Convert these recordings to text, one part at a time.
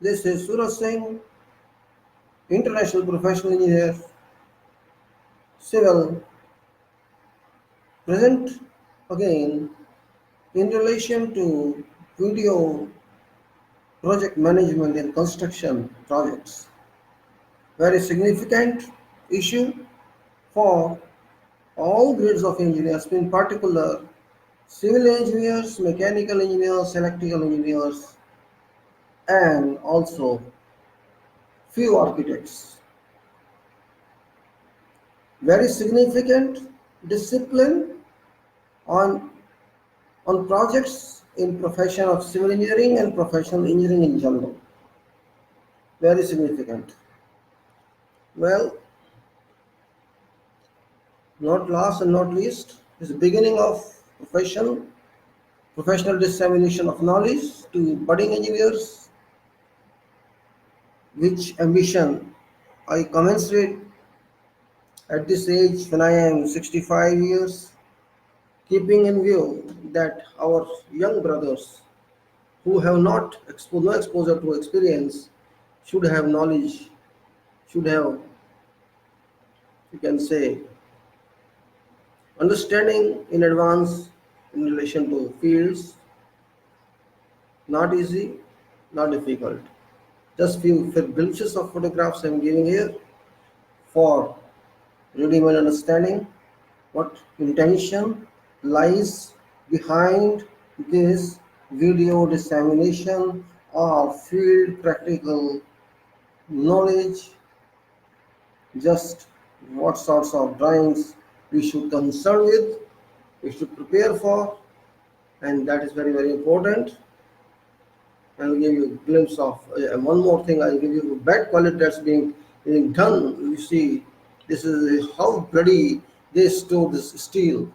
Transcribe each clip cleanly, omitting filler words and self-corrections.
This is Suraj Singh, International Professional Engineer, Civil, present again in relation to video project management in construction projects. Very significant issue for all grades of engineers, in particular civil engineers, mechanical engineers, electrical engineers, and also few architects. Very significant discipline on projects in profession of civil engineering and professional engineering in general. Very significant. Well, not last and not least is the beginning of professional dissemination of knowledge to budding engineers, which ambition I commensurate at this age when I am 65 years, keeping in view that our young brothers who have no exposure to experience should have knowledge, should have, you can say, understanding in advance in relation to fields. Not easy, not difficult. Just few glimpses of photographs I'm giving here for ready-made understanding what intention lies behind this video dissemination of field practical knowledge, just what sorts of drawings we should concern with, we should prepare for, and that is very, very important. I'll give you a glimpse of one more thing. I'll give you bad quality that's being done. You see, this is how bloody they store this steel.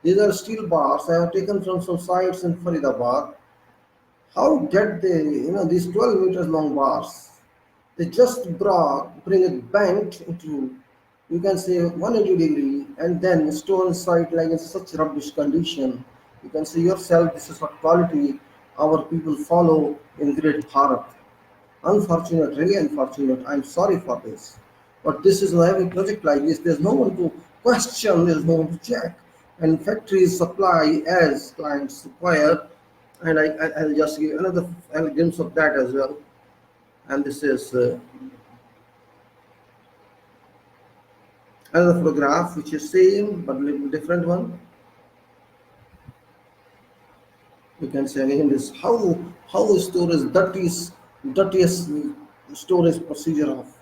These are steel bars I have taken from some sites in Faridabad. How get they, these 12 meters long bars? They just bring it bent into, you can say, 180 degree and then store inside like in such rubbish condition. You can see yourself, this is what quality our people follow in Great Bharat. Unfortunate, really unfortunate. I'm sorry for this. But this is every project like this. There's no one to question, there's no one to check. And factories supply as clients require. And I'll just give another glimpse of that as well. And this is another photograph which is same but a little different one. You can say again this how storage dirtiest storage procedure of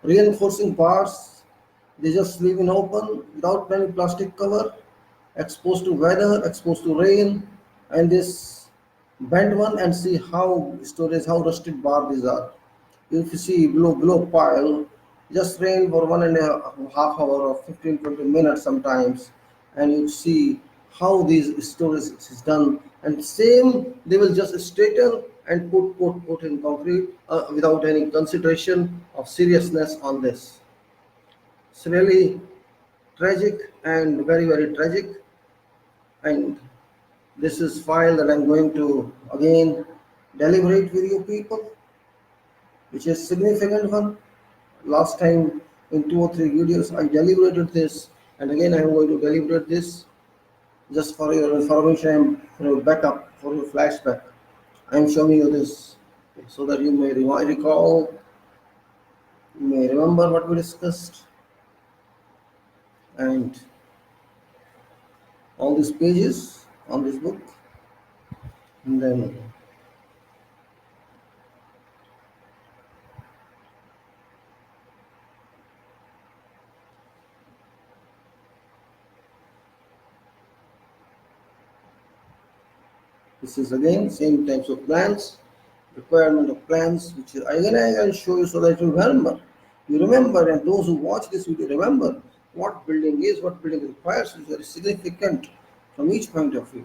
reinforcing parts. They just leave in open without any plastic cover, exposed to weather, exposed to rain, and this bent one, and see how storage, how rusted bar these are. If you see below pile, just rain for 1.5 hour or 15-20 minutes sometimes, and you see how these storage is done. And same, they will just straighten and put in concrete without any consideration of seriousness on this. It's really tragic and very, very tragic. And this is file that I'm going to again deliberate with you people, which is significant one. Last time in 2 or 3 videos I deliberated this, and again I am going to deliberate this just for your information, for your backup, for your flashback. I am showing you this so that you may recall, you may remember what we discussed, and all these pages on this book, and then this is again same types of plans, requirement of plans, which is again I will show you so that you remember. You remember, and those who watch this video remember what building is, what building requires is very significant from each point of view.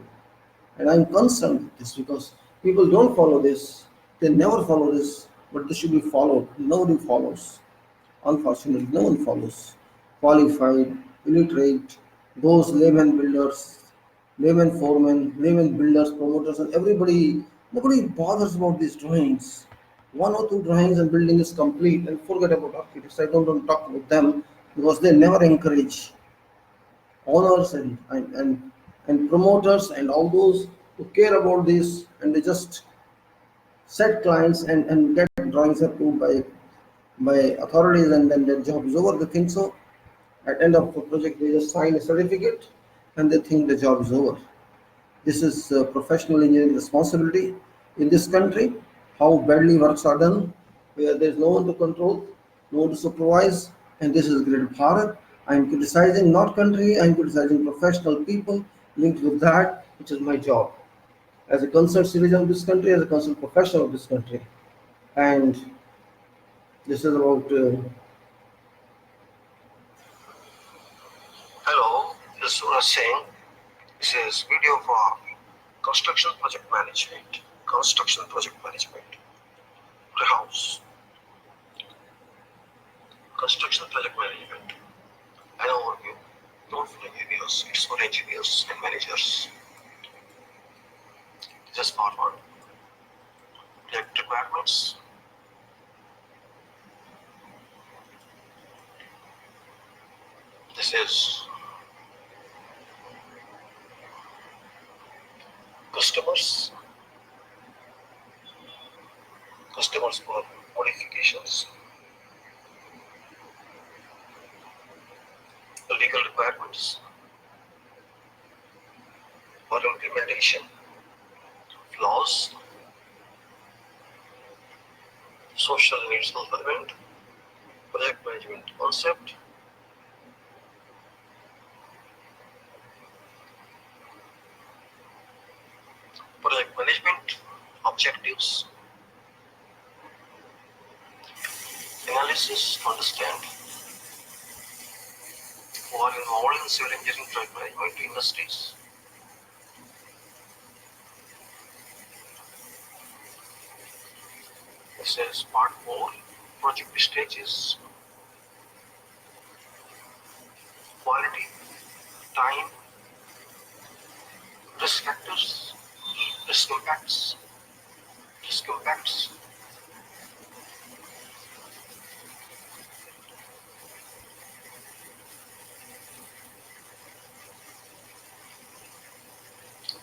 And I'm concerned with this because people don't follow this. They never follow this, but this should be followed. Nobody follows. Unfortunately, no one follows. Qualified, illiterate, those layman builders, layman foremen, layman builders, promoters, and everybody Nobody bothers about these drawings. One or two drawings and building is complete and forget about architects. I don't want to talk about them because they never encourage owners and promoters and all those who care about this, and they just set clients and get drawings approved by authorities, and then their job is over. They think so. At end of the project, they just sign a certificate and they think the job is over. This is professional engineering responsibility in this country. How badly works are done, where there is no one to control, no one to supervise, and this is great Bharat. I am criticizing not country, I am criticizing professional people linked with that, which is my job as a concerned citizen of this country, as a concerned professional of this country. And this is about. Hello, this is Suraj saying. This is video for construction project management. Construction project management. The house. Construction project management. An overview. Not for engineers. It's for engineers and managers. Just part one. Project requirements. This is customers. Customers for modifications. The legal requirements for implementation. Flaws. Social needs fulfillment. Project management concept. Project management objectives. Analysis to understand who are involved in civil engineering project management industries. This is part 4, project stages, quality, time, risk factors, risk impacts, risk impacts,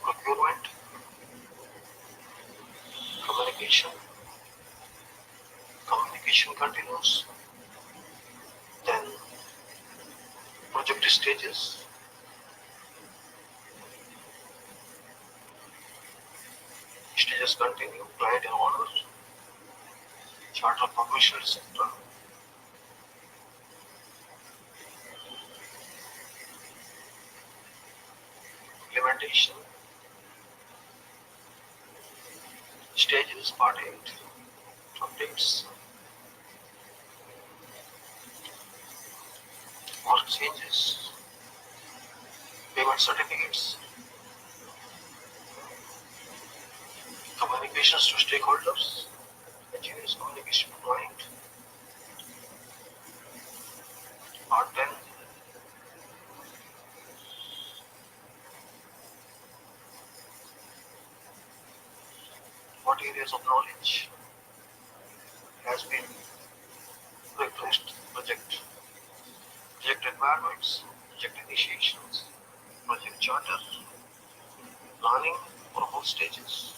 procurement, communication, communication continues, then project stages, stages continue, client and owner, charter permission, etc. Implementation stages, part 8, updates, work changes, payment certificates, communications to stakeholders, engineers communication to client, part 10, what areas of knowledge has been requested project, project requirements, project initiations, project charter, planning for all stages,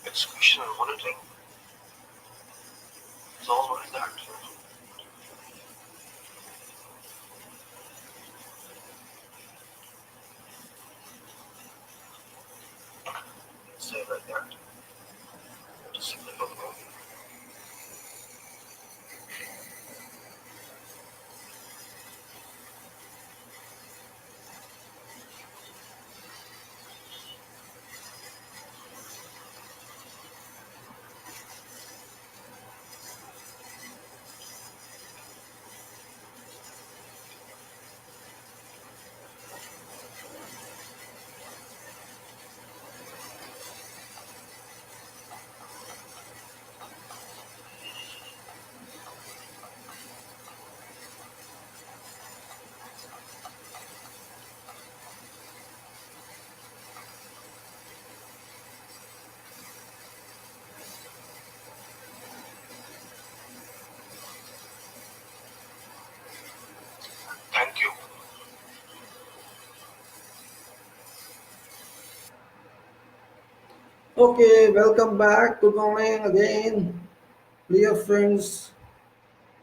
execution and monitoring. So what is that? Say like that. Just simply look at Okay, welcome back. Good morning again, dear friends.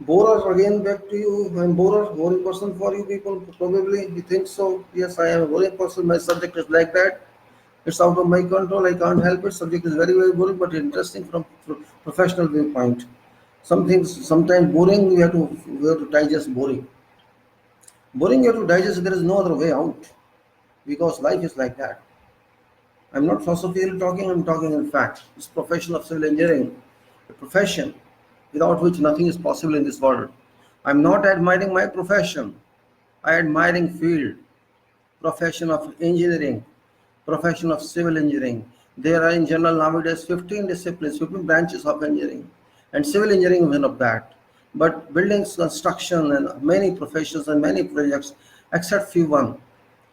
Borer again back to you. I'm Borer, boring person for you people. Probably you think so. Yes, I am a boring person. My subject is like that. It's out of my control. I can't help it. Subject is very, very boring, but interesting from professional viewpoint. Some things sometimes boring. We have to digest boring. Boring you have to digest. There is no other way out because life is like that. I'm not philosophically talking, I'm talking in fact. This profession of civil engineering, a profession without which nothing is possible in this world. I'm not admiring my profession. I admiring field, profession of engineering, profession of civil engineering. There are in general nowadays 15 disciplines, 15 branches of engineering, and civil engineering is one of that. But buildings construction and many professions and many projects, except few one,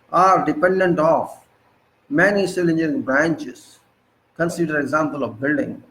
are dependent of many civil engineering branches. Consider example of building.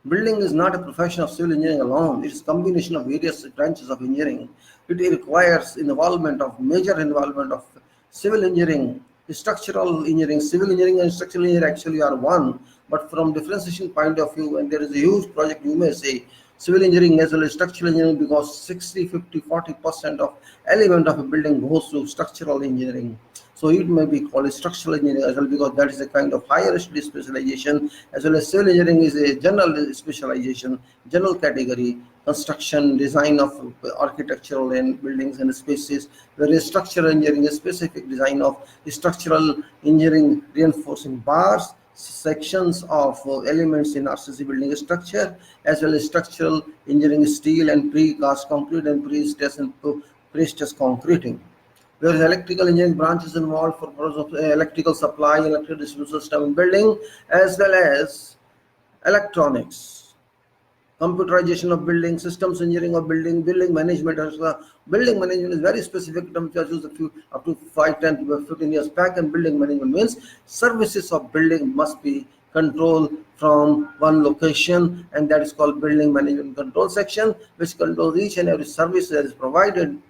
Building is not a profession of civil engineering alone. It is a combination of various branches of engineering. It requires major involvement of civil engineering, structural engineering. Civil engineering and structural engineering actually are one, but from differentiation point of view, when there is a huge project, you may say civil engineering as well as structural engineering because 60, 50, 40% of element of a building goes to structural engineering. So it may be called structural engineering as well because that is a kind of higher study specialization, as well as civil engineering is a general specialization, general category, construction, design of architectural and buildings and spaces, whereas structural engineering is specific design of structural engineering, reinforcing bars, sections of elements in RCC building structure, as well as structural engineering, steel and precast concrete and pre-stress concreting. Whereas electrical engineering branch is involved for purpose of electrical supply, electrical distribution system in building, as well as electronics, computerization of building, systems engineering of building, building management. Building management is very specific term which I used a few up to 5, 10, 15 years back, and building management means services of building must be controlled from one location, and that is called building management control section, which controls each and every service that is provided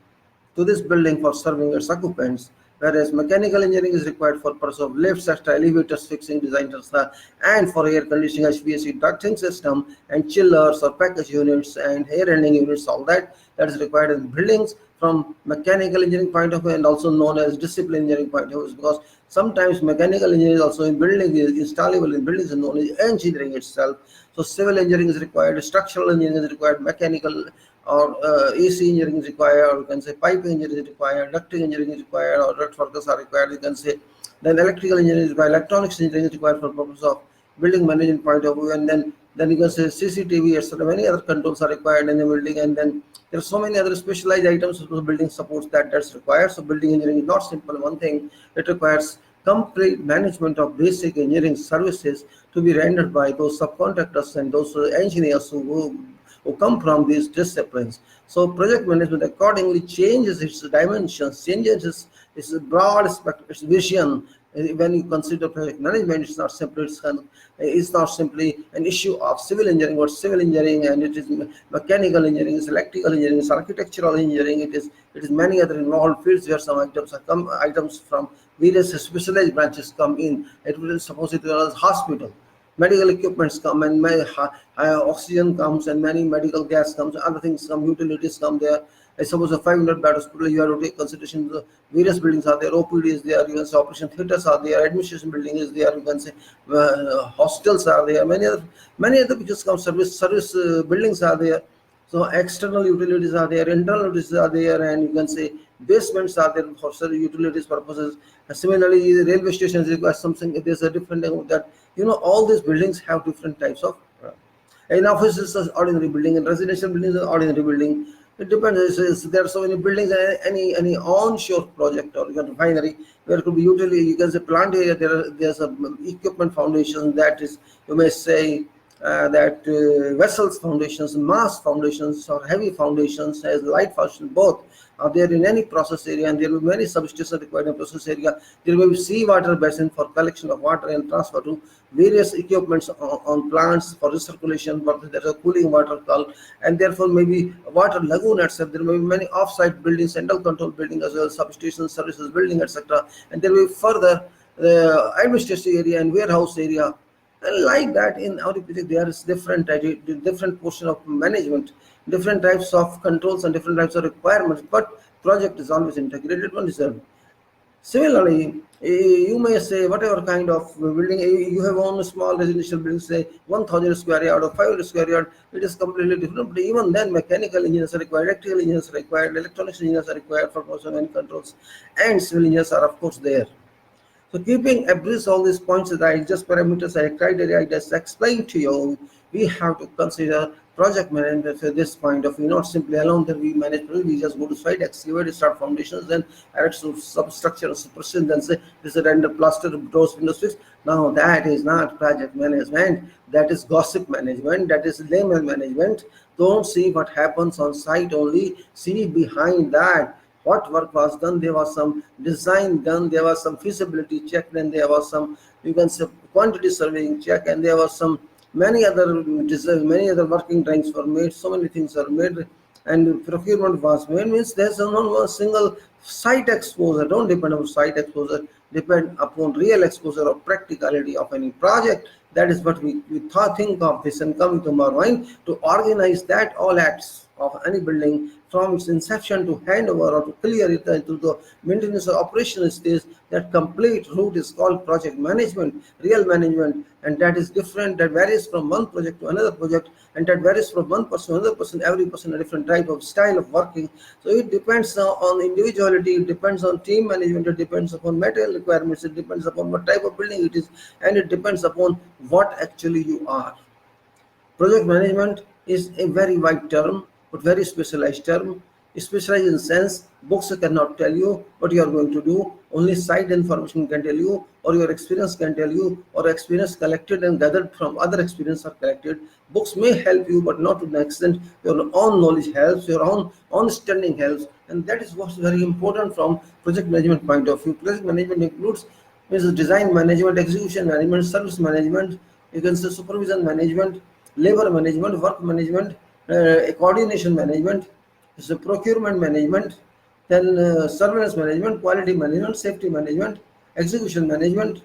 to this building for serving its occupants, whereas mechanical engineering is required for purpose of lifts, extra elevators, fixing, design, and for air conditioning, HVAC ducting system, and chillers or package units and air handling units, all that is required in buildings from mechanical engineering point of view, and also known as discipline engineering point of view, because sometimes mechanical engineering is also in building is installable in buildings and known as engineering itself. So civil engineering is required, structural engineering is required, mechanical or AC engineering is required, or you can say pipe engineering is required, ducting engineering is required, or duct workers are required, you can say. Then electrical engineering is required, electronics engineering is required for purpose of building management point of view, and then you can say CCTV, etc. Many other controls are required in the building, and then there are so many other specialized items the building supports that's required. So building engineering is not simple one thing. It requires complete management of basic engineering services to be rendered by those subcontractors and those engineers who come from these disciplines. So project management accordingly changes its dimensions, changes its broad its vision. When you consider project management, it's not simply an issue of civil engineering or civil engineering, and it is mechanical engineering, it's electrical engineering, it's architectural engineering, it is many other involved fields where some items from various specialized branches come in. It will suppose it was hospital, medical equipments come, and oxygen comes, and many medical gas comes, other things come, utilities come there. I suppose a 500-bed hospital, you have to take consideration the various buildings are there, OPD is there, you can say operation theaters are there, administration building is there, you can say hospitals are there, many other pictures come, service buildings are there. So external utilities are there, internal utilities are there, and you can say basements are there for utilities purposes. And similarly, the railway stations require something. There's a different thing that all these buildings have different types of. In offices, is ordinary building, and residential buildings are ordinary building. It depends. There are so many buildings. Any onshore project or refinery where it could be usually you can say plant area. There's a equipment foundation that is you may say that vessels foundations, mass foundations, or heavy foundations as light foundation both are there in any process area, and there will be many substations required in process area. There will be seawater basin for collection of water and transfer to various equipments on plants for recirculation, but there is a cooling water called, and therefore maybe water lagoon, etc. There may be many off-site buildings, central control building as well, substations, services building, etc. And there will be further administrative area and warehouse area, And like that, in our project, there is different portion of management, different types of controls, and different types of requirements. But project is always integrated. One is a Similarly, you may say whatever kind of building you have own small residential building, say 1,000 square yard or 500 square yard, it is completely different. But even then, mechanical engineers are required, electrical engineers are required, electronics engineers are required for process and controls, and civil engineers are of course there. So keeping abreast all these points that I just parameters, I criteria I just explained to you, we have to consider project management at this point of view, not simply alone that we manage, we just go to site, excavate, start foundations, then erect substructure and superstition, then say this is render plaster, doors, windows fixed. Now that is not project management, that is gossip management, that is layman management. Don't see what happens on site only, see behind that what work was done. There was some design done, there was some feasibility check, then there was some, you can say, quantity surveying check, and there was some many other working drawings were made, so many things are made, and procurement was made. Means there's not one single site exposure. Don't depend on site exposure, depend upon real exposure of practicality of any project. That is what we think of this and come to our mind to organize that all acts of any building from its inception to handover or to clear it to the maintenance or operational stage. That complete route is called project management, real management, and that is different. That varies from one project to another project, and that varies from one person to another person. Every person a different type of style of working. So it depends on individuality, it depends on team management, it depends upon material requirements, it depends upon what type of building it is, and it depends upon what actually you are. Project management is a very wide term, but very specialized term. Specialized in sense, books cannot tell you what you are going to do. Only site information can tell you, or your experience can tell you, or experience collected and gathered from other experience are collected. Books may help you, but not to the extent. Your own knowledge helps, your own understanding helps, and that is what's very important from project management point of view. Project management includes means design management, execution management, service management, you can say supervision management, labor management, work management, coordination management, so procurement management, then surveillance management, quality management, safety management, execution management,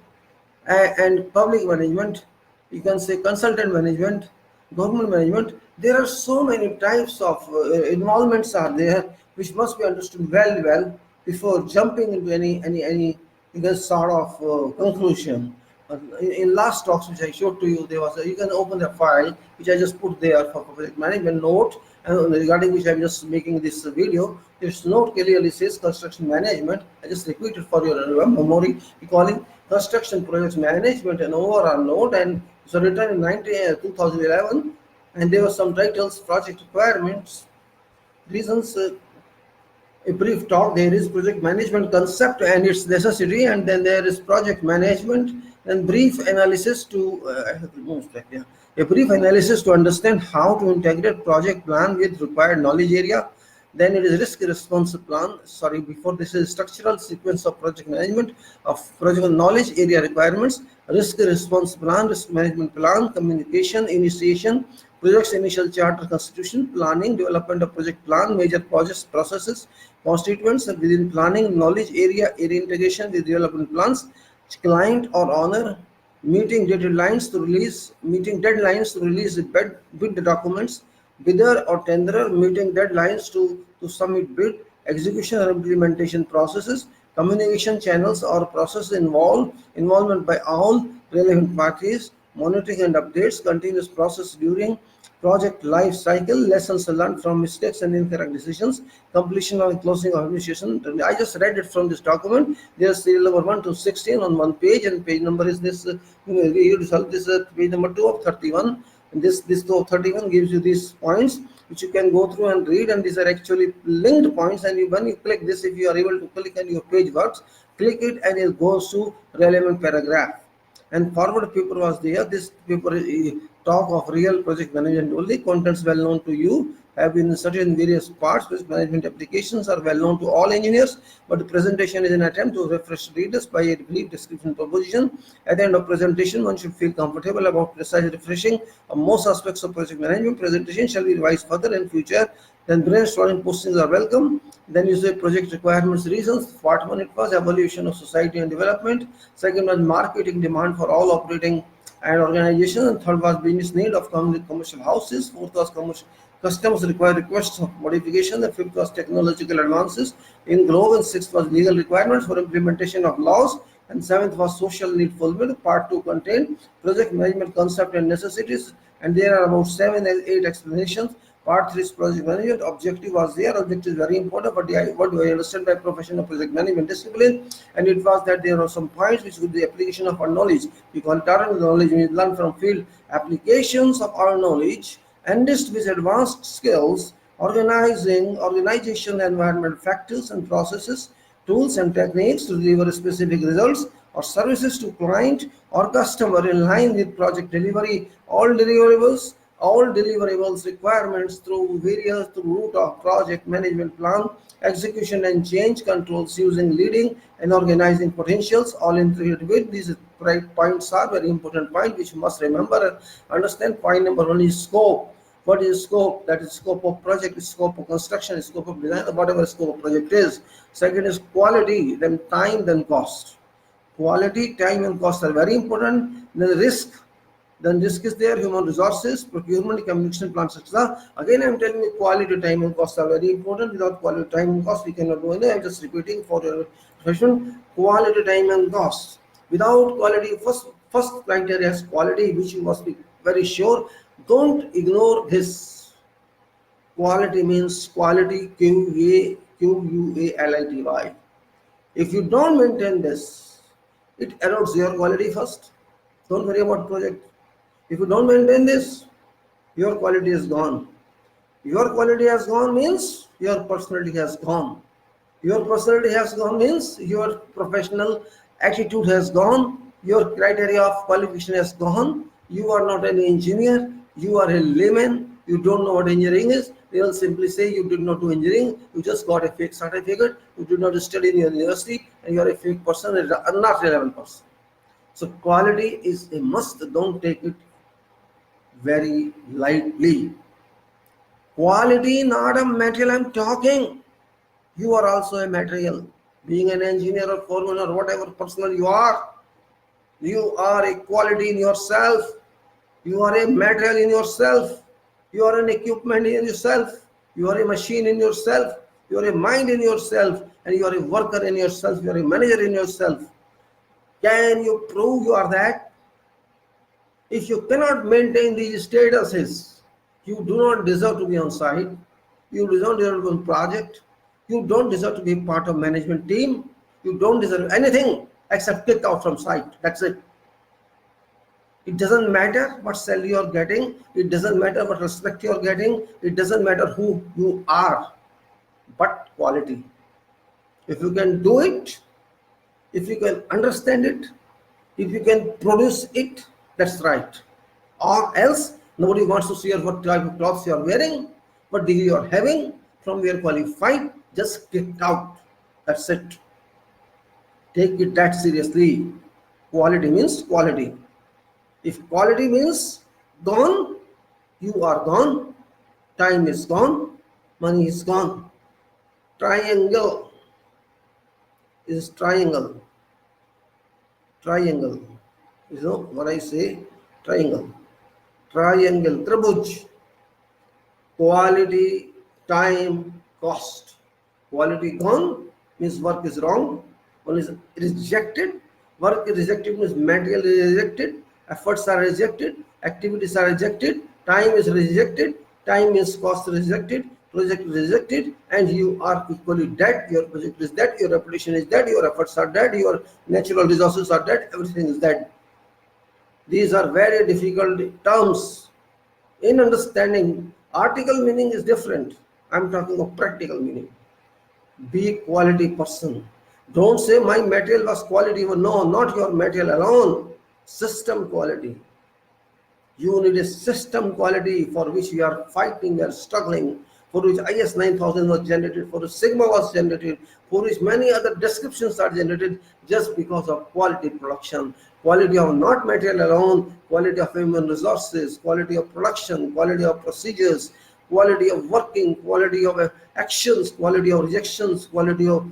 and public management, you can say consultant management, government management. There are so many types of involvements are there which must be understood well before jumping into any sort of conclusion. In last talks which I showed to you, there was you can open the file which I just put there for project management note, and regarding which I'm just making this video. This note clearly says construction management. I just repeat it for your memory, recalling construction projects management and overall note, and so written in 2011, and there were some titles, project requirements, reasons, a brief talk. There is project management concept and its necessity, and then there is project management and brief analysis to I have removed that, yeah. A brief analysis to understand how to integrate project plan with required knowledge area. Then it is risk response plan. Sorry, before this is structural sequence of project management of project knowledge area requirements, risk response plan, risk management plan, communication, initiation, project's initial charter constitution, planning, development of project plan, major projects, processes, constituents within planning, knowledge area integration with development plans, client or owner, meeting deadlines to release bid documents, bidder or tenderer meeting deadlines to submit bid, execution or implementation processes, communication channels or process involvement by all relevant parties, monitoring and updates, continuous process during project life cycle, lessons learned from mistakes and incorrect decisions, completion and closing of administration. I just read it from this document. There's serial number 1 to 16 on one page, and page number is this. This is page number 2 of 31. And this 2 of 31 gives you these points which you can go through and read, and these are actually linked points. And when you click this, if you are able to click and your page works, click it and it goes to relevant paragraph. And forward paper was there. This paper talk of real project management only. Contents well known to you, have been inserted in various parts. Project management applications are well known to all engineers, but the presentation is an attempt to refresh readers by a brief description proposition. At the end of presentation, one should feel comfortable about precise refreshing of most aspects of project management. Presentation shall be revised further in future. Then brainstorming postings are welcome. Then you say project requirements reasons. Part 1 it was evolution of society and development. Second was marketing demand for all operating and organization. And third was business need of commercial houses. Fourth was customers require requests of modification. The fifth was technological advances in growth. And sixth was legal requirements for implementation of laws. And seventh was social need fulfillment. Part 2 contained project management concept and necessities, and there are about 7 and 8 explanations. Part 3 is project management. Objective was there. Objective is very important. But what do I understand by professional project management discipline? And it was that there are some points which would be application of our knowledge. We call it knowledge. We learn from field applications of our knowledge, enriched with advanced skills, organization, environment factors and processes, tools and techniques to deliver specific results or services to client or customer in line with project delivery. All deliverables requirements through route of project management plan, execution and change controls using leading and organizing potentials, all integrated with these points are very important point which you must remember and understand. Point number 1 is scope. What is scope? That is scope of project, scope of construction, scope of design, whatever scope of project is. Second is quality, then time, then cost. Quality, time and cost are very important. Then risk. Then risk is there, human resources, procurement, communication plans, etc. Again, I am telling you quality, time and cost are very important. Without quality, time and cost, we cannot do anything. I am just repeating for your question. Quality, time and cost. Without quality, first criteria is quality, which you must be very sure. Don't ignore this. Quality means quality, Quality. If you don't maintain this, it erodes your quality first. Don't worry about project. If you don't maintain this, your quality is gone. Your quality has gone means your personality has gone. Your personality has gone means your professional attitude has gone. Your criteria of qualification has gone. You are not an engineer. You are a layman. You don't know what engineering is. They will simply say you did not do engineering. You just got a fake certificate. You did not study in your university, and you are a fake person, a not relevant person. So quality is a must. Don't take it very lightly. Quality, not a material. I'm talking. You are also a material. Being an engineer or foreman or whatever personnel you are a quality in yourself. You are a material in yourself. You are an equipment in yourself. You are a machine in yourself. You are a mind in yourself. And you are a worker in yourself. You are a manager in yourself. Can you prove you are that? If you cannot maintain these statuses, you do not deserve to be on site. You do not deserve to be on project. You don't deserve to be part of management team. You don't deserve anything except kicked out from site. That's it. It doesn't matter what salary you're getting. It doesn't matter what respect you're getting. It doesn't matter who you are, but quality. If you can do it, if you can understand it, if you can produce it, that's right. Or else, nobody wants to see what type of clothes you're wearing, what degree you're having, from where qualified, just kicked out. That's it. Take it that seriously. Quality means quality. If quality means gone, you are gone, time is gone, money is gone. Triangle is triangle. Triangle. You know what I say? Triangle. Triangle. Trabhuj. Quality, time, cost. Quality gone means work is wrong. One is rejected. Work is rejected means material is rejected. Efforts are rejected, activities are rejected, time is rejected, time is cost rejected, project is rejected, and you are equally dead. Your project is dead, your reputation is dead, your efforts are dead, your natural resources are dead, everything is dead. These are very difficult terms. In understanding, article meaning is different. I'm talking of practical meaning. Be a quality person. Don't say my material was quality. No, not your material alone. System quality. You need a system quality for which we are fighting, we are struggling, for which IS 9000 was generated, for which Sigma was generated, for which many other descriptions are generated just because of quality production. Quality of not material alone, quality of human resources, quality of production, quality of procedures, quality of working, quality of actions, quality of rejections, quality of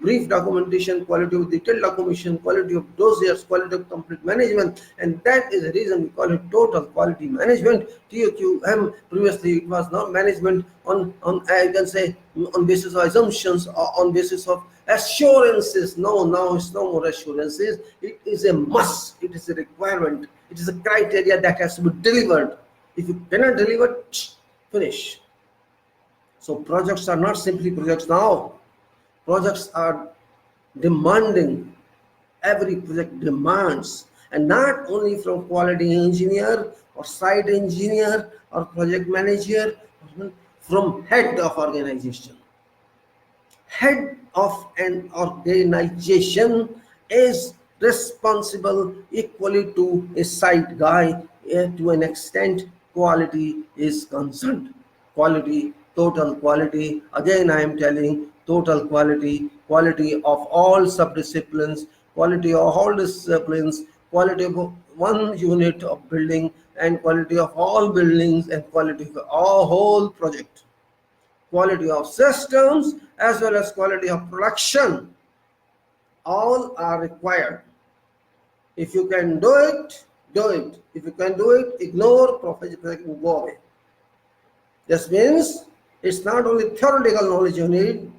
brief documentation, quality of detailed documentation, quality of dossiers, quality of complete management, and that is the reason we call it total quality management, TQM. Previously it was not management on I can say on basis of assumptions or on basis of assurances. No, now it's no more assurances. It is a must, it is a requirement, it is a criteria that has to be delivered. If you cannot deliver, finish. So projects are not simply projects now. Projects are demanding. Every project demands, and not only from quality engineer or site engineer or project manager, from head of organization. Head of an organization is responsible equally to a site guy to an extent quality is concerned. Quality, total quality, again I am telling total quality, quality of all subdisciplines, quality of all disciplines, quality of one unit of building, and quality of all buildings, and quality of all whole project. Quality of systems as well as quality of production, all are required. If you can do it, do it. If you can do it, ignore, project can go away. This means it's not only theoretical knowledge you need,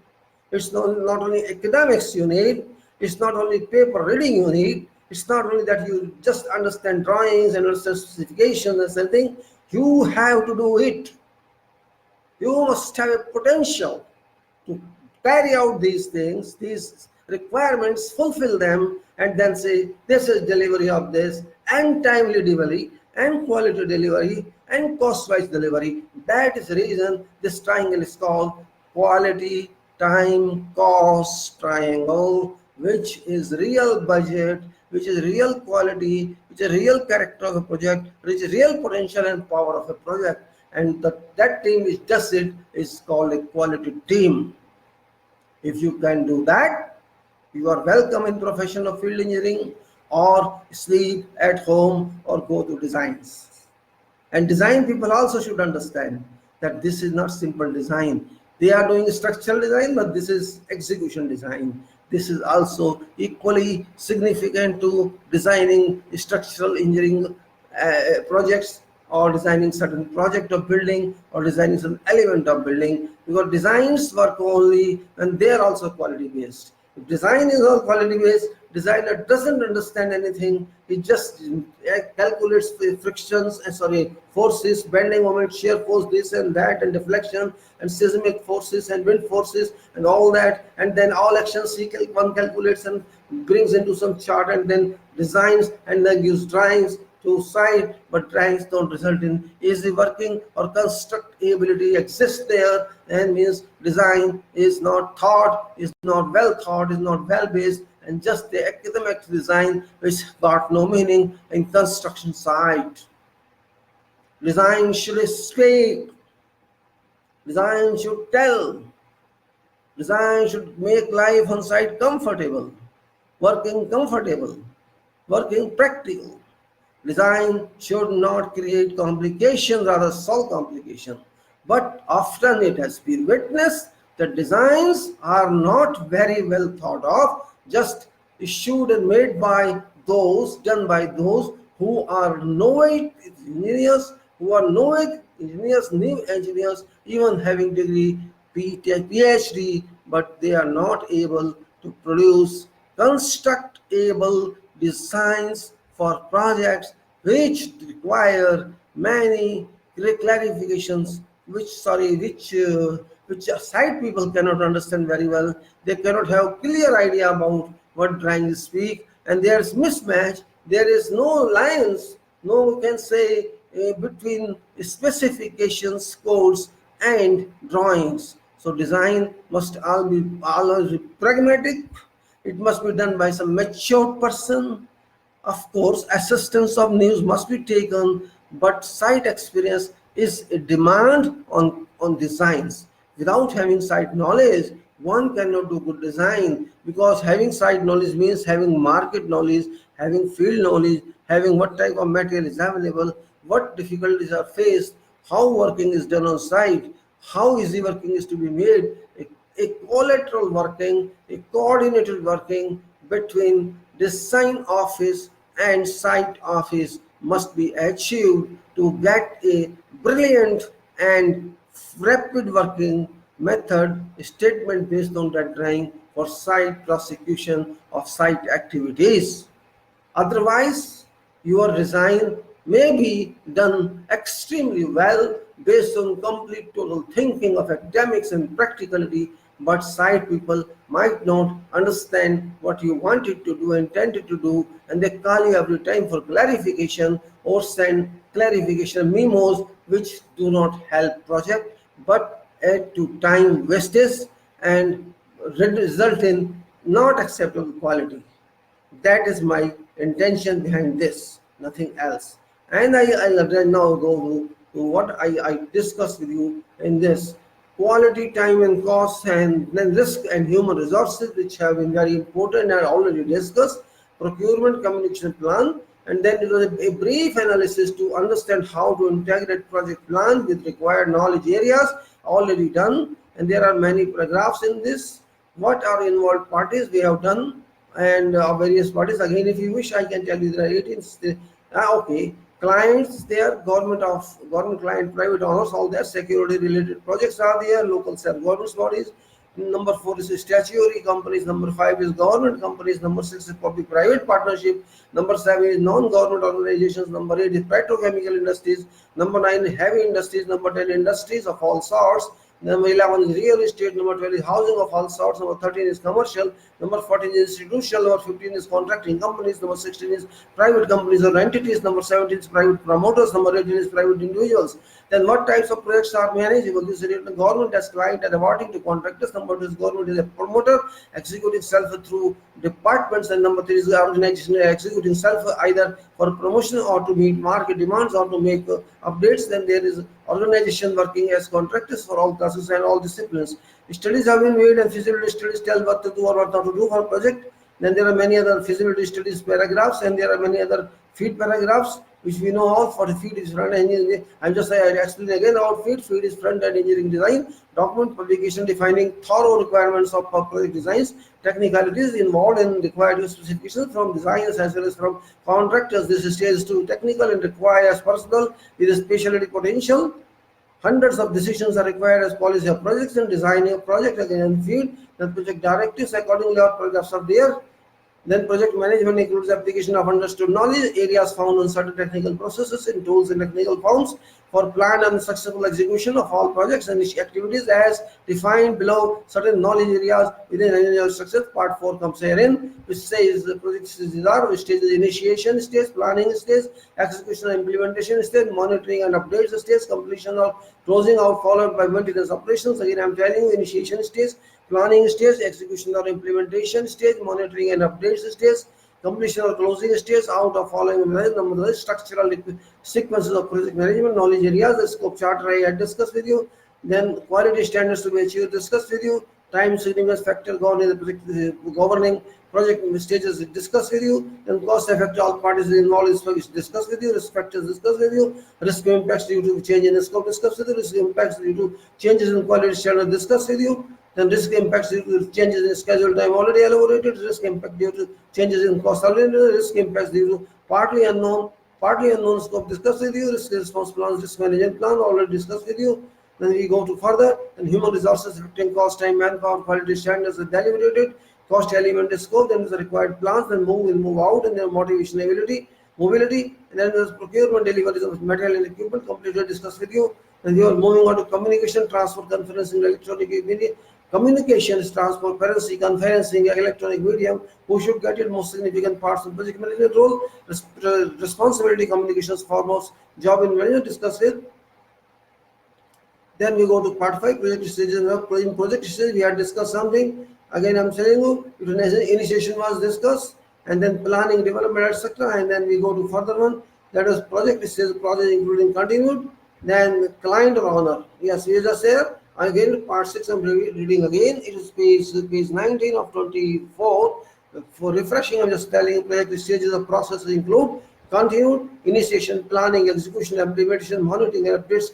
it's not only academics you need, it's not only paper reading you need, it's not only that you just understand drawings and understand specifications and something, you have to do it. You must have a potential to carry out these things, these requirements, fulfill them, and then say this is delivery of this, and timely delivery, and quality delivery, and cost-wise delivery. That is the reason this triangle is called quality, time, cost triangle, which is real budget, which is real quality, which is real character of a project, which is real potential and power of a project. And that team which does it is called a quality team. If you can do that, you are welcome in profession of field engineering, or sleep at home, or go to designs. And design people also should understand that this is not simple design. They are doing structural design, but this is execution design. This is also equally significant to designing structural engineering projects, or designing certain project of building, or designing some element of building, because designs work only and they are also quality based. If design is all quality based, designer doesn't understand anything. He just calculates frictions, forces, bending moment, shear force, this and that, and deflection, and seismic forces, and wind forces, and all that, and then all actions one calculates and brings into some chart, and then designs, and then gives drawings to site, but drawings don't result in easy working or constructability exists there, and means design is not thought, is not well thought, is not well based, and just the academic design which got no meaning in construction site. Design should speak, design should tell, design should make life on site comfortable, working practical. Design should not create complications, rather solve complication. But often it has been witnessed that designs are not very well thought of, just issued and made by those, done by those who are knowing engineers, new engineers, even having degree, PhD, but they are not able to produce constructable designs for projects which require many clarifications, which site people cannot understand very well. They cannot have clear idea about what drawings speak, and there is mismatch. There is no lines, no we can say between specifications, codes, and drawings. So design must always be pragmatic. It must be done by some mature person. Of course, assistance of news must be taken, but site experience is a demand on designs. Without having site knowledge, one cannot do good design, because having site knowledge means having market knowledge, having field knowledge, having what type of material is available, what difficulties are faced, how working is done on site, how easy working is to be made, a collateral working, a coordinated working between design office and site office must be achieved to get a brilliant and rapid working method statement based on that drawing for site prosecution of site activities. Otherwise, your design may be done extremely well based on complete total thinking of academics and practicality, but site people might not understand what you wanted to do, intended to do, and they call you every time for clarification or send clarification memos which do not help project but add to time wastage and result in not acceptable quality. That is my intention behind this, nothing else. And I'll now go to what I discussed with you in this quality, time and cost, and then risk and human resources, which have been very important and already discussed, procurement, communication plan, and then it was a brief analysis to understand how to integrate project plan with required knowledge areas already done. And there are many paragraphs in this. What are involved parties we have done, and various parties. Again, if you wish, I can tell you there are 18. Okay, clients there, government client, private owners, all their security related projects are there. Local self-governance bodies. Number 4 is statutory companies. Number 5 is government companies. Number 6 is public-private partnership. Number 7 is non-government organizations. Number 8 is petrochemical industries. Number 9 is heavy industries. Number 10 industries of all sorts. Number 11 is real estate. Number 12 is housing of all sorts. Number 13 is commercial. Number 14 is institutional. Number 15 is contracting companies. Number 16 is private companies or entities. Number 17 is private promoters. Number 18 is private individuals. Then what types of projects are manageable? This is the government as client and awarding to contractors. Number 2 is government is a promoter executing self through departments. And number 3 is the organization executing self either for promotion or to meet market demands or to make updates. Then there is organization working as contractors for all classes and all disciplines. Studies have been made and feasibility studies tell what to do or what not to do for a project. Then there are many other feasibility studies paragraphs, and there are many other feed paragraphs which we know all. For the feed is front end engineering. I'm just explain again about feed. Feed is front end engineering design. Document publication defining thorough requirements of project designs. Technicalities involved in required specifications from designers as well as from contractors. This stage to technical and requires personnel with a specialty potential. Hundreds of decisions are required as policy of projects and designing a project again feed. The project directives accordingly or paragraphs are there. Then project management includes application of understood knowledge, areas found on certain technical processes and tools and technical forms for planned and successful execution of all projects and activities as defined below. Certain knowledge areas within engineering structure. Part 4 comes herein, which says the project stages are, which stage is initiation stage, planning stage, execution and implementation stage, monitoring and updates stage, completion or closing out followed by maintenance operations. Again, I'm telling you, initiation stage, planning stage, execution or implementation stage, monitoring and updates stage, completion or closing stage, out of following number structural sequences of project management, knowledge areas, the scope charter I had discussed with you, then quality standards to be achieved discussed with you, time significance factor governing project stages discussed with you, then cost effect all parties involved is discussed with you, risk factors discussed with you, risk impacts due to change in scope discussed with you, risk impacts due to changes in quality standards discussed with you, then risk impacts due to changes in schedule time already elaborated, risk impact due to changes in cost already, risk impacts due to partly unknown scope discussed with you, risk response plans, risk management plan already discussed with you. Then we go to further, and human resources affecting cost, time, manpower, quality standards are deliberated, cost element is scope, then the required plans, then move out, and then motivation mobility, and then there's procurement, deliveries of material and equipment completely discussed with you. And you are moving on to communication, transfer, conferencing, electronic media. Communications, transparency, conferencing, electronic medium. Who should get it? Most significant parts of project management role. Responsibility, communications, foremost job in management discussed with. Then we go to part 5, project stages. In project stage, we had discussed something. Again, I'm telling you, initiation was discussed, and then planning, development, etc. And then we go to further one. That is project stage, project including continued. Then client or owner. Yes, we just here. Again, part 6 I'm reading again. It is page 19 of 24. For refreshing, I'm just telling you project stages of processes include continued initiation, planning, execution, implementation, monitoring and updates,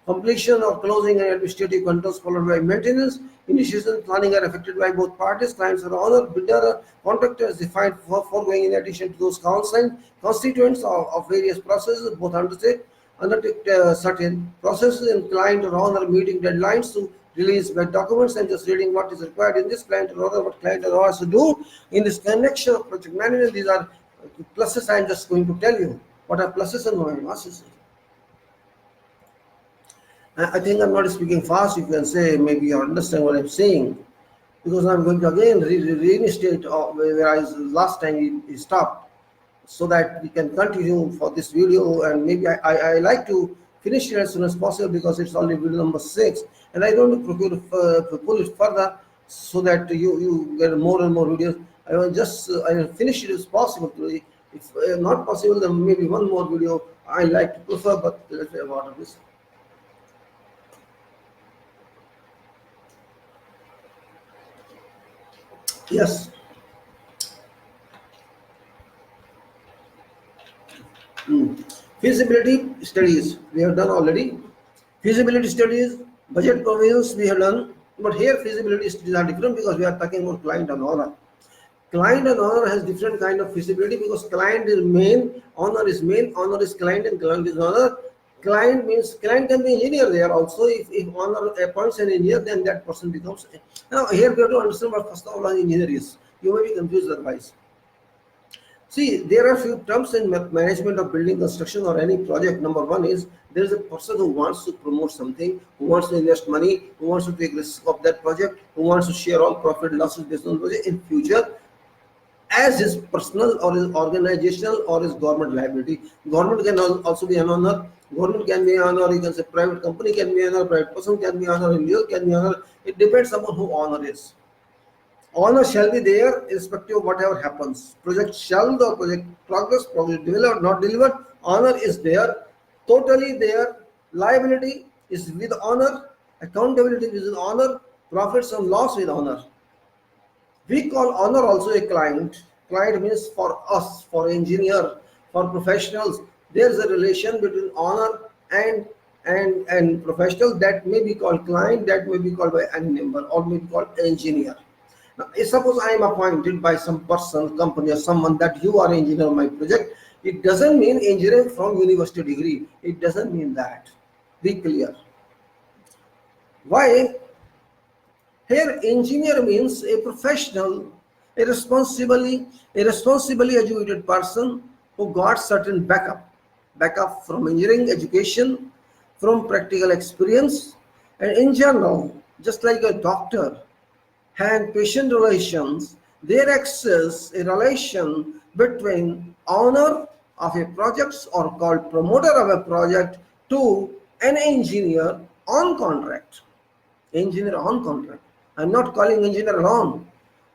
completion or closing and administrative controls followed by maintenance. Initiation, planning are affected by both parties. Clients are owner, bidder, contractor is defined for foregoing in addition to those constituents of various processes, both undertake certain processes in client or owner meeting deadlines to release web documents and just reading what is required in this client or owner, what client or owner to do in this connection of project management. These are pluses. I am just going to tell you what are pluses and minuses. I think I'm not speaking fast. You can say maybe you understand what I'm saying, because I'm going to again reinstate where I was last time we stopped, so that we can continue for this video. And maybe I like to finish it as soon as possible, because it's only video number 6 and I don't want to pull it further so that you get more and more videos. I will just I will finish it as possible today. If not possible, then maybe one more video I like to prefer, but let's say about this. Yes. Feasibility studies we have done already. Feasibility studies, budget provisions we have done, but here feasibility studies are different because we are talking about client and owner. Client and owner has different kind of feasibility, because client is main, owner is main, owner is client, and client is owner. Client means client can be engineer there also. If owner appoints an engineer, then that person becomes. Now here we have to understand what first of all an engineer is. You may be confused otherwise. See, there are few terms in management of building construction or any project. Number one is there is a person who wants to promote something, who wants to invest money, who wants to take risk of that project, who wants to share all profit losses based on the project in future, as his personal or his organizational or his government liability. Government can also be an owner. Government can be an owner. You can say private company can be an owner. Private person can be an owner. Individual can be an owner. It depends upon who owner is. Honor shall be there irrespective of whatever happens. Project shall the project progress, project delivered, not delivered. Honor is there, totally there. Liability is with honor. Accountability is with honor. Profits and loss with honor. We call honor also a client. Client means for us, for engineer, for professionals. There is a relation between honor and professional that may be called client, that may be called by any member, or may be called engineer. Now, suppose I am appointed by some person, company, or someone that you are engineer of my project. It doesn't mean engineering from university degree. It doesn't mean that. Be clear. Why? Here, engineer means a professional, a responsibly educated person who got certain backup from engineering education, from practical experience, and in general, just like a doctor and patient relations, there exists a relation between owner of a project or called promoter of a project to an engineer on contract. Engineer on contract. I'm not calling engineer alone.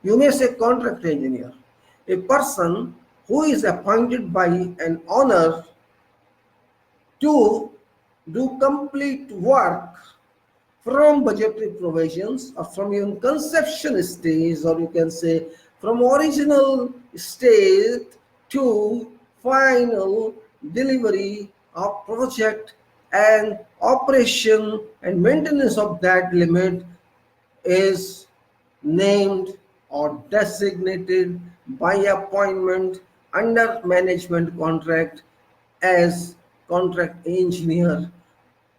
You may say contract engineer. A person who is appointed by an owner to do complete work from budgetary provisions, or from even conception stage, or you can say from original stage to final delivery of project and operation and maintenance of that limit, is named or designated by appointment under management contract as contract engineer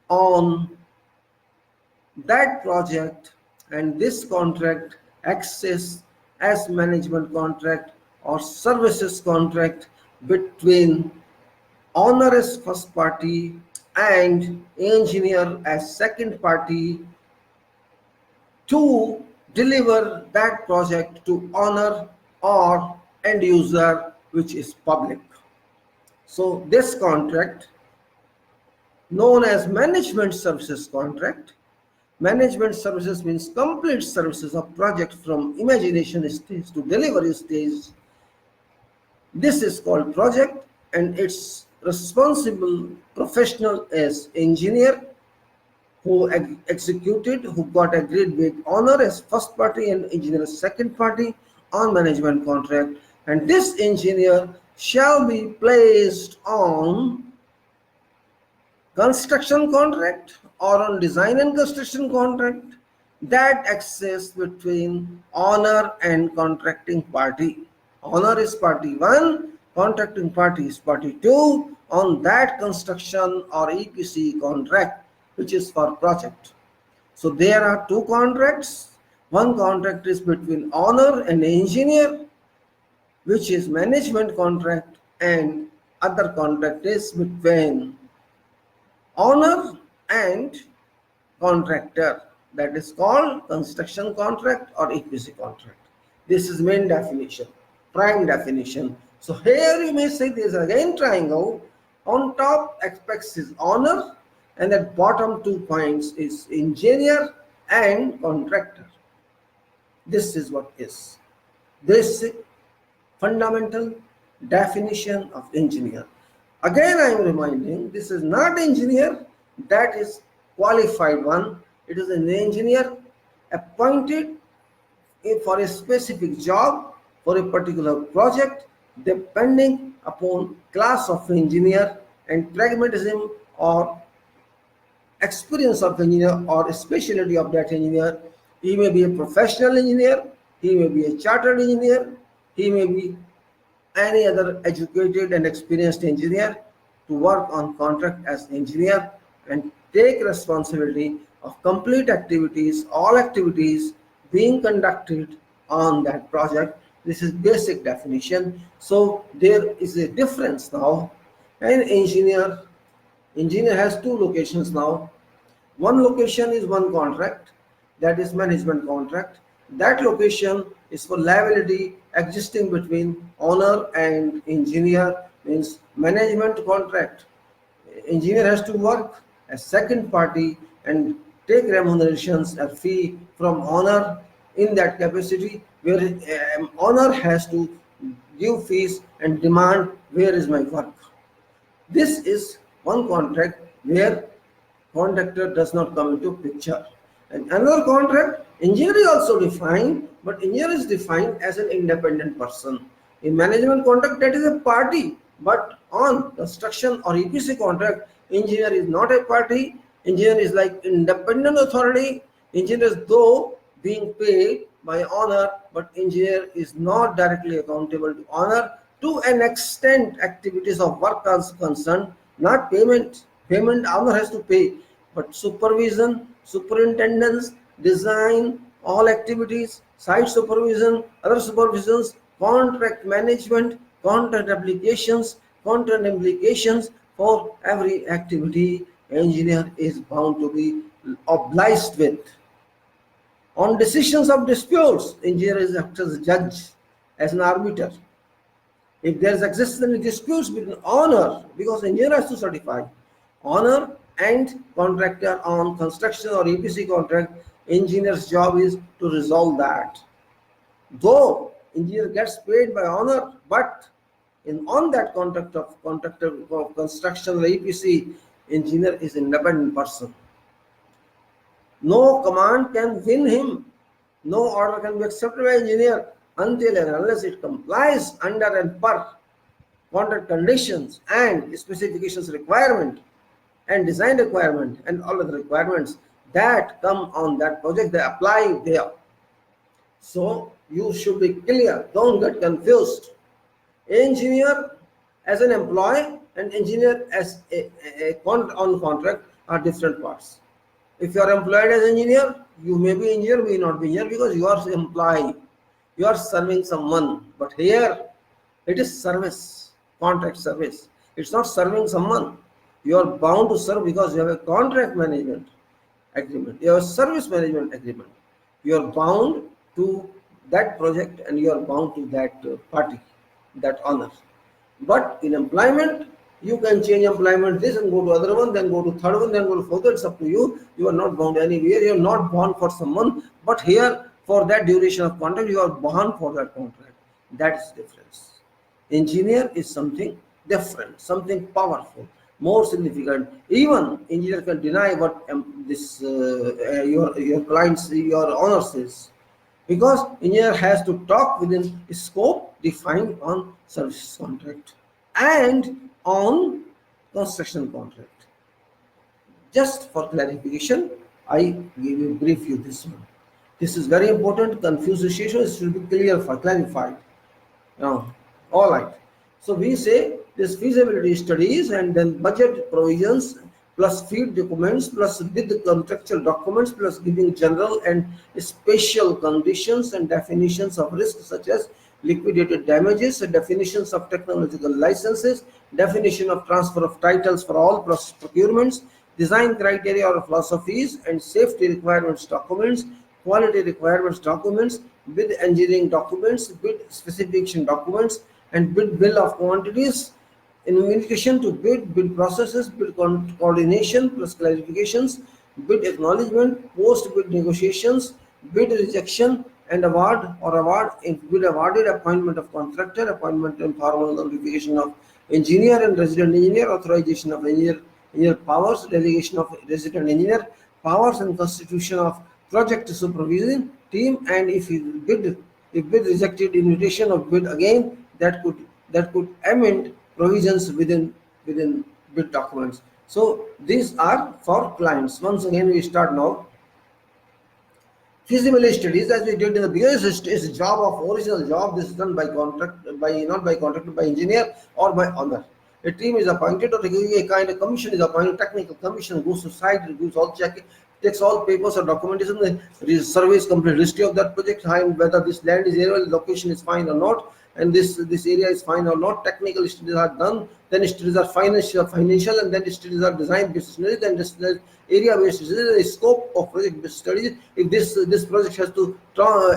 on that project, and this contract acts as management contract or services contract between owner as first party and engineer as second party to deliver that project to owner or end user, which is public. So this contract, known as management services contract. Management services means complete services of project from imagination stage to delivery stage. This is called project, and its responsible professional is engineer who executed, who got agreed with owner as first party and engineer as second party on management contract. And this engineer shall be placed on construction contract or on design and construction contract that exists between owner and contracting party. Owner is party 1, contracting party is party 2 on that construction or EPC contract which is for project. So there are two contracts. One contract is between owner and engineer, which is management contract, and other contract is between owner and contractor, that is called construction contract or EPC contract. This is main definition, prime definition. So here you may say there is again triangle. On top apex is owner and at bottom 2 points is engineer and contractor. This is what is basic fundamental definition of engineer. Again I am reminding, this is not engineer that is qualified one. It is an engineer appointed for a specific job for a particular project depending upon class of engineer and pragmatism or experience of engineer or specialty of that engineer. He may be a professional engineer, he may be a chartered engineer, he may be any other educated and experienced engineer to work on contract as engineer and take responsibility of complete activities, all activities being conducted on that project. This is basic definition. So there is a difference now. An engineer has two locations now. One location is one contract, that is management contract. That location is for liability existing between owner and engineer, means management contract. Engineer has to work as second party and take remunerations or fee from owner in that capacity, where owner has to give fees and demand where is my work. This is one contract where contractor does not come into picture. And another contract, engineer is also defined, but engineer is defined as an independent person. In management contract, that is a party, but on construction or EPC contract, engineer is not a party. Engineer is like independent authority. Engineer is though being paid by owner, but engineer is not directly accountable to owner. To an extent, activities of work are concerned, not payment. Payment owner has to pay, but supervision, superintendence, design, all activities, site supervision, other supervisions, contract management, contract applications, contract implications for every activity, engineer is bound to be obliged with. On decisions of disputes, engineer is acts as a judge, as an arbiter. If there is existence disputes between owner, because engineer has to certify, owner and contractor on construction or EPC contract, engineer's job is to resolve that. Though engineer gets paid by owner, but on that contractor of construction or EPC, engineer is independent person. No command can win him. No order can be accepted by engineer until and unless it complies under and per contract conditions and specifications requirement and design requirement and all other requirements that come on that project, they apply there. So you should be clear, don't get confused. Engineer as an employee and engineer as on contract are different parts. If you are employed as engineer, you may be engineer, may not be engineer, because you are employee. You are serving someone. But here it is service, contract service. It's not serving someone. You are bound to serve because you have a contract management agreement. You have a service management agreement. You are bound to that project and you are bound to that party, that owner. But in employment, you can change employment this and go to other one, then go to third one, then go to fourth. It's up to you. You are not bound anywhere. You are not bound for someone. But here, for that duration of contract, you are bound for that contract. That is difference. Engineer is something different, something powerful, more significant. Even engineer can deny what your clients, your owner says. because engineer has to talk within scope defined on services contract and on construction contract. Just for clarification, I give you brief you this one. This is very important. Confused situations should be clear for clarified. Now, all right. So we say this feasibility studies and then budget provisions plus feed documents plus with the contractual documents plus giving general and special conditions and definitions of risk such as liquidated damages, definitions of technological licenses, definition of transfer of titles for all procurements, design criteria or philosophies and safety requirements documents, quality requirements documents, bid engineering documents, bid specification documents, and bid bill of quantities. In addition to bid processes, bid coordination plus clarifications, bid acknowledgement, post-bid negotiations, bid rejection and award or award if bid awarded, appointment of contractor, appointment and formal notification of engineer and resident engineer, authorization of engineer powers, delegation of resident engineer powers, and constitution of project supervision team. And if bid rejected, invitation of bid again, that could amend provisions within bid documents. So these are for clients. Once again, we start now. Feasibility studies, as we did in the beginning, is a job of original job. This is done by contract, by not by contractor, by engineer or by owner. A team is appointed or a kind of commission is appointed. Technical commission goes to site, reviews all check, takes all papers or documentation, the survey is complete history of that project, and whether this land is area, location is fine or not, and this area is fine or not. Technical studies are done, then studies are financial, and then studies are design based studies, and area based studies, the scope of project based studies. If this project has to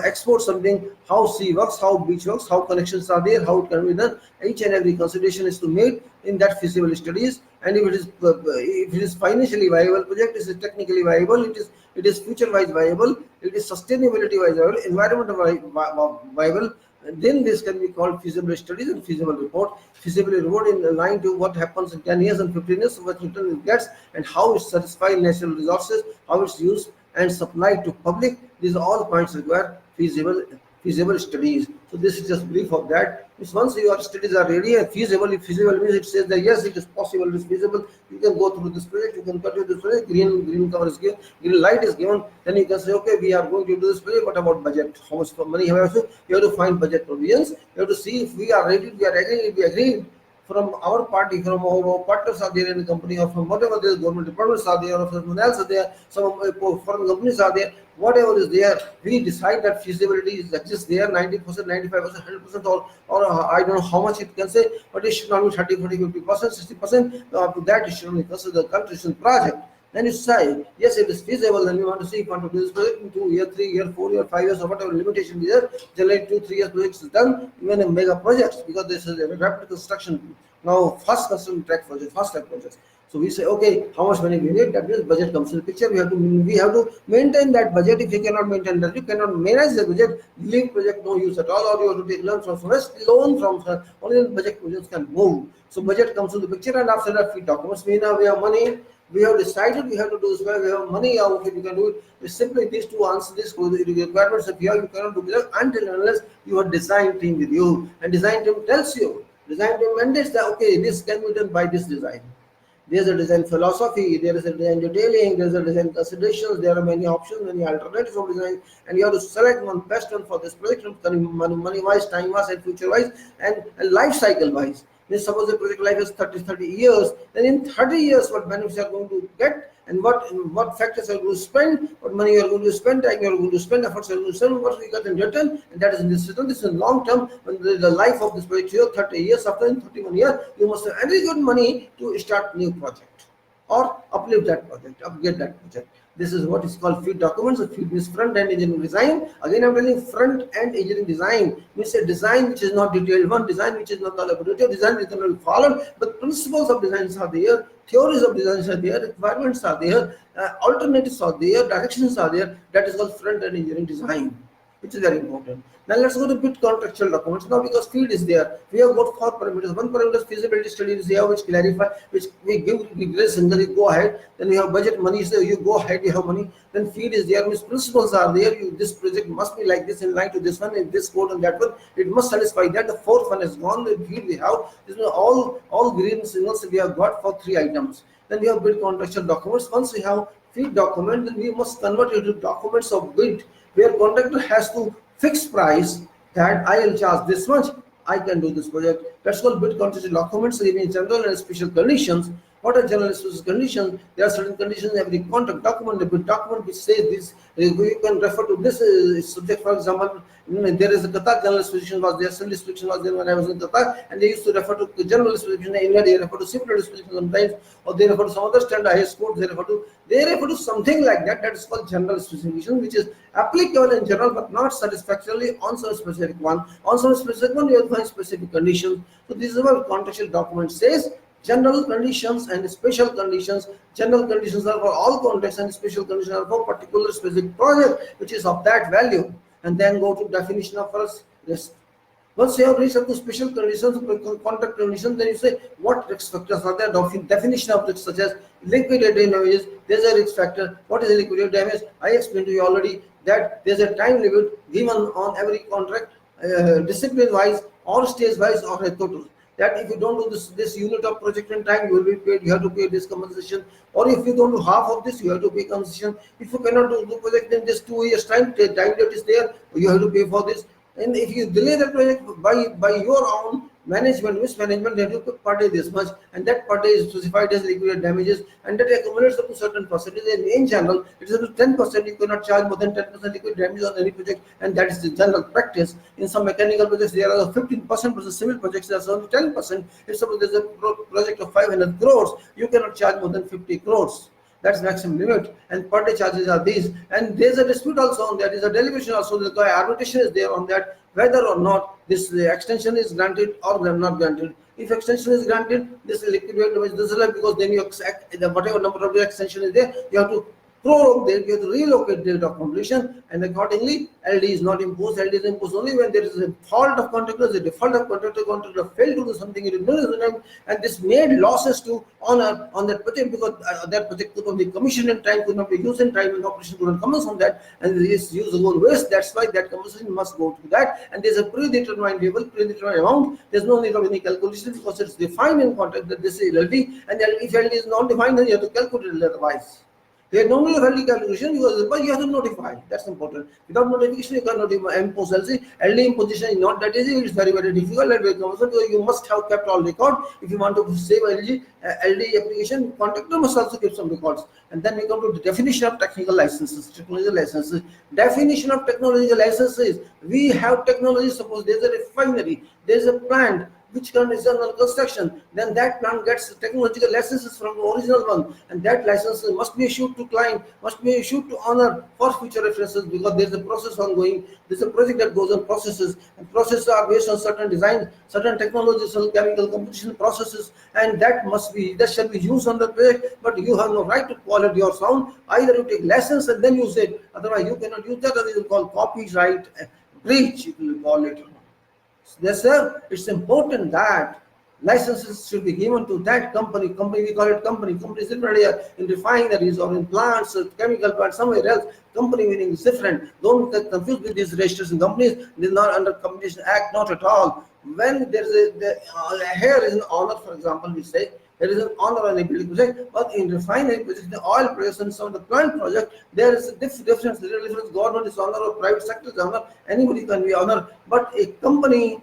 export something, how sea works, how beach works, how connections are there, how it can be done, each and every consideration is to made in that feasibility studies. And if it is financially viable project, it is technically viable, it is future wise viable, it is sustainability wise viable, environmental viable, then this can be called feasibility studies and feasible report. Feasibility report in line to what happens in 10 years and 15 years, what return it gets, and how it satisfies natural resources, how it's used and supplied to public. These all points require feasible studies. So this is just brief of that. Once your studies are ready and feasible, if feasible means it says that yes, it is possible, it is feasible, you can go through this project, you can continue this project, green cover is given, green light is given, then you can say, okay, we are going to do this project, what about budget? How much money have you? You have to find budget provisions, you have to see if we are ready, we are agreed, if we agreed from our party, from our partners are there in the company, or from whatever the government departments are there, or someone else are there, some foreign companies are there, whatever is there, we decide that feasibility exists there, 90%, 95%, 100%, or I don't know how much it can say, but it should not be 30, 40, 50%, 60%. Up to that, it should only consider the construction project. Then you say, yes, it is feasible, then we want to see if you want to do this project in 2 years, 3 years, 4 years, 5 years, or whatever limitation is there. Generally, 2-3 years projects is done, even in mega projects, because this is a rapid construction. Now, fast construction track projects, fast track projects. So we say, okay, how much money we need? That means budget comes in the picture. We have to maintain that budget. If you cannot maintain that, you cannot manage the budget. Leave project no use at all, or you have to take loan from rest. Loan from only the budget projects can move. So budget comes in the picture, and after that, we documents. We have money. We have decided we have to do this. We have money. Okay, we can do it. It's simply these two answers. This requirements of you cannot do it until unless you have design team with you, and design team tells you. Design team mandates that okay, this can be done by this design. There's a design philosophy, there is a design detailing, there's a design considerations, there are many options, many alternatives of design, and you have to select one best one for this project, money wise, time wise, and future wise, and life cycle wise. Means suppose the project life is 30 years, then in 30 years what benefits you are going to get, and what factors are going to spend, what money you are going to spend, time you are going to spend, efforts you are going to spend, what you got in return, and that is in this system. This is long term. When the life of this project here, 30 years, after in 31 years, you must have any good money to start new project or uplift that project, upgrade that project. This is what is called feed documents. Feed means front end engineering design. Again, I'm telling front end engineering design means a design which is not detailed one, design which is not collaborative, design which cannot be followed, but principles of designs are there, theories of designs are there, requirements are there, alternatives are there, directions are there. That is called front end engineering design. which is very important. Now let's go to bit contractual documents. Now because field is there, we have got 4 parameters. One parameter is feasibility study is here, which clarify, which we give regress and then you go ahead. Then you have budget money, so you go ahead, you have money. Then field is there, means principles are there. This project must be like this in line to this one, in this code and that one. It must satisfy that. The fourth one is gone. The field we have. This is all green signals we have got for 3 items. Then we have bid contractual documents. Once we have feed document, then we must convert it to documents of bid, where contractor has to fix price that I will charge this much, I can do this project. That's called bid contractual documents, giving general and special conditions. What are general and special conditions? There are certain conditions in every contract document, the bid document which says this. You can refer to this subject. For example, there is a Qatar general specification was there, civil specification was there when I was in Qatar, and they used to refer to general specification. In India, they refer to civil specification sometimes, or they refer to some other standard highest code. They refer to something like that. That is called general specification, which is applicable in general but not satisfactorily on some specific one. On some specific one, you have to find specific conditions. So this is what contractual document says. General conditions and special conditions. General conditions are for all contracts and special conditions are for particular specific project which is of that value. And then go to definition of risk. Once you have reached up to special conditions, contract conditions, then you say what risk factors are there. Definition of risk, such as liquidated damages. There's a risk factor. What is a liquidated damage? I explained to you already that there's a time limit given on every contract, discipline wise or stage wise or a total. That if you don't do this unit of project in time, you will be paid. You have to pay this compensation. Or if you don't do half of this, you have to pay compensation. If you cannot do the project in just 2 years time, the time that is there, you have to pay for this. And if you delay the project by your own management, mismanagement, they have to pay this much, and that part is specified as liquidated damages, and that accumulates up to certain percentage. In general, it is up to 10%. You cannot charge more than 10% liquid damage on any project, and that is the general practice. In some mechanical projects, there are 15%, versus civil projects, there are only 10%. If suppose there is a project of 500 crores, you cannot charge more than 50 crores. That's maximum limit, and per day charges are these. And there's a dispute also on that. Is a deliberation also. The arbitration is there on that, whether or not this extension is granted or not granted. If extension is granted, this is liquidated damage. This is like, because then you whatever number of the extension is there, you have to prorogue there, you have to relocate the date of completion, and accordingly LD is not imposed. LD is imposed only when there is a fault of contractors, a default of contractor failed to do something, and this made losses to honor on that project, because that project could not be commissioned in time, could not be used in time, and operation could not commence on that, and this use of own waste. That's why that compensation must go to that, and there's a predetermined level, predetermined amount. There's no need of any calculation, because it's defined in contract that this is LD, and if LD is not defined, then you have to calculate it otherwise. They normally value calculation, but you have to notify. That's important. Without notification, you cannot impose LC. LD imposition is not that easy. It's very, very difficult. And you must have kept all record. If you want to save LD application, contractor must also keep some records. And then we come to the definition of technical licenses, technological licenses. Definition of technological licenses. We have technology. Suppose there's a refinery, there's a plant which is under construction, then that plant gets technological licenses from the original one, and that license must be issued to client, must be issued to honor for future references, because there's a process ongoing. There's a project that goes on processes, and processes are based on certain designs, certain technologies, certain chemical composition processes, and that shall be used on the project. But you have no right to call it your sound. Either you take license and then use it, otherwise you cannot use that, or it is called copyright breach, it will call it. Yes, sir. It's important that licenses should be given to that company. We call it company. Company is different here in refineries or in plants, or chemical plants, somewhere else. Company meaning is different. Don't get confused with these registration companies. They're not under Competition Act, not at all. When there is here is an honor, for example, we say there is an honor on a building project, but in refinery project, the oil project, and some of the plant project, there is a difference. Government is honor or private sector is honor. Anybody can be honor, but a company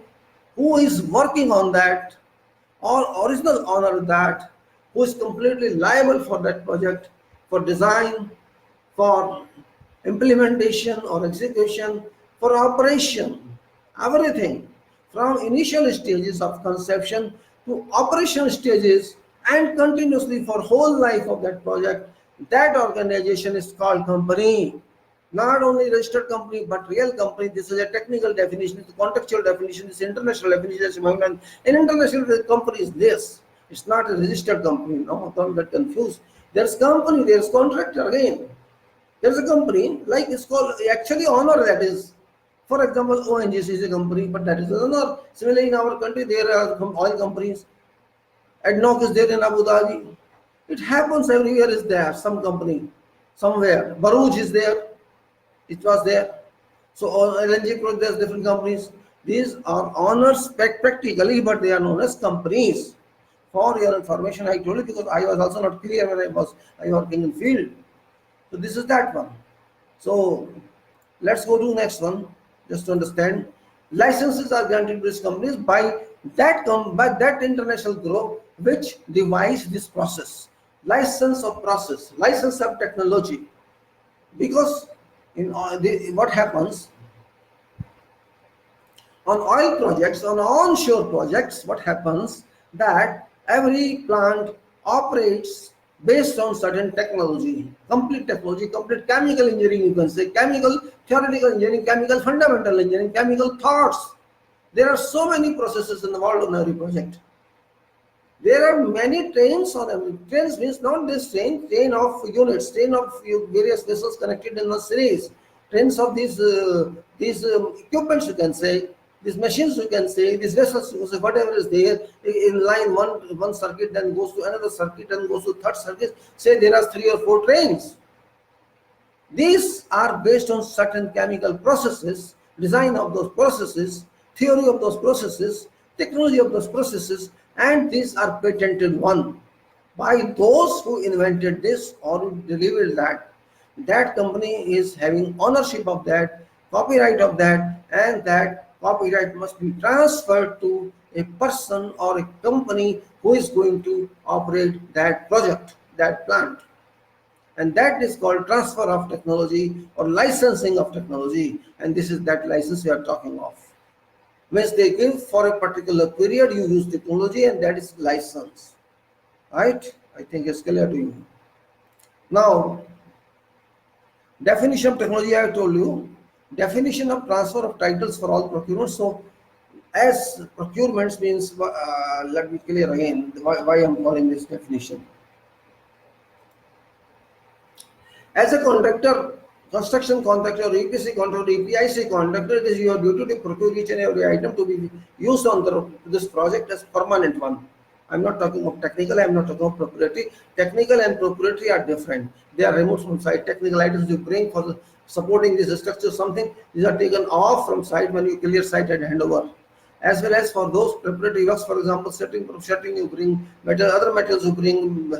who is working on that, or original honor that, who is completely liable for that project, for design, for implementation or execution, for operation, everything from initial stages of conception to operation stages, and continuously for whole life of that project. That organization is called company. Not only registered company, but real company. This is a technical definition, it's a contextual definition, it's international definition. An international company is this. It's not a registered company. No, don't get confused. There's company, there's contractor again. There's a company, like it's called actually honor, that is. For example, ONGC is a company, but that is another. Similarly, in our country, there are oil companies. ADNOC is there in Abu Dhabi. It happens everywhere is there, some company, somewhere. Baruch is there, it was there. So all LNG projects, there's different companies. These are honors practically, but they are known as companies. For your information, I told you because I was also not clear when I was working in field. So this is that one. So let's go to next one, just to understand. Licenses are granted to these companies by that international group which devised this process. License of process, license of technology. Because what happens on oil projects, on onshore projects, what happens that every plant operates based on certain technology, complete chemical engineering, you can say, chemical theoretical engineering, chemical fundamental engineering, chemical thoughts. There are so many processes involved on every project. There are many trains on every. Trains means not this train of units, train of various vessels connected in a series. Trains of these equipments, you can say, these machines, you can say, these vessels, whatever is there in line, one circuit, then goes to another circuit, and goes to third circuit. Say there are 3 or 4 trains. These are based on certain chemical processes, design of those processes, theory of those processes, technology of those processes, and these are patented one by those who invented this or delivered that. That company is having ownership of that, copyright of that, and that copyright must be transferred to a person or a company who is going to operate that project, that plant. And that is called transfer of technology or licensing of technology, and this is that license we are talking of. Which they give for a particular period, you use technology, and that is license. Right? I think it's clear to you. Now, definition of technology, I have told you. Definition of transfer of titles for all procurements. So, as procurements means, let me clear again why I'm calling this definition. As a contractor, construction contractor, or EPC contractor, EPIC contractor, it is your duty to procure each and every item to be used on this project as permanent one. I'm not talking of technical, I'm not talking of proprietary. Technical and proprietary are different. They are removed from site. Technical items you bring for supporting this structure, something, these are taken off from site when you clear site and hand over. As well as for those preparatory works, for example, setting you bring other metals you bring,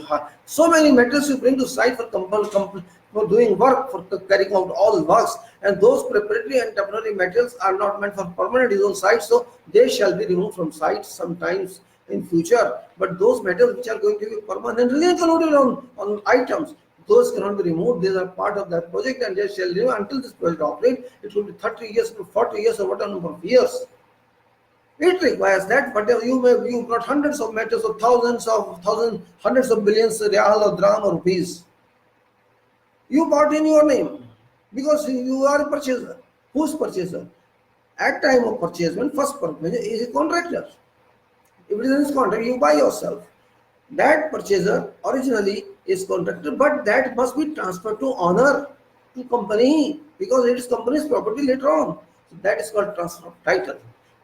so many metals you bring to site for doing work, for carrying out all works, and those preparatory and temporary metals are not meant for permanent use on site, so they shall be removed from site sometimes in future. But those metals which are going to be permanently included on items, those cannot be removed. These are part of that project, and they shall live until this project operates. It will be 30 years to 40 years or whatever number of years. It requires that, but you got hundreds of metals or hundreds of billions real or dirham or rupees. You bought in your name because you are a purchaser. Who's purchaser? At time of purchasement, first purchaser is a contractor. If it is in this contract, you buy yourself. That purchaser originally is contractor, but that must be transferred to owner, to company, because it is company's property later on. So that is called transfer of title.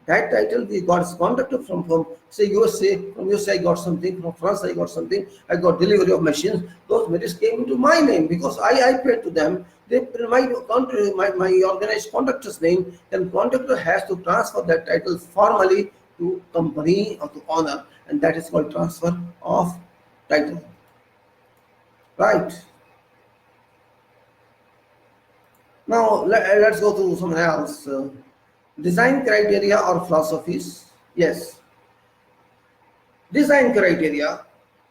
That title we got is contracted from say USA. From USA I got something, from France I got something, I got delivery of machines. Those machines came into my name because I paid to them. They my organized contractor's name, then contractor has to transfer that title formally to company or to owner, and that is called transfer of title. Right. Now let's go to something else. Design criteria or philosophies. Yes. Design criteria.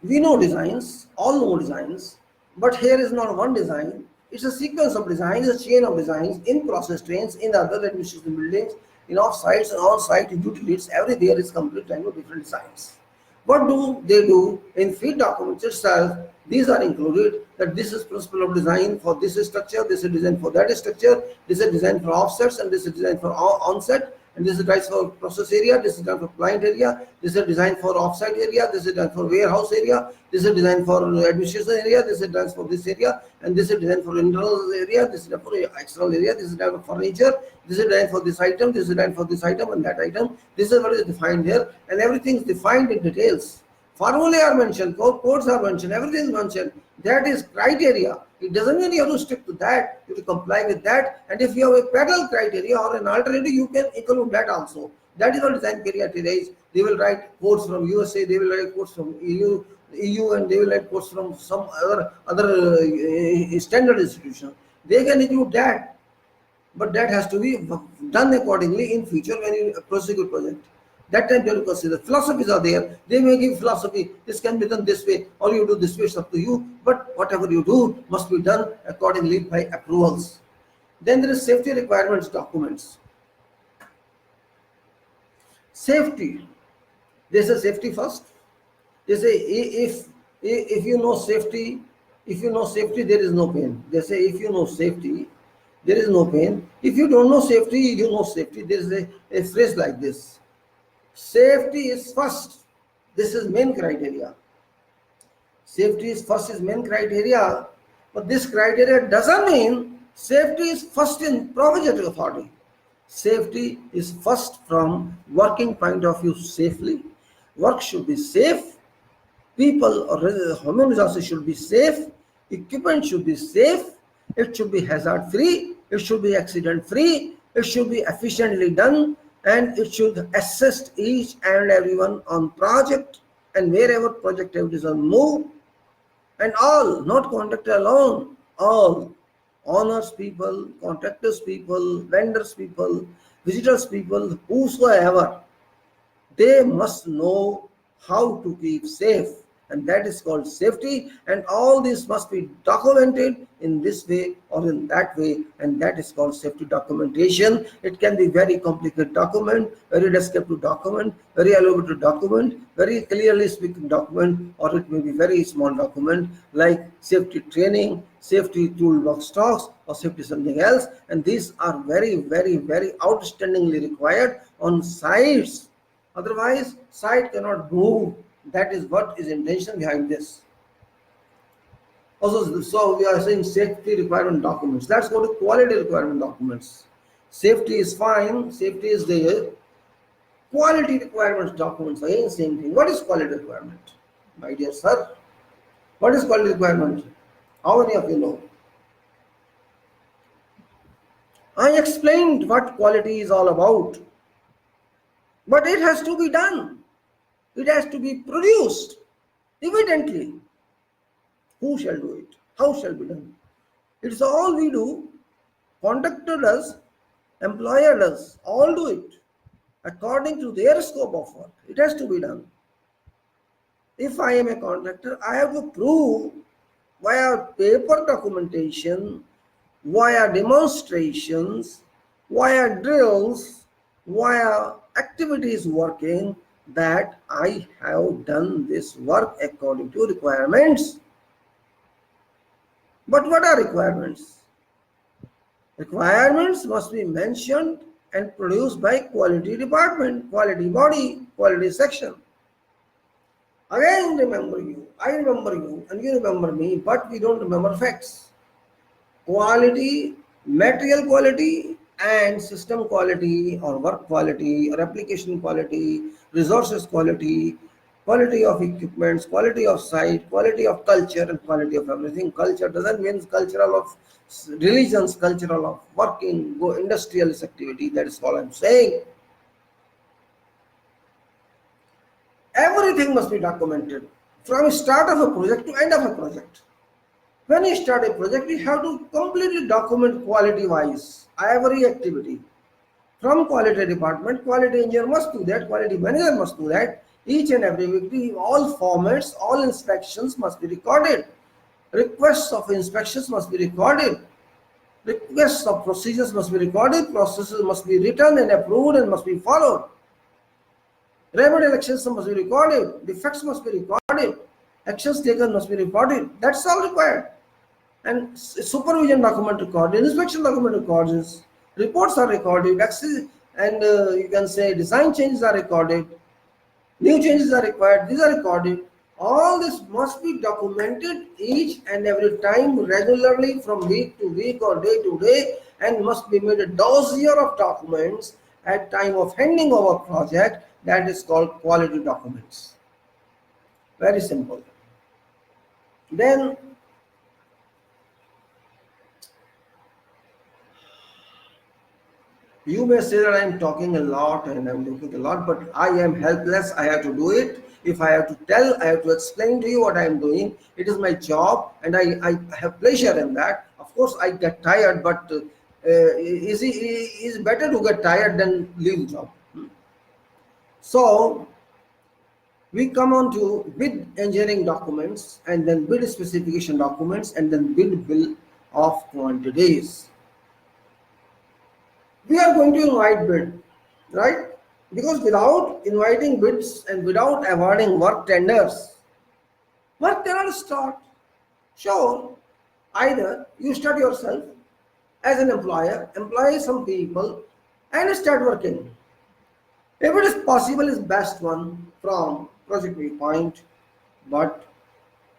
We know designs, all know designs, but here is not one design. It's a sequence of designs, a chain of designs in process trains, in other administration buildings, in off-sites and on-site utilities. Every there is complete kind of different designs. What do they do in field documents itself? These are included that this is principle of design for this structure, this is design for that structure, this is design for offsets, and this is design for onset, and this is designed for process area, this is designed for client area, this is designed for offsite area, this is designed for warehouse area, this is designed for administration area, this is designed for this area, and this is designed for internal area, this is designed for external area, this is designed for furniture, this is designed for this item, this is designed for this item and that item. This is what is defined here, and everything is defined in details. Formulae are mentioned, codes are mentioned, everything is mentioned. That is criteria. It doesn't mean you have to stick to that, you have to comply with that. And if you have a parallel criteria or an alternative, you can include that also. That is what design criteria is. They will write codes from USA, they will write codes from EU, and they will write codes from some other standard institution. They can include that, but that has to be done accordingly in future when you prosecute project. That time they will consider. Philosophies are there. They may give philosophy. This can be done this way, or you do this way. It's up to you. But whatever you do must be done accordingly by approvals. Then there is safety requirements documents. Safety. They say safety first. They say if you know safety, there is no pain. They say if you know safety, there is no pain. If you don't know safety, you know safety. There is a phrase like this. Safety is first. This is main criteria. Safety is first is main criteria, but this criteria doesn't mean safety is first in proprietary authority. Safety is first from working point of view safely. Work should be safe. People or human resources should be safe. Equipment should be safe. It should be hazard free. It should be accident free. It should be efficiently done. And it should assist each and everyone on project and wherever project activities are moved, and all, not contractor alone, all owners people, contractors people, vendors people, visitors people, whosoever, they must know how to keep safe, and that is called safety. And all this must be documented in this way or in that way, and that is called safety documentation. It can be very complicated document, very descriptive document, very elaborate document, very clearly speaking document, or it may be very small document like safety training, safety toolbox talks, or safety something else. And these are very, very, very outstandingly required on sites. Otherwise, site cannot move. That is what is intention behind this. Also, so we are saying safety requirement documents. Let's go to quality requirement documents. Safety is fine. Safety is there. Quality requirements documents, again same thing. What is quality requirement? My dear sir, what is quality requirement? How many of you know? I explained what quality is all about. But it has to be done. It has to be produced evidently. Who shall do it? How shall be done? It's all we do. Contractor does, employer does, all do it according to their scope of work. It has to be done. If I am a contractor, I have to prove via paper documentation, via demonstrations, via drills, via activities working, that I have done this work according to requirements. But what are requirements? Requirements must be mentioned and produced by quality department, quality body, quality section. Again, remember you, I remember you, and you remember me, but we don't remember facts. Quality, material quality, and system quality, or work quality, or application quality, resources quality, quality of equipments, quality of site, quality of culture, and quality of everything. Culture doesn't mean cultural of religions, cultural of working, go industrialist activity. That is all I'm saying. Everything must be documented from start of a project to end of a project. When you start a project, you have to completely document quality-wise every activity. From quality department, quality engineer must do that, quality manager must do that. Each and every week, all formats, all inspections must be recorded. Requests of inspections must be recorded. Requests of procedures must be recorded. Processes must be written and approved and must be followed. Remedial actions must be recorded. Defects must be recorded. Actions taken must be reported. That's all required. And supervision document recorded, inspection document recorded, reports are recorded, and you can say design changes are recorded, new changes are required, these are recorded. All this must be documented each and every time regularly from week to week or day to day, and must be made a dossier of documents at time of handing over project. That is called quality documents. Very simple. Then you may say that I am talking a lot and I'm looking a lot, but I am helpless. I have to do it. If I have to tell, I have to explain to you what I am doing. It is my job, and I have pleasure in that. Of course, I get tired, but is better to get tired than leave job. So we come on to bid engineering documents, and then bid specification documents, and then bid bill of quantities. We are going to invite bid, right? Because without inviting bids and without awarding work tenders, work cannot start. Sure, either you start yourself as an employer, employ some people, and start working. If it is possible, is best one from project viewpoint, but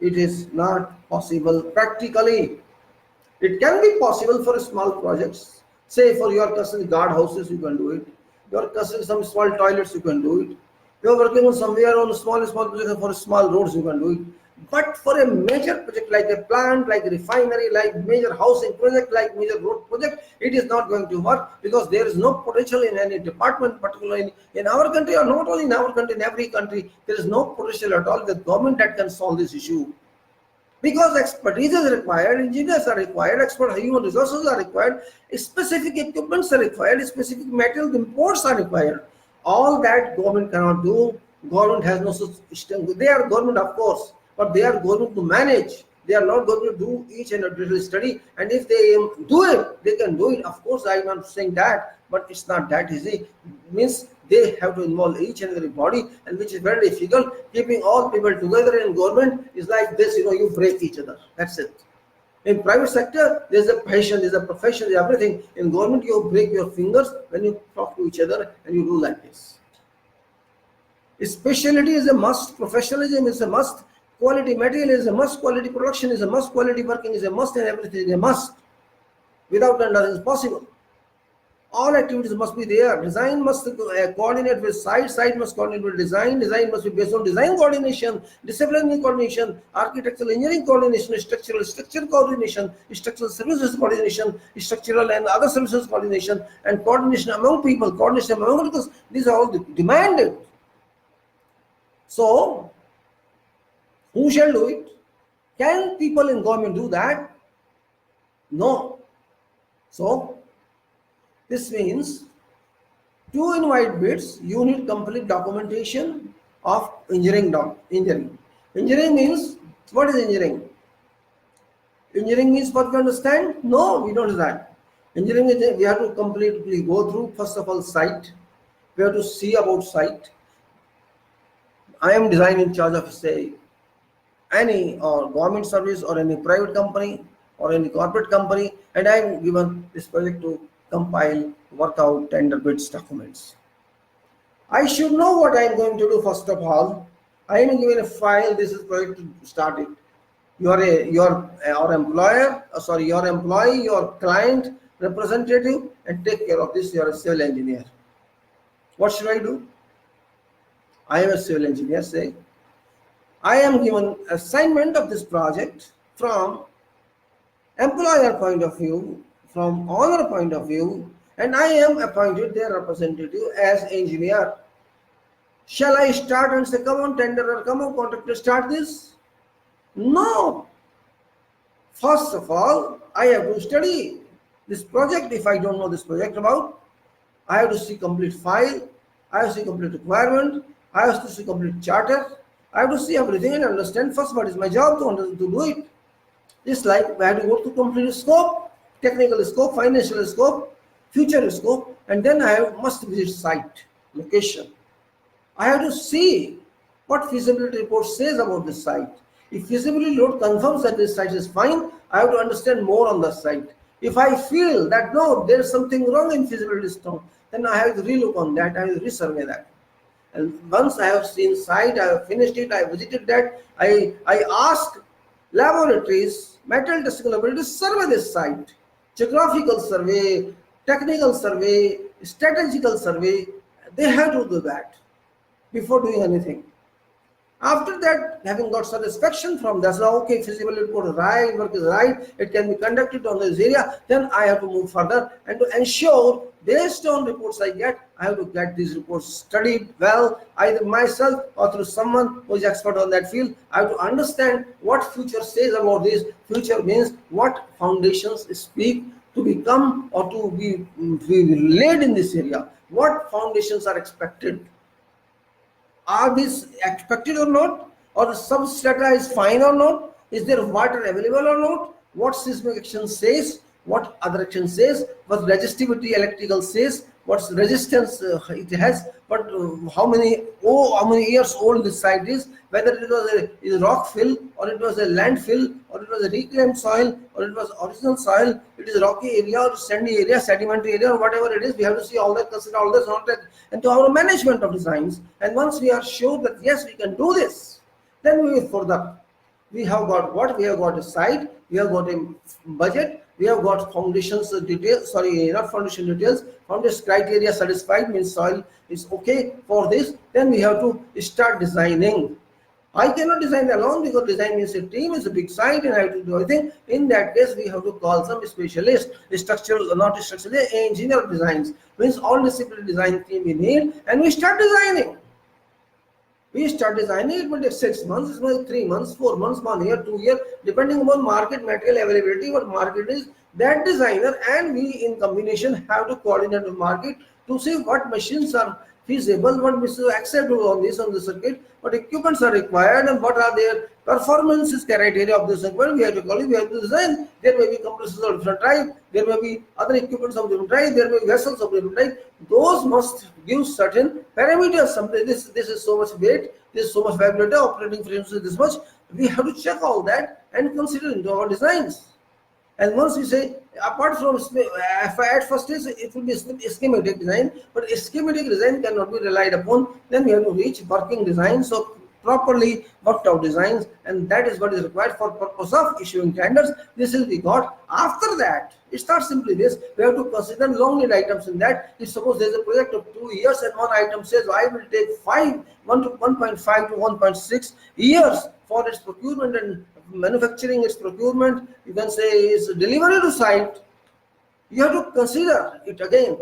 it is not possible practically. It can be possible for small projects. Say for your custom guard houses, you can do it. Your custom some small toilets, you can do it. You're working on somewhere on small projects for small roads, you can do it. But for a major project like a plant, like a refinery, like major housing project, like major road project, it is not going to work, because there is no potential in any department, particularly in our country, or not only in our country, in every country, there is no potential at all. The government that can solve this issue. Because expertise is required, engineers are required, expert human resources are required, specific equipments are required, specific material imports are required. All that government cannot do. Government has no such system. They are government, of course, but they are government to manage. They are not going to do each and every study. And if they do it, they can do it. Of course, I am not saying that, but it's not that easy. Means they have to involve each and every body, and which is very difficult. Keeping all people together in government is like this, you break each other. That's it. In private sector, there's a passion, there's a profession, there's everything. In government, you break your fingers when you talk to each other and you do like this. Specialty is a must, professionalism is a must, quality material is a must, quality production is a must, quality working is a must, and everything is a must. Without that, nothing is possible. All activities must be there. Design must coordinate with site, site must coordinate with design, design must be based on design coordination, disciplinary coordination, architectural engineering coordination, structure coordination, structural services coordination, structural and other services coordination, and coordination among people, coordination among workers. These are all demanded. So, who shall do it? Can people in government do that? No. So, this means to invite bids, you need complete documentation of engineering. Engineering means, what is engineering? Engineering means what we understand? No, we don't do that. Engineering is, we have to completely go through, first of all, site. We have to see about site. I am design in charge of, say, any or government service or any private company or any corporate company, and I am given this project to compile, work out tender bids documents. I should know what I am going to do. First of all, I am given a file. This is project to start it. Your employer, your employee, your client, representative, and take care of this. You are a civil engineer. What should I do? I am a civil engineer. Say, I am given assignment of this project from employer point of view, from owner point of view, and I am appointed their representative as engineer. Shall I start and say, come on tenderer, come on contractor, start this? No. First of all, I have to study this project. If I don't know this project about, I have to see complete file, I have to see complete requirement, I have to see complete charter, I have to see everything and understand first what is my job to do it. It's like I have to go to complete scope, technical scope, financial scope, future scope, and then I must visit site, location. I have to see what feasibility report says about this site. If feasibility report confirms that this site is fine, I have to understand more on the site. If I feel that no, there is something wrong in feasibility report, then I have to relook on that, I have to resurvey that. And once I have seen site, I have finished it, I visited that, I ask laboratories, metal testing laboratories, survey this site, geographical survey, technical survey, strategical survey. They have to do that before doing anything. After that, having got satisfaction from that, so okay, feasibility report is right, work is right, it can be conducted on this area, then I have to move further and to ensure, based on reports I get, I have to get these reports studied well, either myself or through someone who is expert on that field. I have to understand what future says about this. Future means what foundations speak to become or to be laid in this area. What foundations are expected? Are these expected or not? Or the substrata is fine or not? Is there water available or not? What seismic action says? What other action says? What resistivity electrical says? What resistance it has? But how many years old this site is? Whether it was a rock fill, or it was a landfill, or it was a reclaimed soil, or it was original soil, it is rocky area or sandy area, sedimentary area, or whatever it is, we have to see all that, consider all this, not that, and to our management of designs. And once we are sure that yes, we can do this, then we will further. We have got what? We have got a site, we have got a budget, we have got foundations details, sorry, not foundation details, foundation criteria satisfied, means soil is okay for this. Then we have to start designing. I cannot design alone, because design means a team, is a big site, and I have to do everything. In that case, we have to call some specialist, structural, not structural, engineer designs, means all discipline design team we need, and we start designing. We start designing, it will take 6 months, it will take 3 months, 4 months, 1 year, 2 years, depending upon market material availability, what market is. That designer and we in combination have to coordinate the market to see what machines are feasible, what machines are acceptable on the circuit, what equipments are required, and what are their performances criteria of the circuit. We have to call it, we have to design. There may be compressors of different type, there may be other equipments of different type, there may be vessels of different type. Those must give certain parameters. Something this is so much weight, this is so much vibrator, operating frequency this much. We have to check all that and consider into our designs. And once we say, apart from at first stage, it will be schematic design, but schematic design cannot be relied upon. Then we have to reach working design, so properly worked out designs, and that is what is required for purpose of issuing tenders. This is we got. After that, it's not simply this. We have to consider long lead items in that. If suppose there is a project of 2 years and one item says I will take 1.5 to 1.6 years for its procurement and manufacturing, its procurement, you can say is delivery to site, you have to consider it again,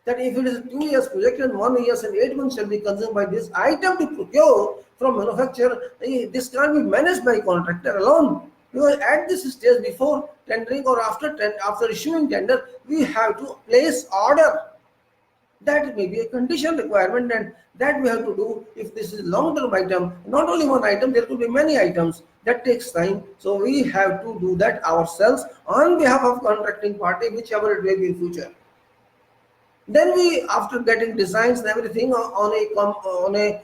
that if it is a 2 years project and 1 year and 8 months shall be consumed by this item to procure from manufacturer, this can't be managed by contractor alone. Because at this stage, before tendering or after issuing tender, we have to place order. That may be a condition requirement, and that we have to do. If this is long-term item, not only one item, there could be many items. That takes time. So we have to do that ourselves on behalf of contracting party, whichever it may be in future. Then we, after getting designs and everything on a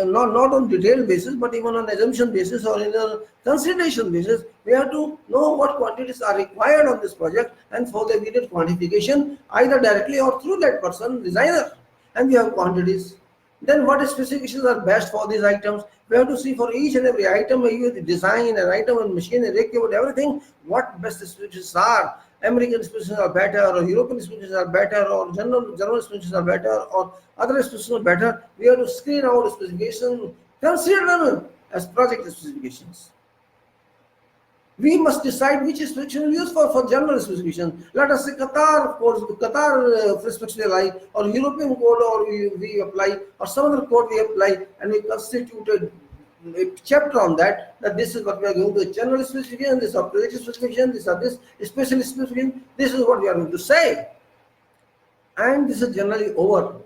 not on detailed basis, but even on assumption basis or in a consideration basis, we have to know what quantities are required on this project, and for the immediate quantification, either directly or through that person, designer, and we have quantities. Then what specifications are best for these items? We have to see for each and every item, the design, an item, and machine, and equipment, everything, what best specifications are. American specifications are better, or European specifications are better, or general specifications are better, or other specifications are better. We have to screen out specifications, consider them as project specifications. We must decide which specification we use for general specification. Let us say Qatar, of course, Qatar specification we apply, or European code, or we apply, or some other code we apply, and we constituted a chapter on that this is what we are going to general specification, this is our project specification, this are this special specification, this is what we are going to say, and this is generally over.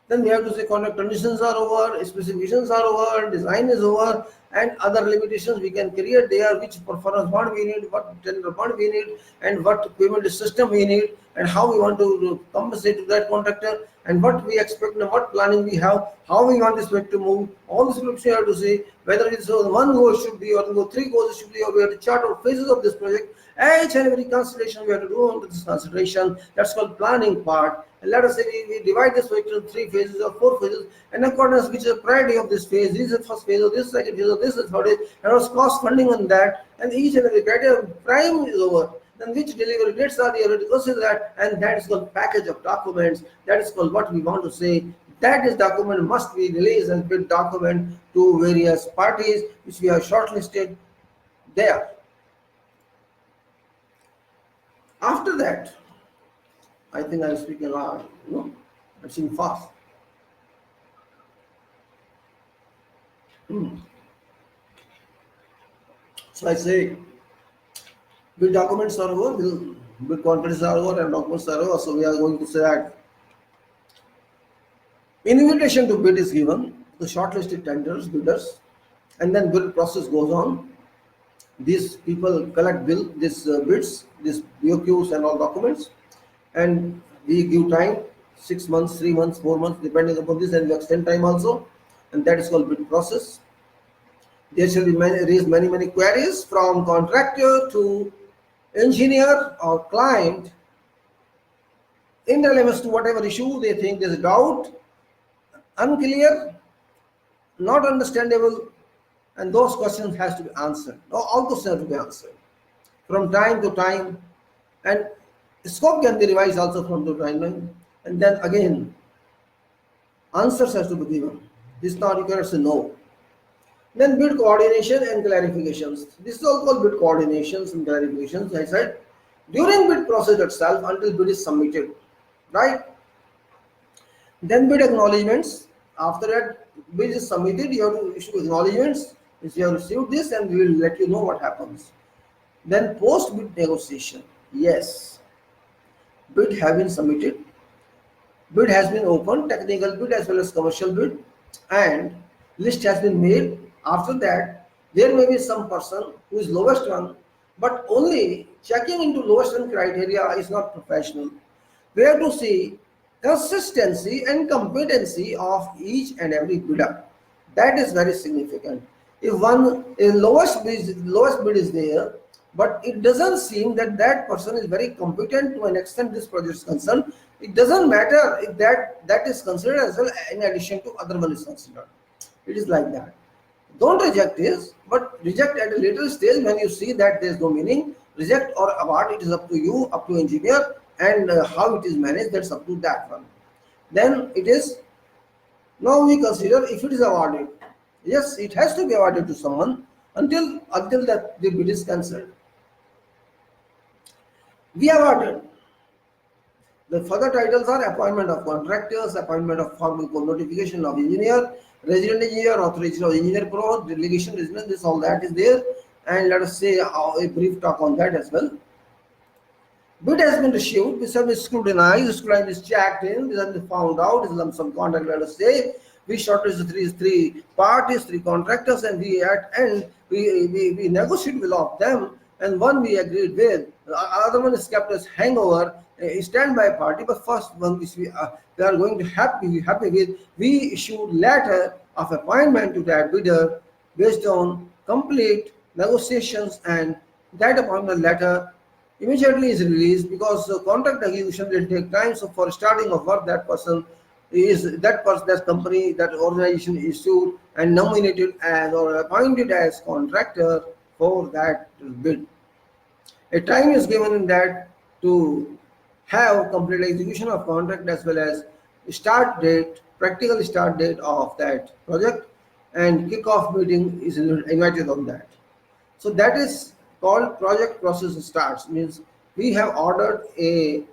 Then we have to say contract conditions are over, specifications are over, design is over, and other limitations we can create there, which performance bond we need, what tender bond we need, and what payment system we need, and how we want to compensate to that contractor, and what we expect and what planning we have, how we want this project to move. All this we have to say whether it's one goal should be, or 3 goals should be, or we have to chart out phases of this project, Each and every consideration we have to do under this consideration, that's called planning part. And let us say we divide this project into 3 phases or 4 phases, and according to which is the priority of this phase, this is the first phase, or this is the second phase, or this is the third phase, and what's cost funding on that, and each and every criteria prime is over. Then which delivery dates are there, to consider that, and that is called package of documents. That is called what we want to say. That is document must be released as bid document to various parties which we have shortlisted there. After that, I think I am speaking loud, I'm speaking fast. So I say, bid documents are over, bid contracts are over, and documents are over. So we are going to say that invitation to bid is given, the shortlisted tenders, bidders, and then bid process goes on. These people collect bids, these BOQs and all documents, and we give time, 6 months, 3 months, 4 months, depending upon this, and we extend time also, and that is called bid process. There shall be raised many queries from contractor to engineer or client in relevance to whatever issue they think there is a doubt, unclear, not understandable, and those questions has to be answered. All those have to be answered from time to time, and scope can be revised also from time to time, and then again answers has to be given. This is not, you cannot say no. Then bid coordination and clarifications. This is all called bid coordinations and clarifications. I said during bid process itself until bid is submitted, right? Then bid acknowledgements. After that, bid is submitted, you have to issue acknowledgements. You have received this, and we will let you know what happens. Then post bid negotiation. Yes, bid have been submitted, bid has been opened, technical bid as well as commercial bid, and list has been made. After that, there may be some person who is lowest one, but only checking into lowest one criteria is not professional. We have to see consistency and competency of each and every bidder. That is very significant. If lowest bid is there, but it doesn't seem that that person is very competent to an extent this project is concerned, it doesn't matter if that is considered as well in addition to other one is considered. It is like that. Don't reject this, but reject at a later stage when you see that there is no meaning. Reject or award, it is up to you, up to engineer, and how it is managed, that's up to that one. Then it is, now we consider if it is awarded. Yes, it has to be awarded to someone until that the bid is cancelled. We awarded. The further titles are appointment of contractors, appointment of formal notification of engineer, resident engineer, authorization of engineer pro, delegation, resident, this all that is there. And let us say a brief talk on that as well. Bid has been received, this has been scrutinized, is checked in, this has been found out, this is lump sum contract, let us say. We shortlist the three parties, 3 contractors, and we at end we negotiate with all of them, and one we agreed with, the other one is kept as hangover, a standby party, but first one which we are going to be happy with, we issued letter of appointment to that bidder based on complete negotiations, and that appointment letter immediately is released because contract execution will take time. So for starting of work, that company, that organization issued and nominated as or appointed as contractor for that bid. A time is given in that to have complete execution of contract as well as practical start date of that project, and kickoff meeting is invited on that. So that is called project process starts. Means we have ordered a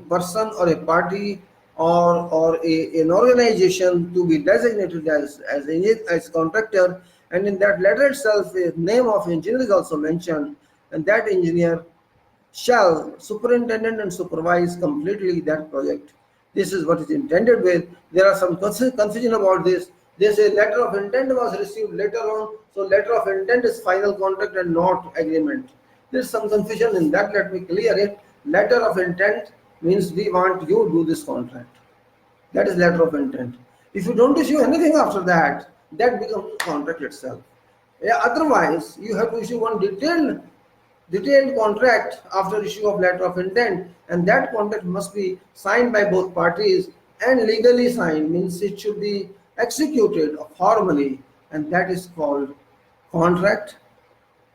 person or a party or an organization to be designated as contractor, and in that letter itself the name of engineer is also mentioned, and that engineer shall superintendent and supervise completely that project. This is what is intended with. There are some confusion about this. They say letter of intent was received later on, so letter of intent is final contract and not agreement. There is some confusion in that. Let me clear it. Letter of intent means we want you to do this contract. That is letter of intent. If you don't issue anything after that, that becomes contract itself. Otherwise, you have to issue one detailed detailed contract after issue of letter of intent, and that contract must be signed by both parties, and legally signed means it should be executed formally, and that is called contract.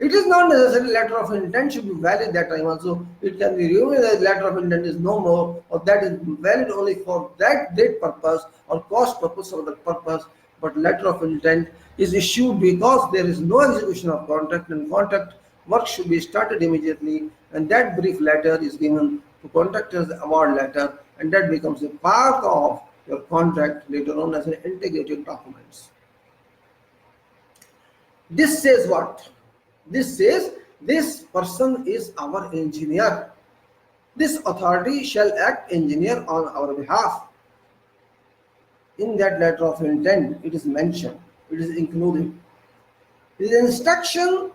It is not necessary letter of intent should be valid that time also. It can be removed as letter of intent is no more, or that is valid only for that date purpose or cost purpose or the purpose. But letter of intent is issued because there is no execution of contract, and contract work should be started immediately, and that brief letter is given to contractor's award letter, and that becomes a part of your contract later on as an integrated documents. This says what? This says this person is our engineer. This authority shall act engineer on our behalf. In that letter of intent, it is mentioned, it is included. It is instruction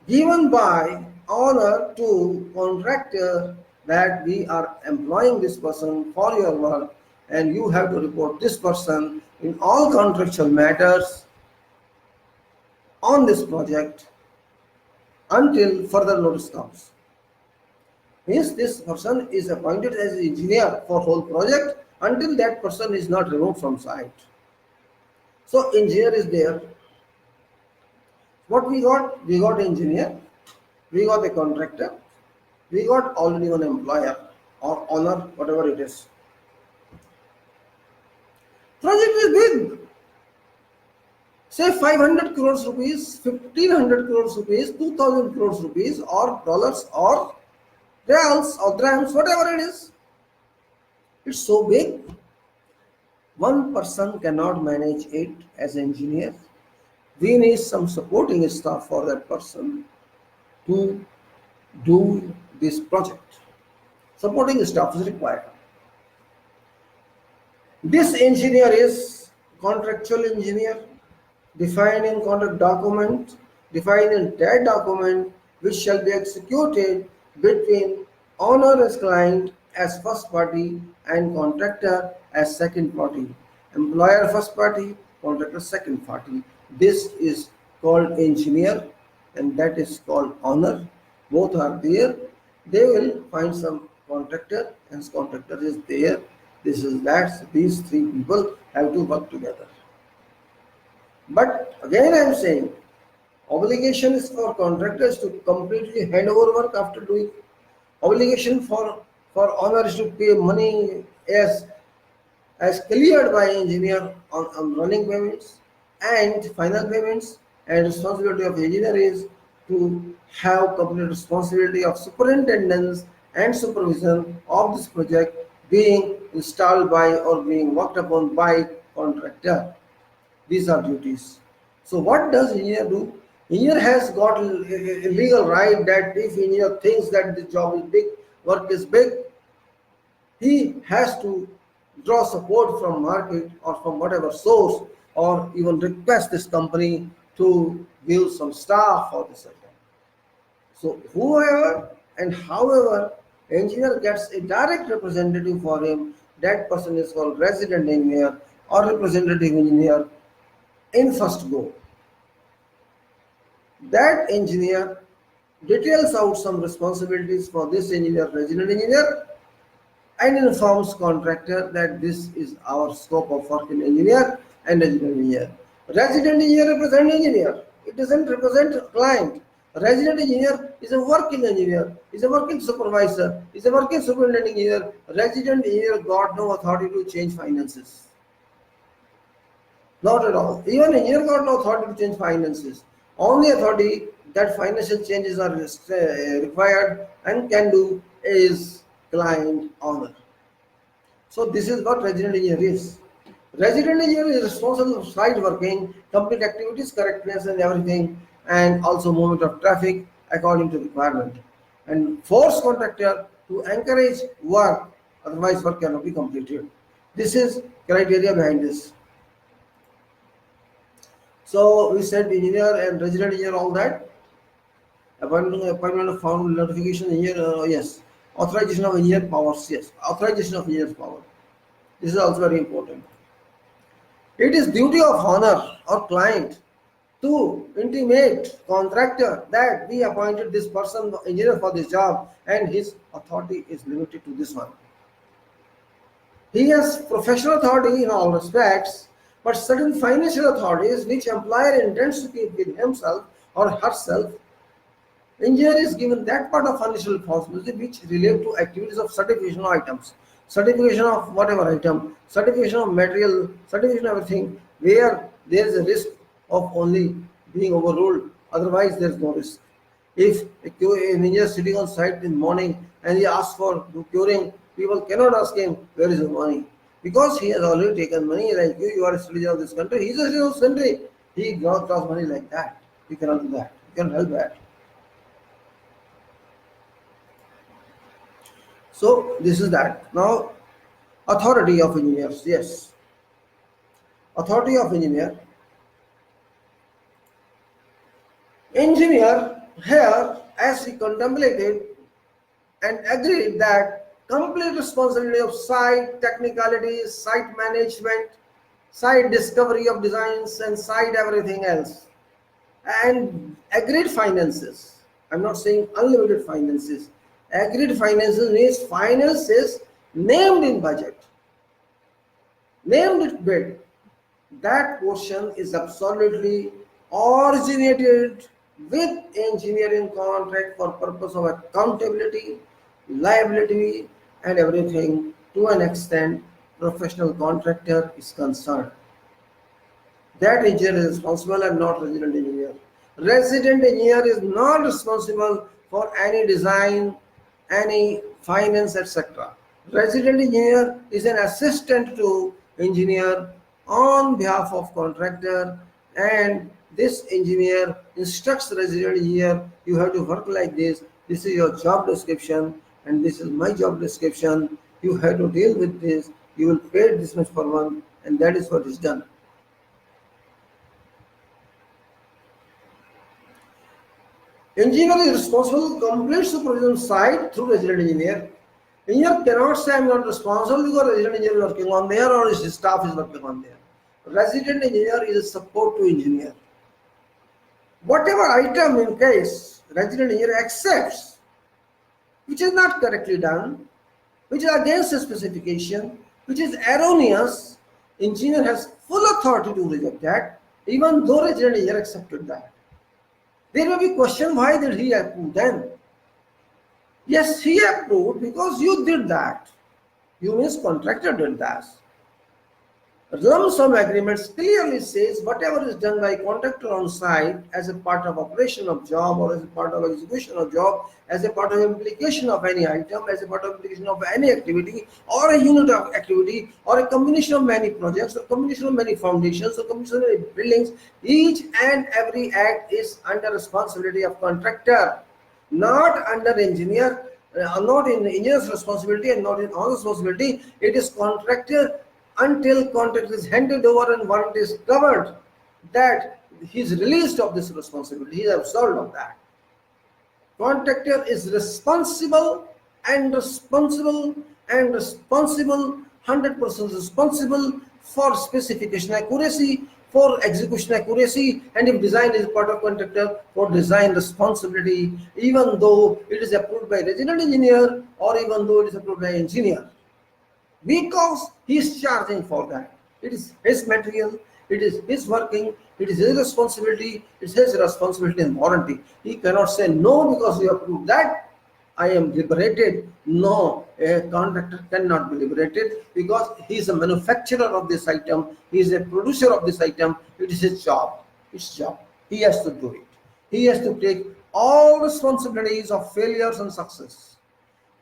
given by owner to contractor that we are employing this person for your work, and you have to report this person in all contractual matters on this project until further notice comes. Means this person is appointed as engineer for whole project until that person is not removed from site. So engineer is there. What we got? We got engineer, we got a contractor, we got already one employer or owner, whatever it is. Project is big. Say 500 crores rupees, 1500 crores rupees, 2000 crores rupees, or dollars, or reals, or grams, whatever it is. It's so big. One person cannot manage it as engineer. We need some supporting staff for that person to do this project. Supporting staff is required. This engineer is contractual engineer, defined in contract document, defined in that document, which shall be executed between owner as client as first party and contractor as second party. Employer first party, contractor second party. This is called engineer, and that is called owner. Both are there. They will find some contractor, and contractor is there. This is that. These three people have to work together. But again I am saying, obligation is for contractors to completely hand over work after doing. Obligation for owner is to pay money as cleared by engineer on running payments and final payments, and responsibility of engineer is to have complete responsibility of superintendence and supervision of this project being installed by or being worked upon by contractor. These are duties. So what does engineer do? Engineer has got a legal right that if engineer thinks that the job is big, work is big, he has to draw support from market or from whatever source, or even request this company to give some staff for this item. So whoever and however engineer gets a direct representative for him, that person is called resident engineer or representative engineer in first go. That engineer details out some responsibilities for this engineer, resident engineer, and informs contractor that this is our scope of work in engineer and resident engineer. Resident engineer represents engineer. It doesn't represent client. Resident engineer is a working engineer, is a working supervisor, is a working superintendent engineer. Resident engineer got no authority to change finances. Not at all. Even engineer got no authority to change finances. Only authority that financial changes are required and can do is client owner. So this is what resident engineer is. Resident engineer is responsible for site working, complete activities, correctness and everything, and also movement of traffic according to requirement, and force contractor to encourage work, otherwise work cannot be completed. This is criteria behind this. So we said engineer and resident engineer, all that. Appointment of found notification engineer, yes. Authorization of engineer powers, yes. Authorization of engineer's power. This is also very important. It is duty of owner or client to intimate contractor that we appointed this person engineer for this job and his authority is limited to this one. He has professional authority in all respects, but certain financial authorities which employer intends to keep with himself or herself, engineer is given that part of financial responsibility which relate to activities of certification of items, certification of whatever item, certification of material, certification of everything, where there is a risk of only being overruled. Otherwise, there is no risk. If an engineer is sitting on site in the morning and he asks for curing, people cannot ask him where is the money because he has already taken money. Like you are a citizen of this country. He is a citizen of this country. He draws money like that. You cannot do that. You cannot help that. So this is that. Now, authority of engineers. Yes, authority of engineer. Engineer here, as he contemplated and agreed that complete responsibility of site technicalities, site management, site discovery of designs, and site everything else, and agreed finances. I'm not saying unlimited finances. Agreed finances means finances named in budget, named in bid. That portion is absolutely originated with engineering contract for purpose of accountability, liability, and everything to an extent professional contractor is concerned. That engineer is responsible and not resident engineer. Resident engineer is not responsible for any design, any finance, etc. Resident engineer is an assistant to engineer on behalf of contractor, and this engineer instructs resident engineer, you have to work like this is your job description and this is my job description, you have to deal with this, you will pay this much per month, and that is what is done. Engineer is responsible for complete supervision site through resident engineer. Engineer cannot say I am not responsible because resident engineer is working on there or his staff is working on there. Resident engineer is a support to engineer. Whatever item in case resident engineer accepts, which is not correctly done, which is against the specification, which is erroneous, engineer has full authority to reject that, even though resident engineer accepted that. There may be question, why did he approve then? Yes, he approved because you did that. You means contractor did that. Lump sum agreements clearly says whatever is done by contractor on site as a part of operation of job or as a part of execution of job, as a part of implication of any item, as a part of implication of any activity or a unit of activity or a combination of many projects or combination of many foundations or combination of many buildings, each and every act is under responsibility of contractor, not under engineer, not in engineer's responsibility and not in our responsibility. It is contractor until contract is handed over and warrant is covered, that he is released of this responsibility, he is absolved of that. Contractor is responsible, 100% responsible for specification accuracy, for execution accuracy, and if design is part of contractor, for design responsibility, even though it is approved by resident engineer or even though it is approved by engineer. Because he is charging for that. It is his material, it is his working, it is his responsibility, it is his responsibility and warranty. He cannot say no because you approved that, I am liberated. No, a contractor cannot be liberated because he is a manufacturer of this item, he is a producer of this item, it is his job, his job. He has to do it. He has to take all responsibilities of failures and success.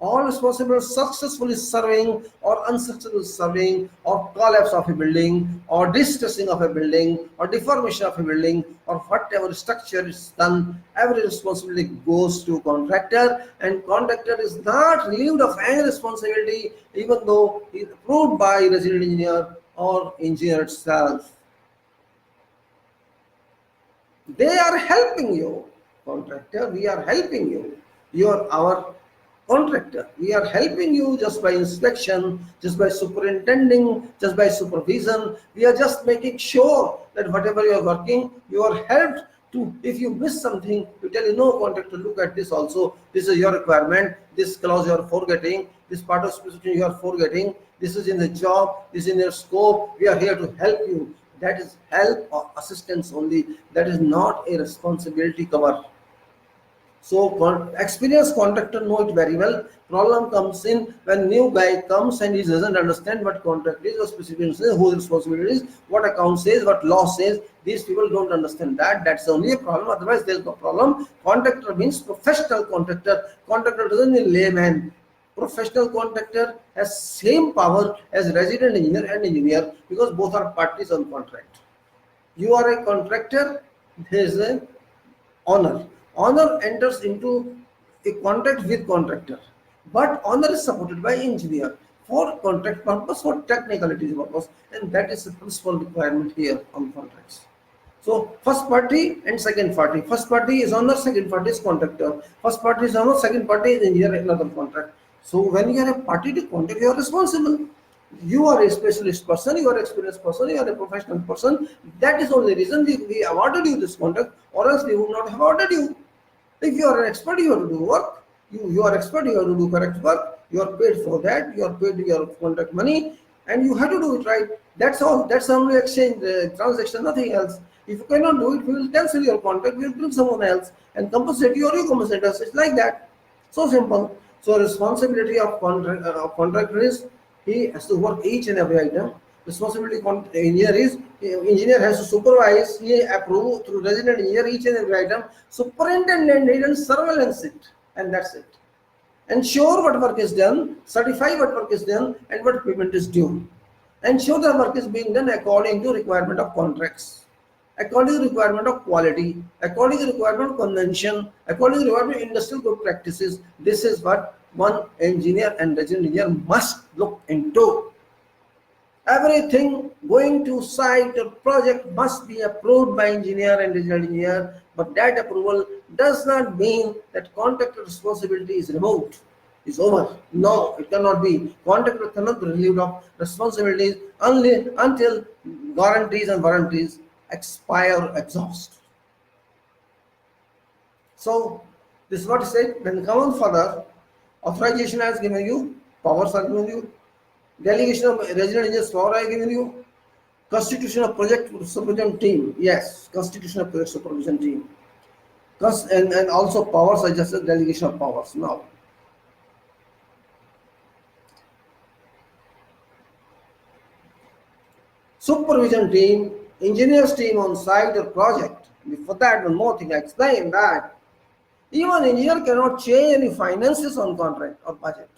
All responsible successfully serving or unsuccessfully serving or collapse of a building or distressing of a building or deformation of a building or whatever structure is done, every responsibility goes to contractor, and contractor is not relieved of any responsibility even though he is approved by resident engineer or engineer itself. They are helping you, contractor, we are helping you. You are our contractor. We are helping you just by inspection, just by superintending, just by supervision. We are just making sure that whatever you are working, you are helped to. If you miss something, we tell you, no, contractor, look at this also. This is your requirement. This clause you are forgetting. This part of specification you are forgetting. This is in the job. This is in your scope. We are here to help you. That is help or assistance only. That is not a responsibility cover. So experienced contractor know it very well. Problem comes in when new guy comes and he doesn't understand what contract is, what specification is, whose responsibility is, what account says, what law says. These people don't understand that. That's only a problem. Otherwise, there's no problem. Contractor means professional contractor. Contractor doesn't mean layman. Professional contractor has same power as resident engineer and engineer because both are parties on contract. You are a contractor. There is an owner. Owner enters into a contract with contractor, but owner is supported by engineer for contract purpose, for technicalities purpose, and that is the principal requirement here on contracts. So first party and second party. First party is owner, second party is contractor. First party is owner, second party is engineer, another contract. So when you are a party to contract, you are responsible. You are a specialist person, you are an experienced person, you are a professional person. That is the only reason we awarded you this contract, or else we would not have awarded you. If you are an expert, you have to do work. You are expert, you have to do correct work. You are paid for that. You are paid your contract money, and you have to do it right. That's all. That's only exchange transaction, nothing else. If you cannot do it, we will cancel your contract. We will bring someone else and compensate you, or you compensate us. It's like that. So simple. So responsibility of contractor is he has to work each and every item. Responsibility engineer has to supervise, he approve through resident engineer each and every item. Superintendent and surveillance it, and that's it. Ensure what work is done, certify what work is done, and what payment is due. Ensure the work is being done according to requirement of contracts, according to requirement of quality, according to requirement of convention, according to requirement of industrial good practices. This is what one engineer and resident engineer must look into. Everything going to site or project must be approved by engineer and resident engineer, but that approval does not mean that contractor responsibility is removed, is over. No, it cannot be. Contractor cannot be relieved of responsibilities only until guarantees and warranties expire, exhaust. So this is what I said. When come on further, authorization has given you, powers are given you, delegation of resident engineers power I given you, constitution of project supervision team. Yes, constitution of project supervision team. And also powers, I just said delegation of powers. Now, supervision team, engineers team on site or project. Before that, one more thing I explained that even engineer cannot change any finances on contract or budget.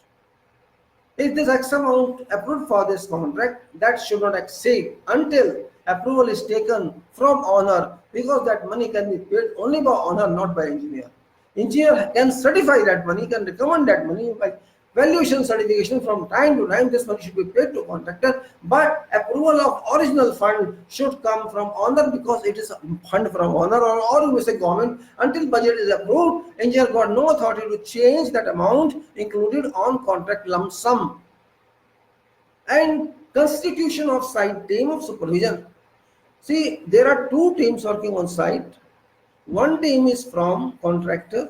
If this X amount approved for this contract, that should not exceed until approval is taken from owner, because that money can be paid only by owner, not by engineer. Engineer can certify that money, can recommend that money by valuation certification from time to time. This money should be paid to contractor, but approval of original fund should come from owner because it is a fund from owner, or you may say government. Until budget is approved, engineer got no authority to change that amount included on contract lump sum. And constitution of site team of supervision. See, there are two teams working on site. One team is from contractor,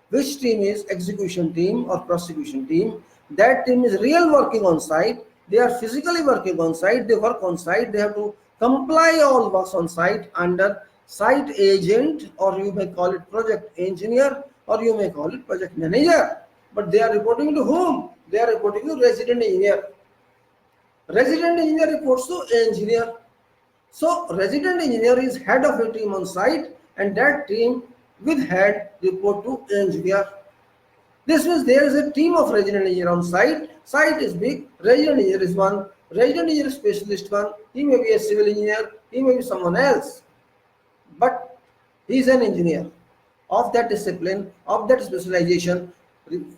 which team is execution team or prosecution team. That team is real working on site. They are physically working on site. They work on site. They have to comply all works on site under site agent, or you may call it project engineer, or you may call it project manager. But they are reporting to whom? They are reporting to resident engineer. Resident engineer reports to engineer. So resident engineer is head of a team on site, and that team with head report to engineer. This means there is a team of resident engineer on site. Site is big, resident engineer is one, resident engineer specialist one. He may be a civil engineer, he may be someone else, but he is an engineer of that discipline, of that specialization,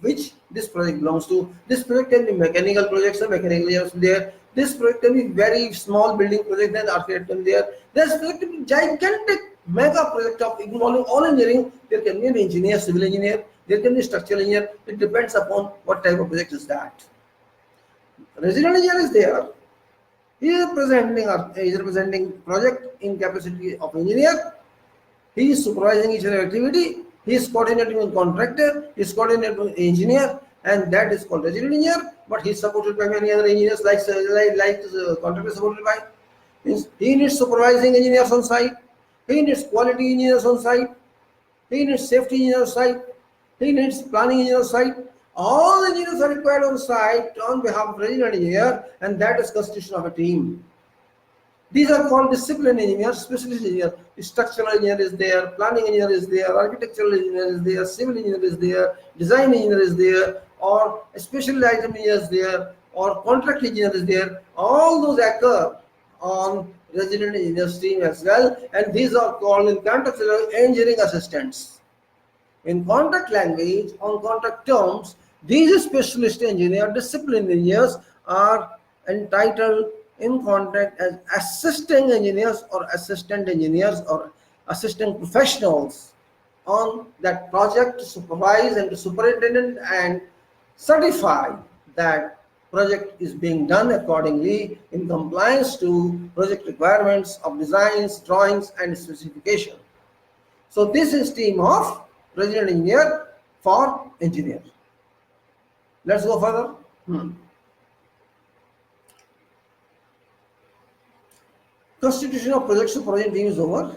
which this project belongs to. This project can be mechanical projects, mechanical engineers there. This project can be very small building project, then architect can be there. This project can be gigantic mega project of involving all engineering. There can be an engineer, civil engineer. there can be structural engineer. It depends upon what type of project is that. Resident engineer is there. He is representing project in capacity of engineer. He is supervising each other activity. He is coordinating with contractor. He is coordinating with engineer, and that is called resident engineer. But he is supported by many other engineers, like contractor supported by. Means he needs supervising engineers on site. He needs quality engineers on site. He needs safety engineers on site. He needs planning engineers on site. All engineers are required on site on behalf of resident engineer, and that is constitution of a team. These are called discipline engineers, specialist engineer. Structural engineer is there, planning engineer is there, architectural engineer is there, civil engineer is there, design engineer is there, or a special item engineer is there, or contract engineer is there. All those occur on resident engineers team as well, and these are called in contractual engineering assistants. In contract language, on contract terms, these specialist engineer, discipline engineers are entitled in contract as assisting engineers or assistant engineers or assistant professionals on that project to supervise and to superintendent and certify that project is being done accordingly in compliance to project requirements of designs, drawings, and specification. So this is team of resident engineer for engineer. Let's go further. Constitution of project supervision team is over,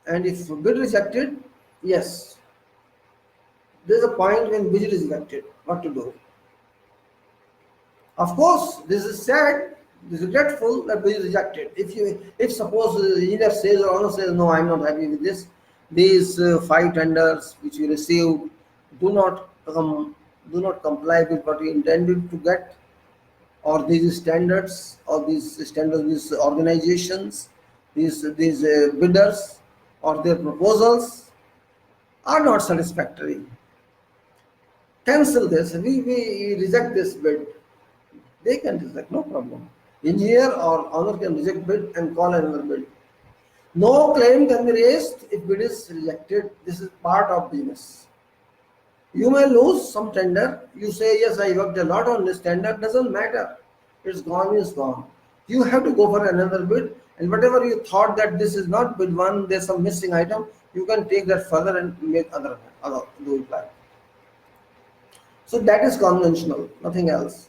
and if bid rejected, yes, there is a point when bid is rejected. What to do? Of course, this is sad, this is regretful that bid is rejected. If suppose the engineer says or owner says, no, I am not happy with this. These 5 tenders which we received do not comply with what we intended to get, or these standards, these organizations, these bidders, or their proposals are not satisfactory. Cancel this. We reject this bid. They can reject, no problem. Engineer or owner can reject bid and call another bid. No claim can be raised if bid is rejected. This is part of business. You may lose some tender. You say, yes, I worked a lot on this tender. Doesn't matter. It's gone, is gone. You have to go for another bid. And whatever you thought that this is not bid one, there's some missing item, you can take that further and make other do it like. So that is conventional, nothing else.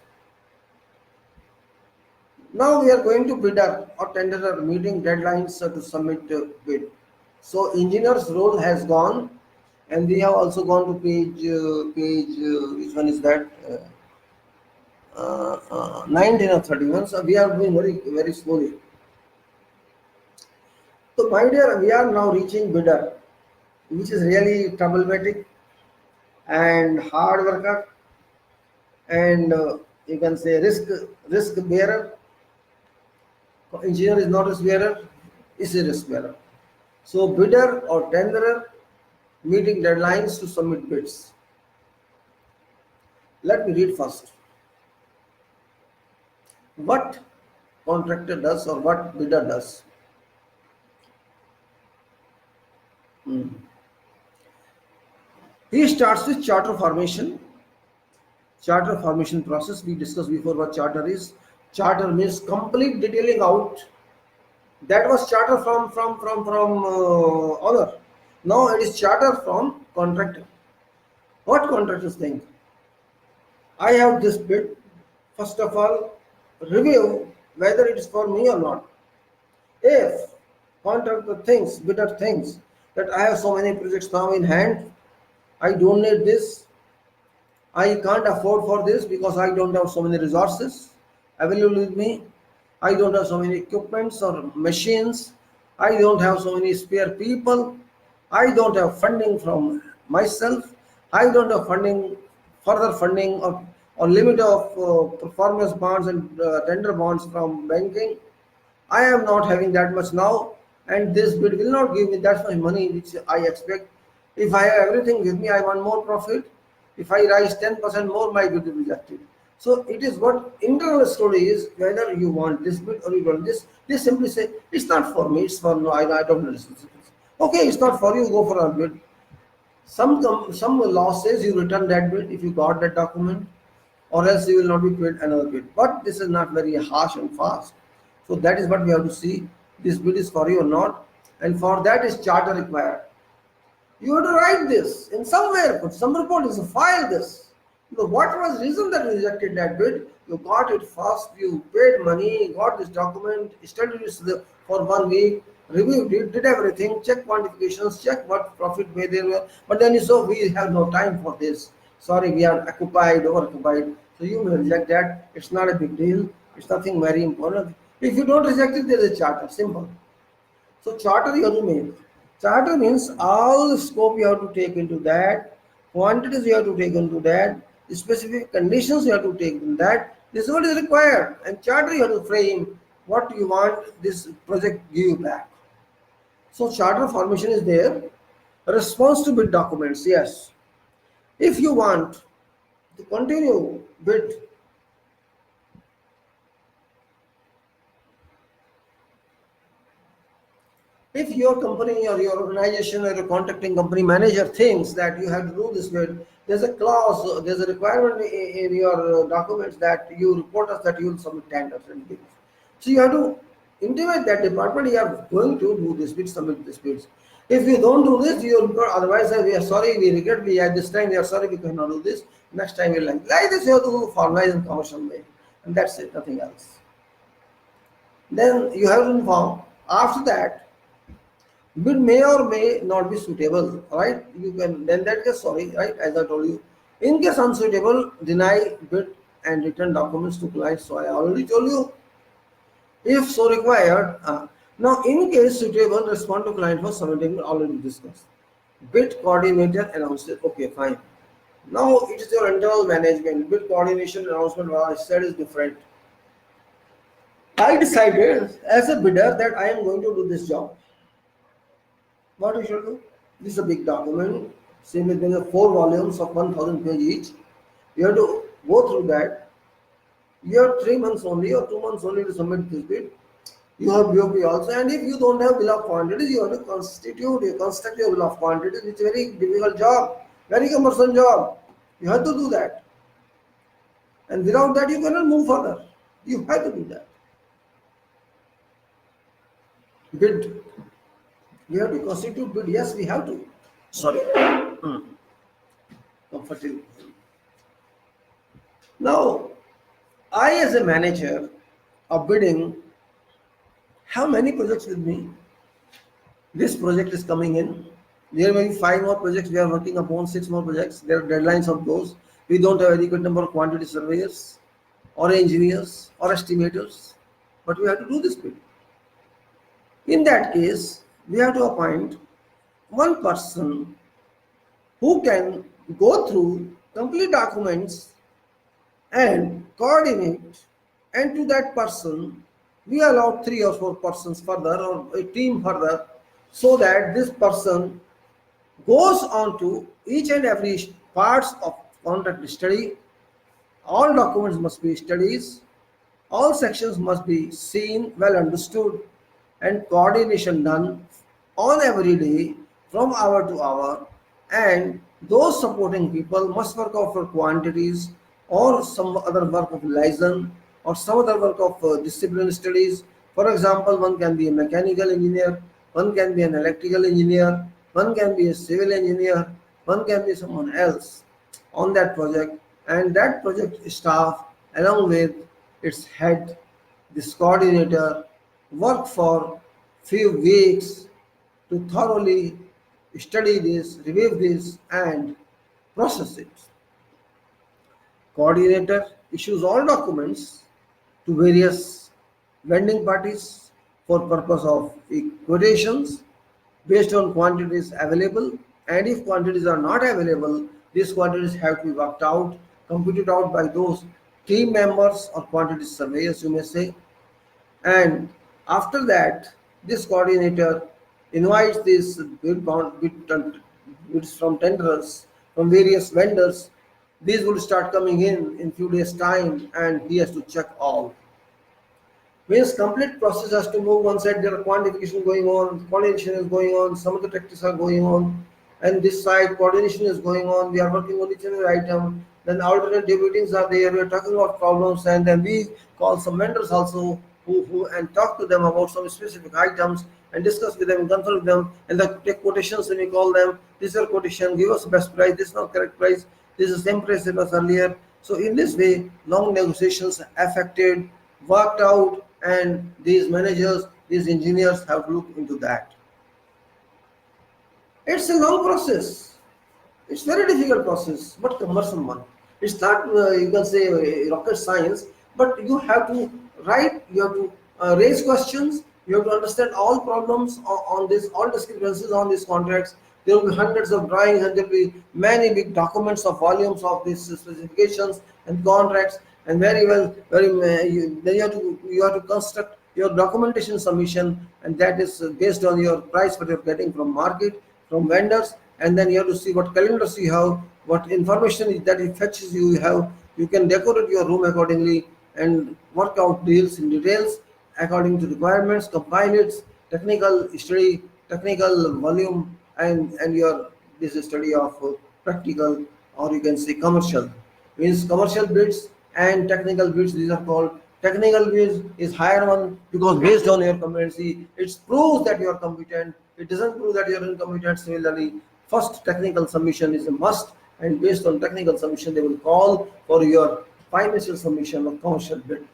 Now we are going to bidder or tenderer meeting deadlines to submit bid. So engineer's role has gone, and we have also gone to page which one is that? 19 or 31. So we are doing very slowly. So my dear, we are now reaching bidder, which is really problematic and hard worker, and you can say risk bearer. Engineer is not risk bearer, is a risk bearer. So bidder or tenderer meeting deadlines to submit bids. Let me read first. What contractor does or what bidder does. He starts with charter formation. Charter formation process, we discussed before what charter is. Charter means complete detailing out. That was charter from owner. Now it is charter from contractor. What contractors think? I have this bid. First of all, review whether it is for me or not. If contractor thinks, bidder thinks that I have so many projects now in hand, I don't need this, I can't afford for this because I don't have so many resources available with me, I don't have so many equipments or machines, I don't have so many spare people, I don't have funding from myself, I don't have further funding or limit of performance bonds and tender bonds from banking. I am not having that much now, and this bid will not give me that much money which I expect. If I have everything with me, I want more profit. If I rise 10% more, my bid will be rejected. So it is what internal story is, whether you want this bid or you don't this. They simply say, it's not for me, it's for no, I don't know this. Okay, it's not for you, go for a bid. Some law says you return that bid if you got that document, or else you will not be paid another bid. But this is not very harsh and fast. So that is what we have to see. This bid is for you or not, and for that is charter required. You have to write this in somewhere, put some report, is file this. What was reason that you rejected that bid? You got it fast, you paid money, got this document, studied it for 1 week, reviewed it, did everything, check quantifications, check what profit made there were, but then you saw we have no time for this. Sorry, we are occupied, overoccupied. So you may reject that. It's not a big deal. It's nothing very important. If you don't reject it, there is a charter. Simple. So charter you have to make. Charter means all the scope you have to take into that, quantities you have to take into that, specific conditions you have to take in that. This is what is required. And charter you have to frame what you want this project give you back. So charter formation is there. Response to bid documents, yes. If you want to continue bid, if your company or your organization or your contracting company manager thinks that you have to do this bid, there's a clause, there's a requirement in your documents that you report us that you will submit tenders and bids. So you have to intimate that department you are going to do this bid, submit this bids. If you don't do this, you will otherwise say we are sorry, we regret, we at this time we are sorry, we cannot do this. Next time we'll like this you have to formalize in commercial way, and that's it, nothing else. Then you have to inform. After that, bid may or may not be suitable, right? You can then that case sorry, right? As I told you, in case unsuitable, deny bid and return documents to client. So I already told you, if so required. Now, in case suitable, respond to client for submitting already discussed. Bid coordinator announces. Okay, fine. Now it is your internal management. Bid coordination announcement, what I said is different. I decided as a bidder that I am going to do this job. What we should do? This is a big document. Same as there are 4 volumes of 1,000 pages each. You have to go through that. You have 3 months only or 2 months only to submit this bid. You have BOP also, and if you don't have bill of quantities, you have to construct your bill of quantities, which is a very difficult job, very cumbersome job. You have to do that, and without that, you cannot move further. You have to do that. Bid. We have to constitute bid. Yes, we have to. Sorry. Comfortable. Now, I as a manager of bidding have many projects with me. This project is coming in. There may be 5 more projects we are working upon, 6 more projects. There are deadlines of those. We don't have adequate number of quantity surveyors or engineers or estimators, but we have to do this bid. In that case, we have to appoint one person who can go through complete documents and coordinate, and to that person we allow 3 or 4 persons further or a team further, so that this person goes on to each and every parts of contract study. All documents must be studied, all sections must be seen, well understood, and coordination done on every day from hour to hour, and those supporting people must work out for quantities or some other work of liaison or some other work of discipline studies. For example, one can be a mechanical engineer, one can be an electrical engineer, one can be a civil engineer, one can be someone else on that project, and that project staff along with its head, this coordinator, work for few weeks to thoroughly study this, review this, and process it. Coordinator issues all documents to various vending parties for purpose of quotations based on quantities available, and if quantities are not available, these quantities have to be worked out, computed out by those team members or quantity surveyors, you may say. And after that, this coordinator invites these bids from tenderers, from various vendors. These will start coming in few days time, and he has to check all. Means complete process has to move. One side there are quantification going on, coordination is going on, some of the tactics are going on, and this side coordination is going on. We are working on each and every item. Then alternate meetings are there. We are talking about problems, and then we call some vendors also who and talk to them about some specific items and discuss with them, consult with them, and then take quotations. And we call them. This is your quotation. Give us best price. This is not correct price. This is the same price it was earlier. So in this way, long negotiations affected, worked out, and these managers, these engineers have looked into that. It's a long process. It's very difficult process, but cumbersome one. It's not you can say rocket science, but you have to write, you have to raise questions, you have to understand all problems on this, all discrepancies on these contracts. There will be hundreds of drawings, and there will be many big documents of volumes of these specifications and contracts, and very well, then you have to construct your documentation submission, and that is based on your price what you're getting from market, from vendors, and then you have to see what calendars you have, what information that it fetches you have. You can decorate your room accordingly and work out deals in details according to requirements, compile it, technical study, technical volume, and your this study of practical, or you can say commercial. Means commercial bids and technical bids. These are called technical bids is higher one because based on your competency, it proves that you are competent. It doesn't prove that you are incompetent. Similarly, first technical submission is a must, and based on technical submission, they will call for your financial submission or commercial bid.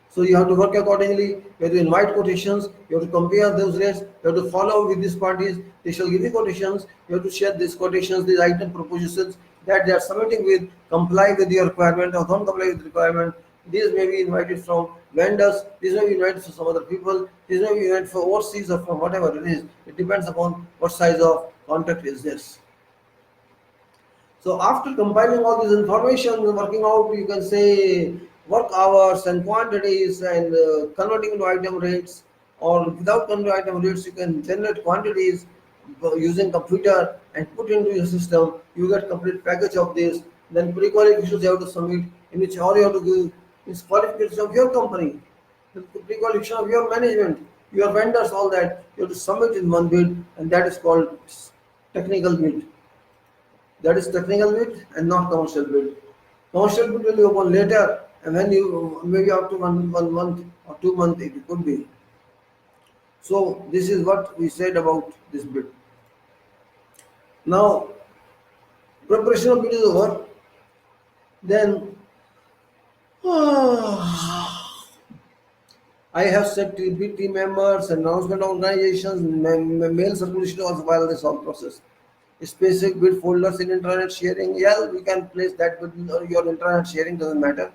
So you have to work accordingly. You have to invite quotations. You have to compare those rates. You have to follow with these parties. They shall give you quotations. You have to share these quotations, these item propositions that they are submitting with, comply with your requirement or don't comply with requirement. These may be invited from vendors. These may be invited from some other people. These may be invited from overseas or from whatever it is. It depends upon what size of contract is this. So after compiling all this information, working out, you can say work hours and quantities and converting into item rates, or without converting item rates, you can generate quantities using computer and put into your system. You get complete package of this. Then pre-qualifications you have to submit, in which all you have to give is qualification of your company, the pre-qualification of your management, your vendors, all that you have to submit in one bid, and that is called technical bid. That is technical bid and not commercial bid. Commercial bid will be open later, and when you maybe after one month or 2 months it could be. So this is what we said about this bid. Now preparation of bid is over. Then I have set bid team members, announcement organizations, mail circulation also while this whole process. Specific bid folders in internet sharing. Yeah, we can place that bid in your internet sharing, doesn't matter.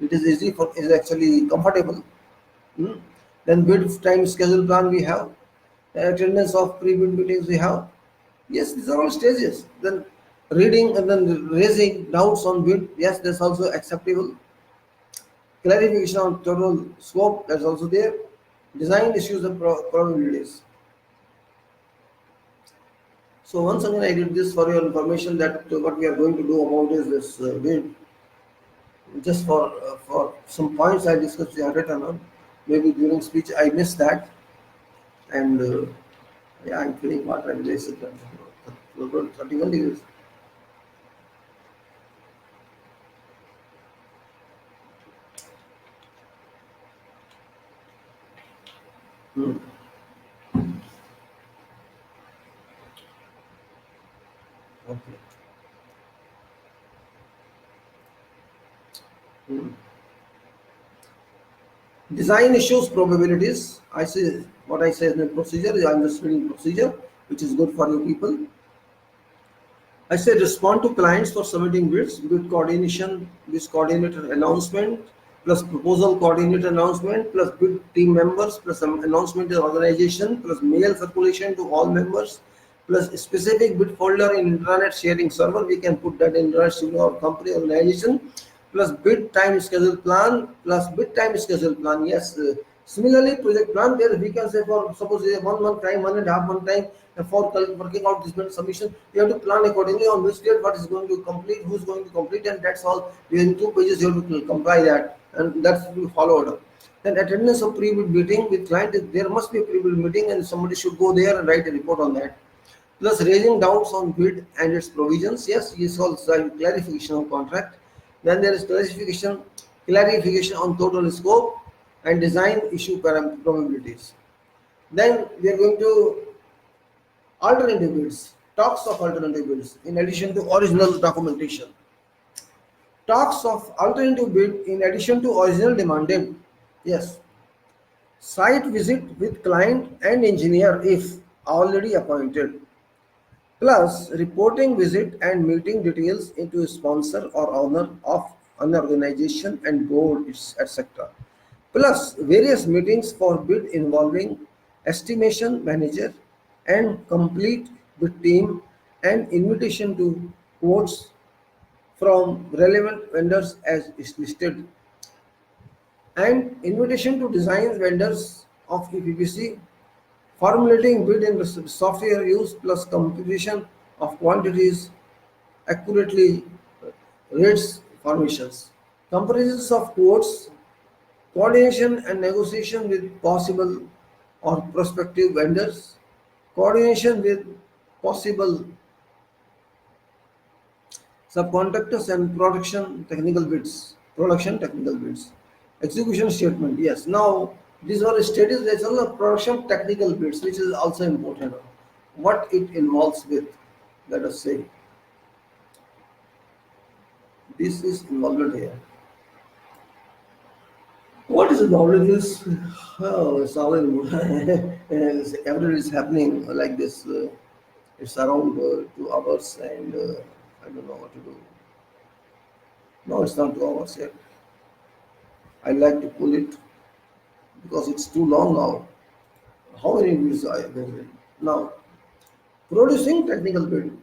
It is easy for, is actually comfortable. Hmm. Then bid time schedule plan we have. The attendance of pre-bid meetings we have. Yes, these are all stages. Then reading and then raising doubts on bid. Yes, that's also acceptable. Clarification on total scope, that's also there. Design issues and probabilities. So once again, I did this for your information that what we are going to do about is this bid. Just for some points I discussed, I written on. Maybe during speech I missed that, and yeah, I'm feeling what I'm wasted. 31 degrees. Hmm. Okay. Hmm. Design issues probabilities. I say what I say is the procedure. I'm just reading procedure, which is good for you people. I said respond to clients for submitting bids, bid coordination, bid coordinator announcement, plus proposal coordinator announcement, plus bid team members, plus some announcement in organization, plus mail circulation to all members, plus specific bid folder in internet sharing server. We can put that in internet sharing our company organization, plus bid time schedule plan, plus bid time schedule plan. Yes. Similarly, project plan there we can say for suppose 1 month time, 1.5 month time for working out this bid submission. You have to plan accordingly on which date what is going to complete, who's going to complete, and that's all. In 2 pages you have to comply that, and that's to be followed. Then attendance of pre-bid meeting with client. There must be a pre-bid meeting, and somebody should go there and write a report on that. plus raising doubts on bid and its provisions. Yes, is also clarification of contract. Then there is clarification on total scope and design issue probabilities. Then we are going to alternative bids, talks of alternative bids in addition to original documentation. Talks of alternative bid in addition to original demanded. Yes, site visit with client and engineer if already appointed, plus reporting visit and meeting details into sponsor or owner of an organization and board, etc. Plus various meetings for bid involving estimation manager and complete bid team and invitation to quotes from relevant vendors as is listed, and invitation to design vendors of EPPC, formulating bid in software use plus computation of quantities accurately, rates formations, comparisons of quotes, coordination and negotiation with possible or prospective vendors, coordination with possible subcontractors and production technical bids. Execution statement, yes. Now, these are status, there's also production technical bids, which is also important. What it involves with, let us say, this is involved here. What is involved in this? Oh, it's all in, everything is happening like this. It's around 2 hours and I don't know what to do. No, it's not 2 hours yet. I like to pull it because it's too long now. How many views I have been? Now, producing technical bid.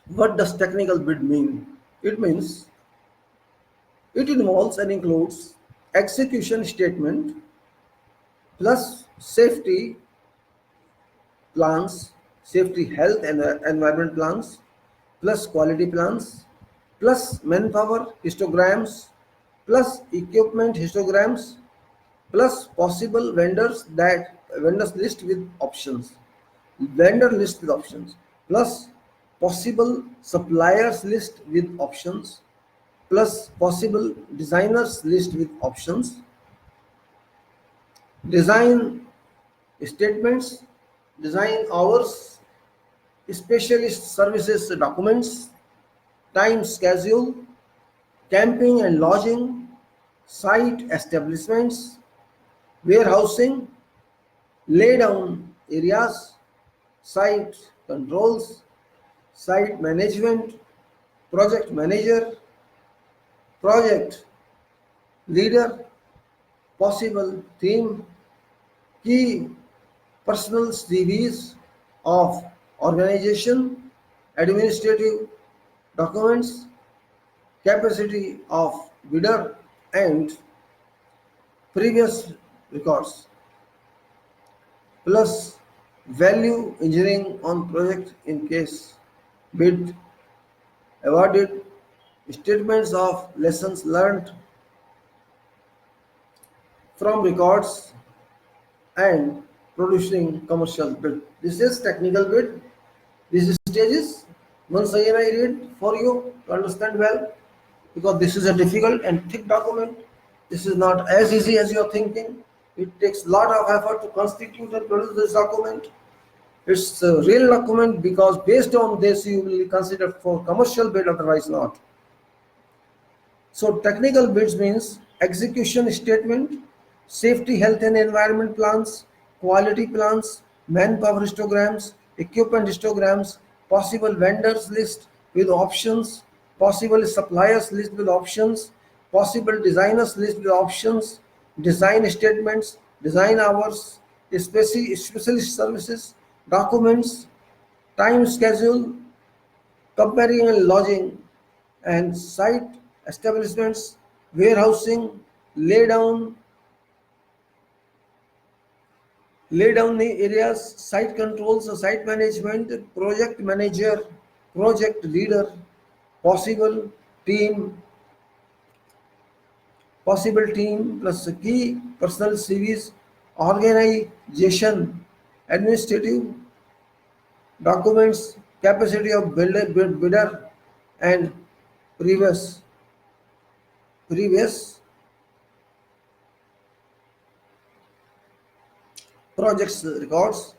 What does technical bid mean? It means it involves and includes execution statement plus safety plans, safety health and environment plans, plus quality plans, plus manpower histograms, plus equipment histograms, plus possible vendors list with options, vendor list with options, plus possible suppliers list with options, plus possible designers list with options, design statements, design hours, specialist services documents, time schedule, camping and lodging, site establishments, warehousing, laydown areas, site controls, site management, project manager, project leader, possible team, key personal CVs of organization, administrative documents, capacity of bidder, and previous records, plus value engineering on project in case bid awarded, statements of lessons learned from records, and producing commercial bid. This is technical bid. These stages, once again I read for you to understand well, because this is a difficult and thick document. This is not as easy as you're thinking. It takes a lot of effort to constitute and produce this document. It's a real document because based on this you will be considered for commercial bid, otherwise not. So technical bids means execution statement, safety, health and environment plans, quality plans, manpower histograms, equipment histograms, possible vendors list with options, possible suppliers list with options, possible designers list with options, design statements, design hours, specialist services, documents, time schedule, comparing and lodging, and site establishments, warehousing, lay down the areas, site controls, site management, project manager, project leader, possible team, plus key personal CVs, organization, administrative documents capacity of bidder and previous previous projects records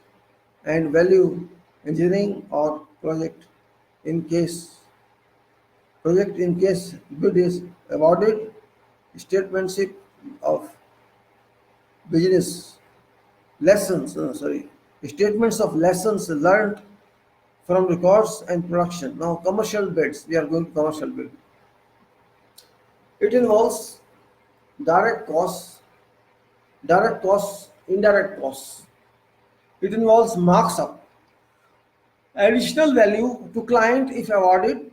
and value engineering or project in case bid is awarded, statementship of business lessons, statements of lessons learned from records and production. Now, commercial bids, we are going to commercial bid. It involves direct costs, indirect costs. It involves marks up, additional value to client if awarded,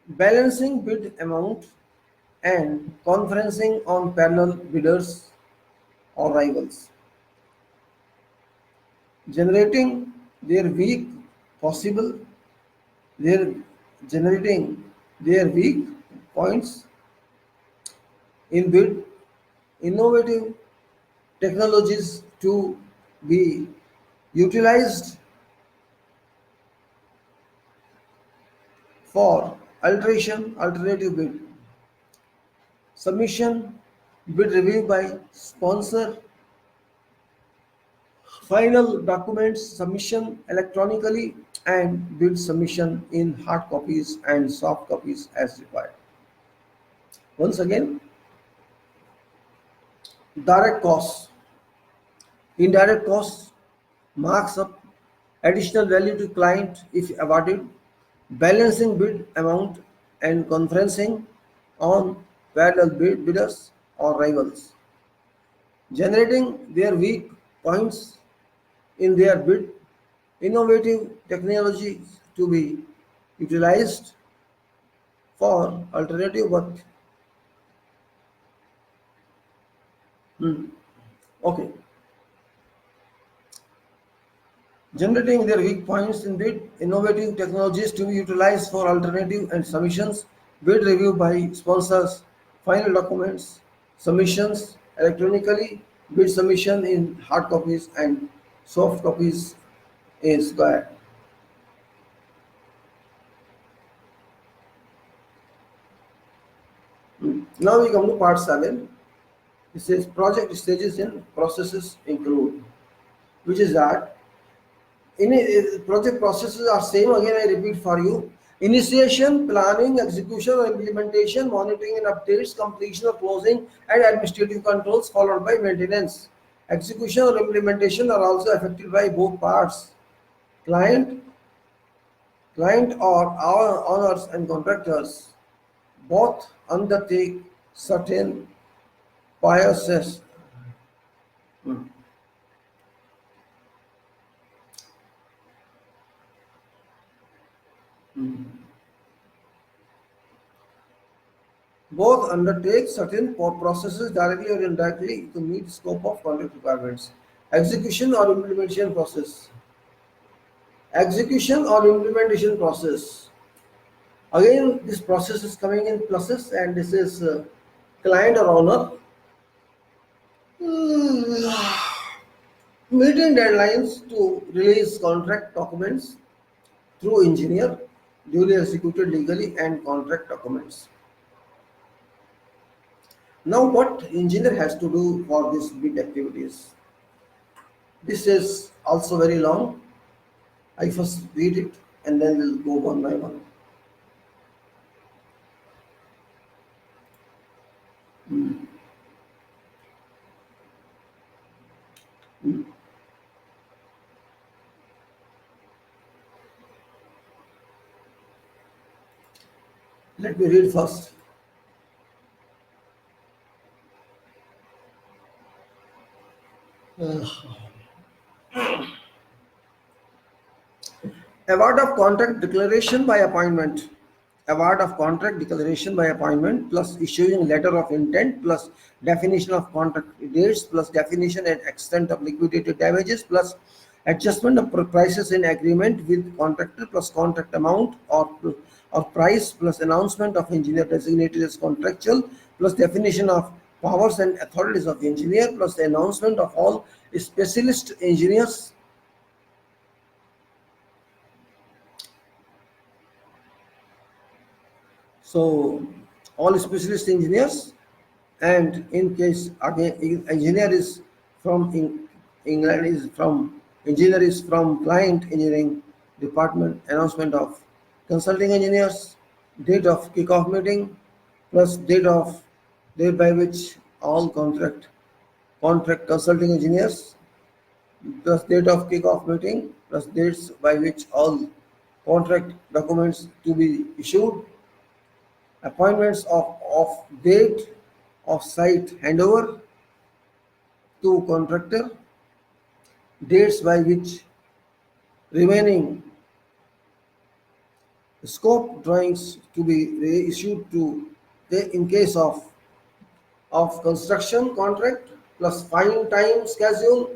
balancing bid amount, and conferencing on parallel bidders or rivals, generating their weak possible their generating their weak points in bid, innovative technologies to be utilized for alternative bid, submission, bid review by sponsor, final documents submission electronically, and bid submission in hard copies and soft copies as required. Once again, direct costs, indirect costs, marks up, additional value to client if awarded, balancing bid amount, and conferencing on parallel bidders or rivals, generating their weak points in their bid, innovative technologies to be utilized for alternative work. Okay. Generating their weak points in bid, innovative technologies to be utilized for alternative and submissions, bid review by sponsors, final documents, submissions electronically, bid submission in hard copies and soft copies is required. Now we come to part 7. It says project stages and processes include, which is that project processes are same. Again, I repeat for you: initiation, planning, execution or implementation, monitoring and updates, completion or closing, and administrative controls, followed by maintenance. Execution or implementation are also affected by both parts. Client, client or our owners and contractors both undertake certain processes. Both undertake certain processes directly or indirectly to meet scope of contract requirements. Execution or implementation process. Execution or implementation process. Again, this process is coming in pluses, and this is client or owner. Meeting deadlines to release contract documents through engineer, duly executed legally, and contract documents. Now, what engineer has to do for these bid activities? This is also very long. I first read it and then we'll go one by one. Let me read first. Award of contract declaration by appointment. Award of contract declaration by appointment plus issuing letter of intent plus definition of contract dates plus definition and extent of liquidated damages plus adjustment of prices in agreement with contractor plus contract amount or price plus announcement of engineer designated as contractual plus definition of powers and authorities of engineer plus the announcement of all specialist engineers So all specialist engineers, and in case again engineer is from England, is from engineer is from client engineering department. Announcement of consulting engineers, date of kickoff meeting plus date by which all contract consulting engineers plus date of kickoff meeting plus dates by which all contract documents to be issued, appointments of date of site handover to contractor, dates by which remaining scope drawings to be reissued to in case of construction contract plus find time schedule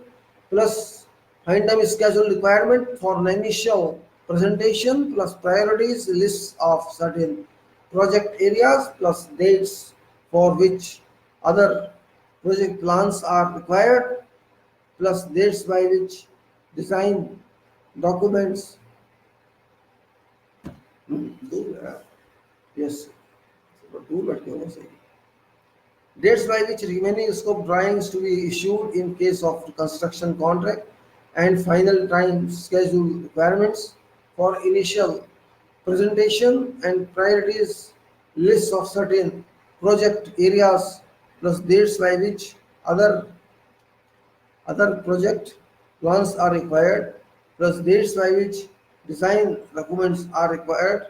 plus find time schedule requirement for an initial presentation plus priorities lists of certain project areas plus dates for which other project plans are required plus dates by which design documents. Yes, do what you want to say. Dates by which remaining scope drawings to be issued in case of construction contract and final time schedule requirements for initial presentation and priorities lists of certain project areas plus dates by which other project plans are required plus dates by which design documents are required,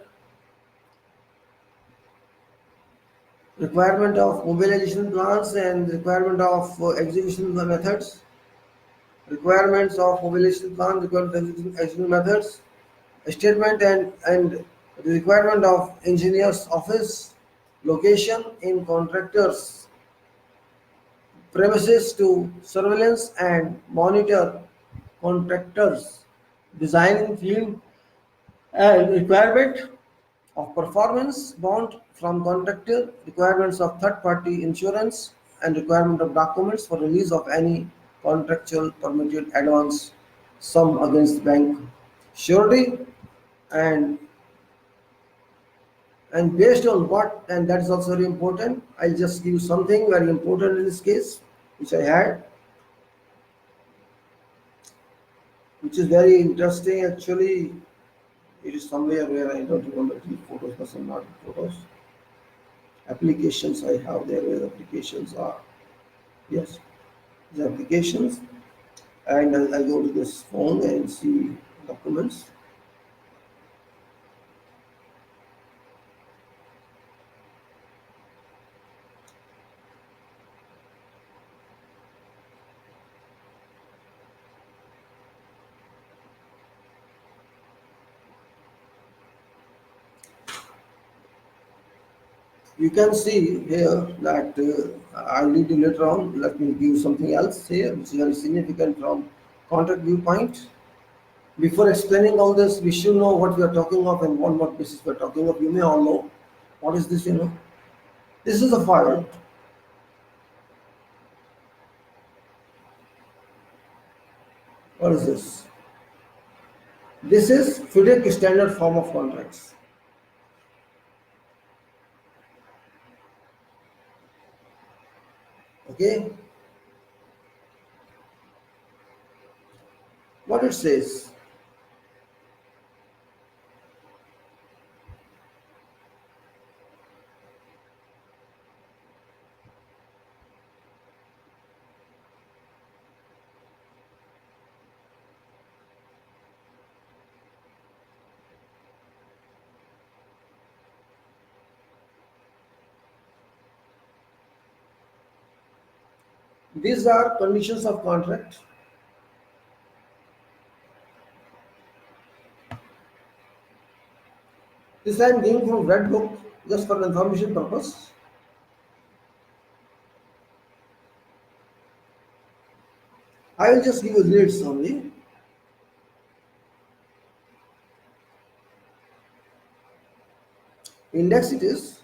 requirement of mobilization plans and requirement of execution methods, requirements of mobilization plan, requirement of execution methods, statement and the requirement of engineer's office, location in contractors premises to surveillance and monitor contractors, design field and requirement of performance bond from contractor, requirements of third-party insurance, and requirement of documents for release of any contractual permitted advance sum against bank surety, and based on what, and that is also very important. I'll just give you something very important in this case, which I had, which is very interesting actually. It is somewhere where I don't remember the photos, but some not photos. Applications I have there where applications are. Yes, the applications, and I go to this phone and see documents. You can see here that I'll need to later on. Let me give something else here, which is very significant from contract viewpoint. Before explaining all this, we should know what we are talking of and on what basis we are talking of. You may all know what is this. This is a file. What is this? This is FIDIC standard form of contracts. Okay, what it says. These are conditions of contract. This I am giving from Red Book just for information purpose. I will just give you leads only. Index it is.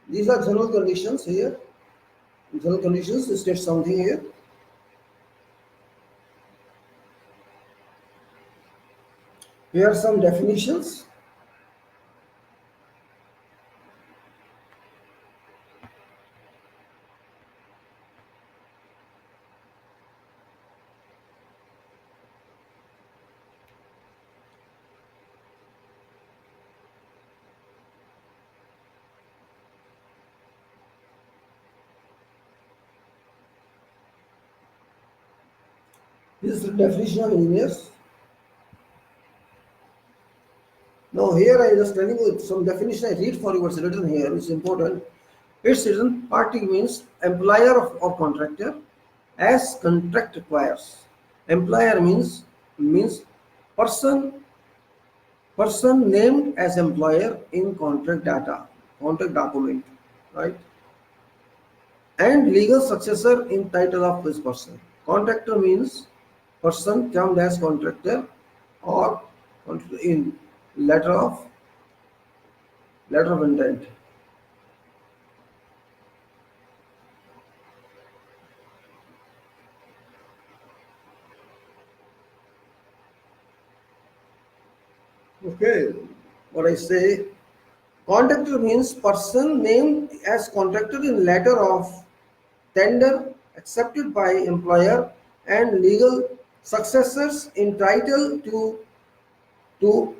These are general conditions here. General conditions state something here. Here are some definitions. This is the definition of engineers. Now here I just telling you some definition. I read for you what's written here. It's important. It's written party means employer of or contractor as contract requires. Employer means person named as employer in contract data, contract document, right? And legal successor in title of this person. Contractor means person termed as contractor or in letter of intent. Okay, what I say, contractor means person named as contractor in letter of tender accepted by employer and legal successors in title to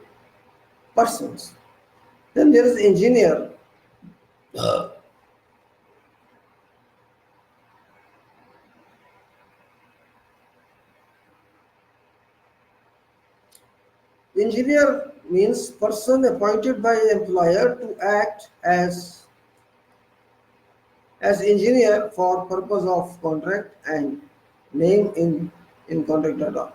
persons. Then there is engineer. Engineer means person appointed by employer to act as engineer for purpose of contract and name in contract data.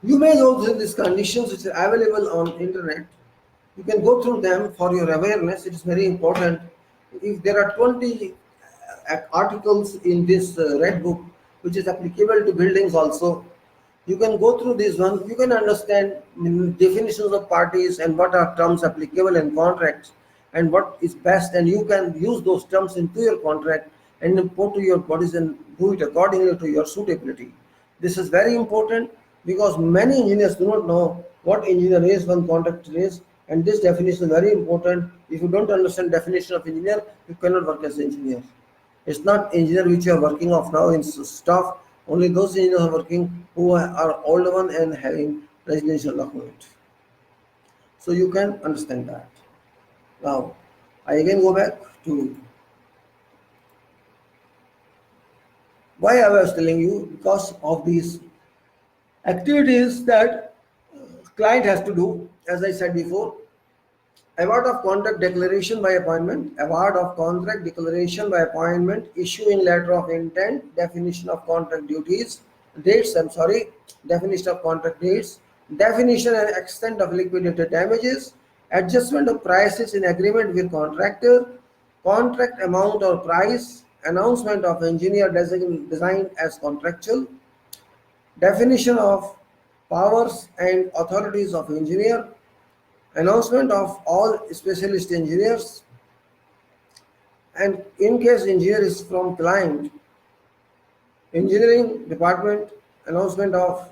You may know these conditions which are available on internet. You can go through them for your awareness. It is very important. If there are 20 articles in this red book which is applicable to buildings also, you can go through this one. You can understand definitions of parties and what are terms applicable in contracts and what is best, and you can use those terms into your contract and import to your bodies and do it accordingly to your suitability. This is very important because many engineers do not know what engineer is, one contractor is, and this definition is very important. If you don't understand definition of engineer, you cannot work as an engineer. It's not engineer which you are working of now in staff. Only those engineers are working who are older one and having residential document. So you can understand that. Now, I again go back to why I was telling you, because of these activities that client has to do, as I said before. Award of contract declaration by appointment, award of contract declaration by appointment, issuing letter of intent, definition of contract duties, definition of contract dates, definition and extent of liquidated damages, adjustment of prices in agreement with contractor, contract amount or price, announcement of engineer designed as contractual, definition of powers and authorities of engineer, announcement of all specialist engineers, and in case engineer is from client, engineering department, announcement of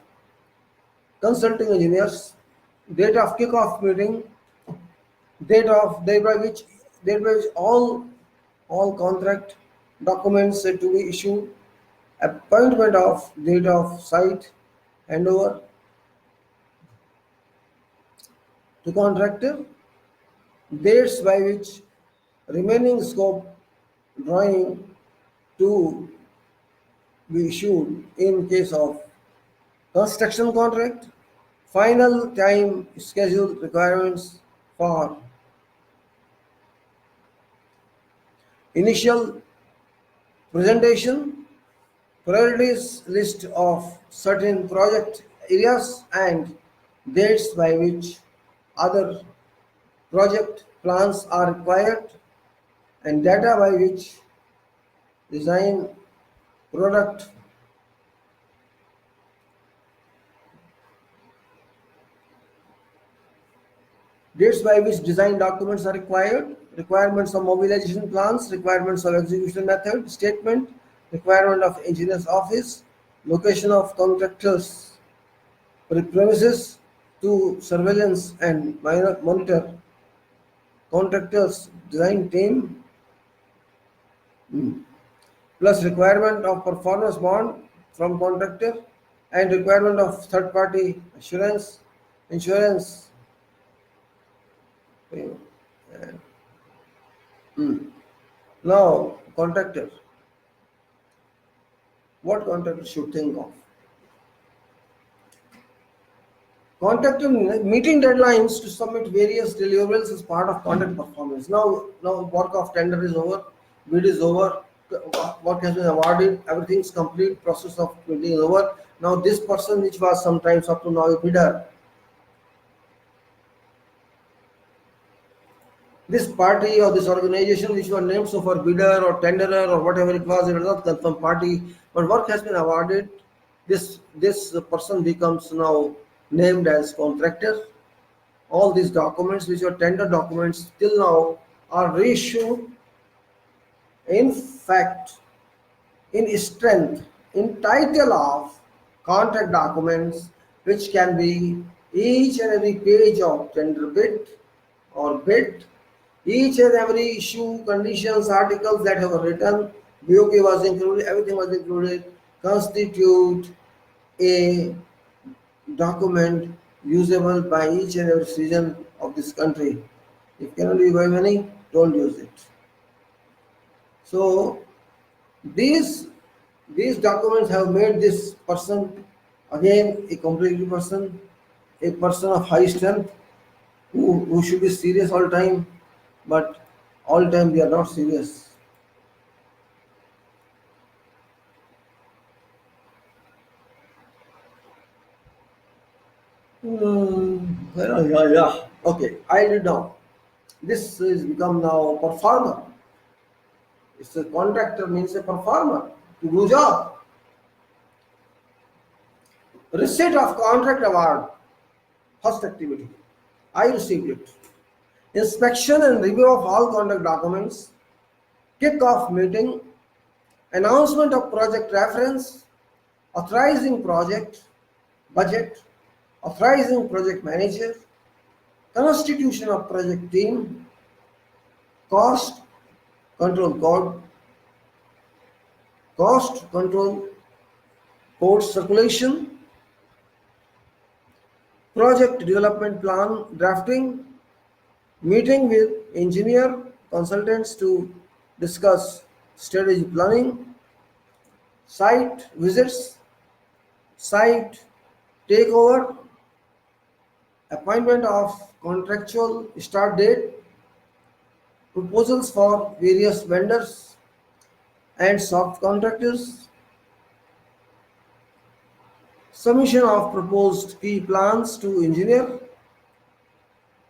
consulting engineers, date of kickoff meeting, date by which all contract documents to be issued, appointment of date of site handover to contractor, dates by which remaining scope drawing to be issued in case of construction contract, final time schedule requirements for initial presentation, priorities list of certain project areas, and dates by which other project plans are required, and data by which design product dates by which design documents are required, requirements of mobilization plans, requirements of execution method, statement, requirement of engineer's office, location of contractors premises to surveillance and monitor contractors design team, plus requirement of performance bond from contractor and requirement of third party insurance. uh, Now contractor, what contractor should think of? Contractor meeting deadlines to submit various deliverables is part of contract performance. Now work of tender is over, bid is over, work has been awarded, everything is complete, process of bidding is over. Now this person, which was sometimes up to now a bidder, this party or this organization which was named so for bidder or tenderer or whatever it was not confirmed party, but work has been awarded. This person becomes now named as contractor. All these documents which are tender documents till now are reissued in fact, in strength, in title of contract documents, which can be each and every page of tender bid or bid, each and every issue, conditions, articles that have written, BOK was included, everything was included, constitute a document usable by each and every citizen of this country. If cannot be by many, don't use it. So these these documents have made this person again a completely person, a person of high strength who should be serious all time, but all time we are not serious. Yeah. Okay, I did now. This is become now performer. It's a contractor means a performer to do job. Receipt of contract award, first activity. I received it. Inspection and review of all contract documents, kick-off meeting, announcement of project reference, authorizing project budget, authorizing project manager, constitution of project team, cost control code, cost control code circulation, project development plan drafting, meeting with engineer consultants to discuss strategy planning, site visits, site takeover, appointment of contractual start date, proposals for various vendors and subcontractors, submission of proposed key plans to engineer,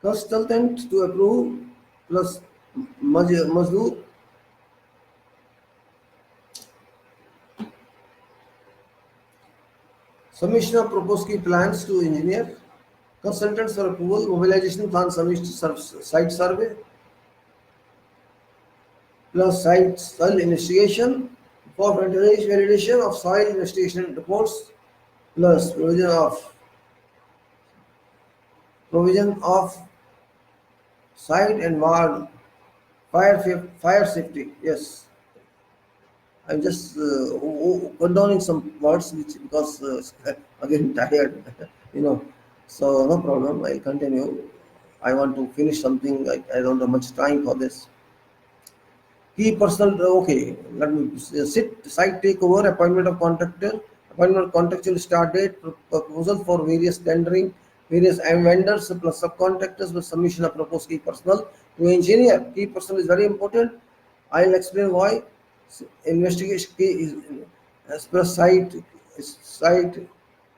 consultant to approve, plus Mazdoor, submission of proposed key plans to engineer, consultants for approval, mobilization plan submission, site survey, plus site soil investigation, for validation of soil investigation reports, plus provision of site and wall fire safety. Yes, I'm just condoning some words which because again tired, you know. So no problem. I'll continue. I want to finish something. I don't have much time for this. Key personal. Okay, let me site takeover, appointment of contractor, appointment of contractual start date, proposal for various tendering, various vendors plus subcontractors with submission of proposed key personnel to engineer. Key personnel is very important. I'll explain why. Investigation key is as per site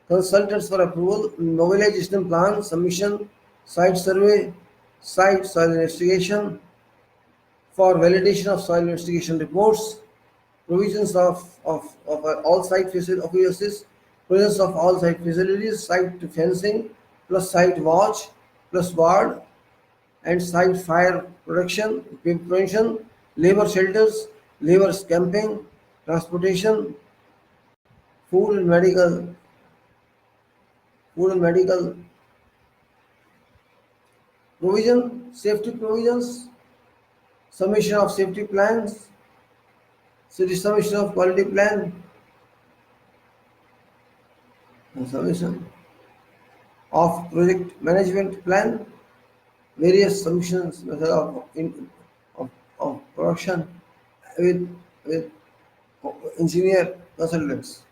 consultants for approval, mobilization plan, submission, site survey, site soil investigation, for validation of soil investigation reports, provisions of all site facilities, presence of all site facilities, site fencing, plus site watch, plus ward, and site fire protection, prevention, labor shelters, labor camping, transportation, food and medical, food and medical provision, safety provisions, submission of safety plans, submission of quality plan, and submission of project management plan, various submissions method of production with engineer consultants.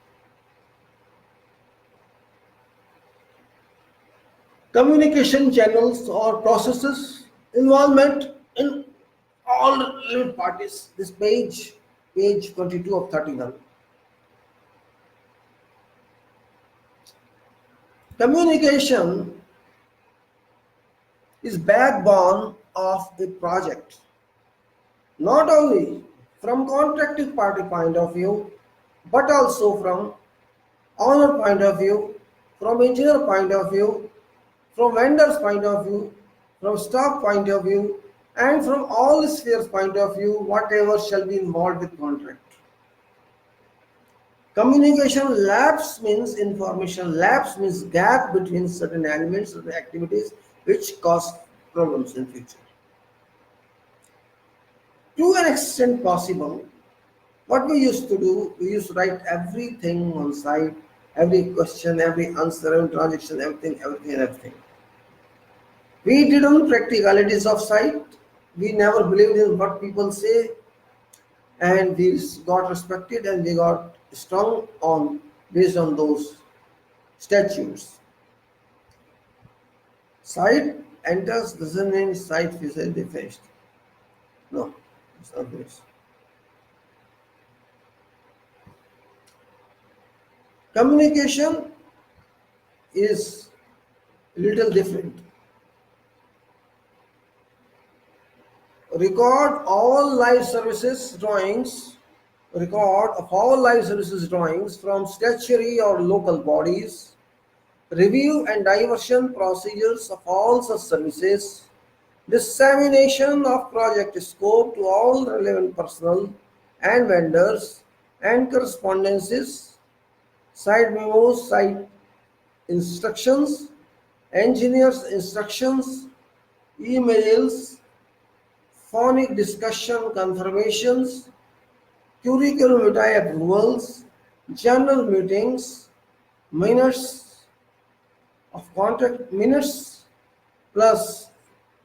Communication channels or processes, involvement in all relevant parties. This page 22 of 31. Communication is backbone of a project, not only from contracting party point of view, but also from owner point of view, from engineer point of view, from vendor's point of view, from staff point of view, and from all spheres point of view, whatever shall be involved with contract. Communication lapse means information lapse means gap between certain elements, certain activities which cause problems in future. To an extent possible, what we used to do, we used to write everything on site, every question, every answer, every transaction, everything. We did on practicalities of site. We never believed in what people say, and we got respected and we got strong on based on those statutes. Site enters doesn't mean site facility finished. No, it's not this. Communication is a little different. Record of all live services drawings from statutory or local bodies, review and diversion procedures of all such services, dissemination of project scope to all relevant personnel and vendors, and correspondences, site memos, site instructions, engineers instructions, emails, phonic discussion confirmations, curriculum vitae approvals, general meetings, minutes of contract minutes, plus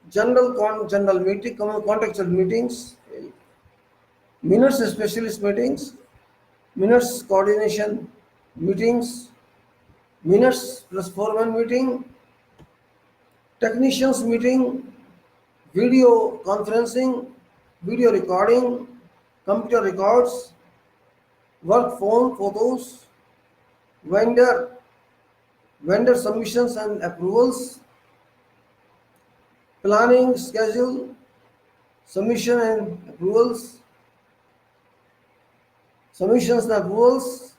general meeting, contractual meetings, minutes specialist meetings, minutes coordination meetings, minutes plus foreman meeting, technicians meeting, video conferencing, video recording, computer records, work phone photos, vendor submissions and approvals, planning schedule, submission and approvals, submissions and approvals,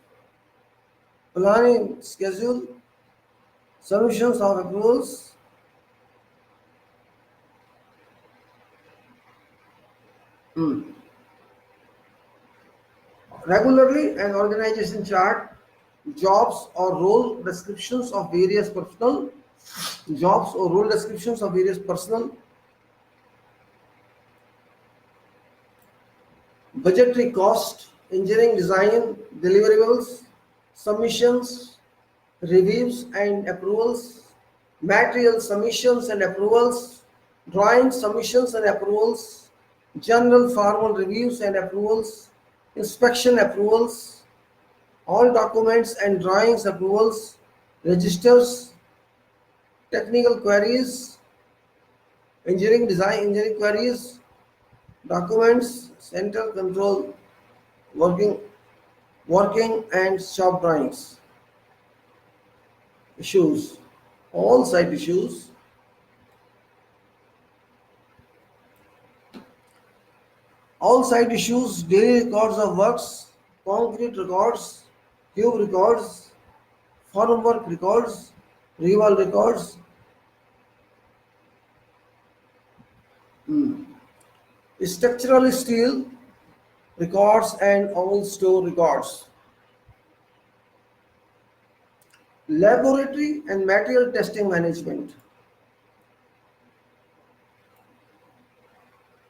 planning schedule, submissions of approvals, regularly an organization chart, jobs or role descriptions of various personnel, budgetary cost, engineering design, deliverables, submissions, reviews and approvals, material submissions and approvals, drawing submissions and approvals, general formal reviews and approvals, inspection approvals, all documents and drawings approvals, registers, technical queries, engineering design, engineering queries, documents, central control, working and shop drawings, issues, all site issues, All site issues, daily records of works, concrete records, cube records, formwork records, rival records, structural steel records, and all store records. Laboratory and material testing management.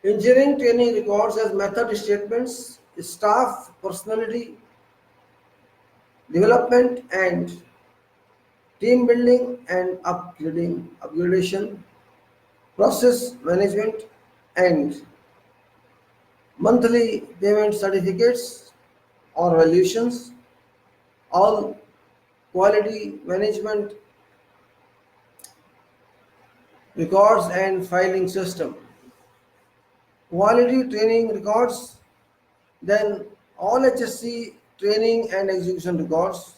Engineering training records as method statements, staff personality development, and team building and upgradation, process management, and monthly payment certificates or valuations, all quality management records and filing system. Quality training records, then all HSC training and execution records,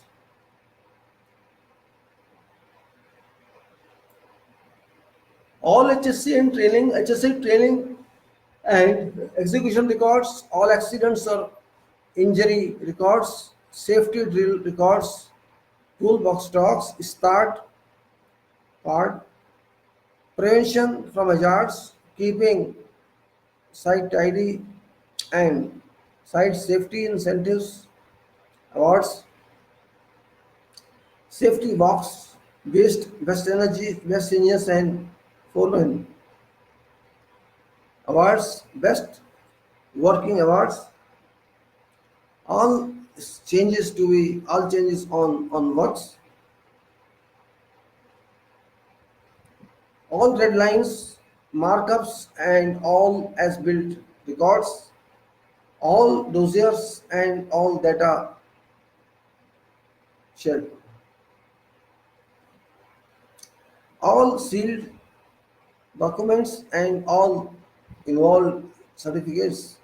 all HSC training and execution records, all accidents or injury records, safety drill records, toolbox talks, start part, prevention from hazards, keeping site tidy, and site safety incentives, awards, safety box, best energy, best genius, and following awards, best working awards, all all changes on works, all red lines, markups, and all as built records, all dossiers, and all data shared, all sealed documents, and all involved certificates,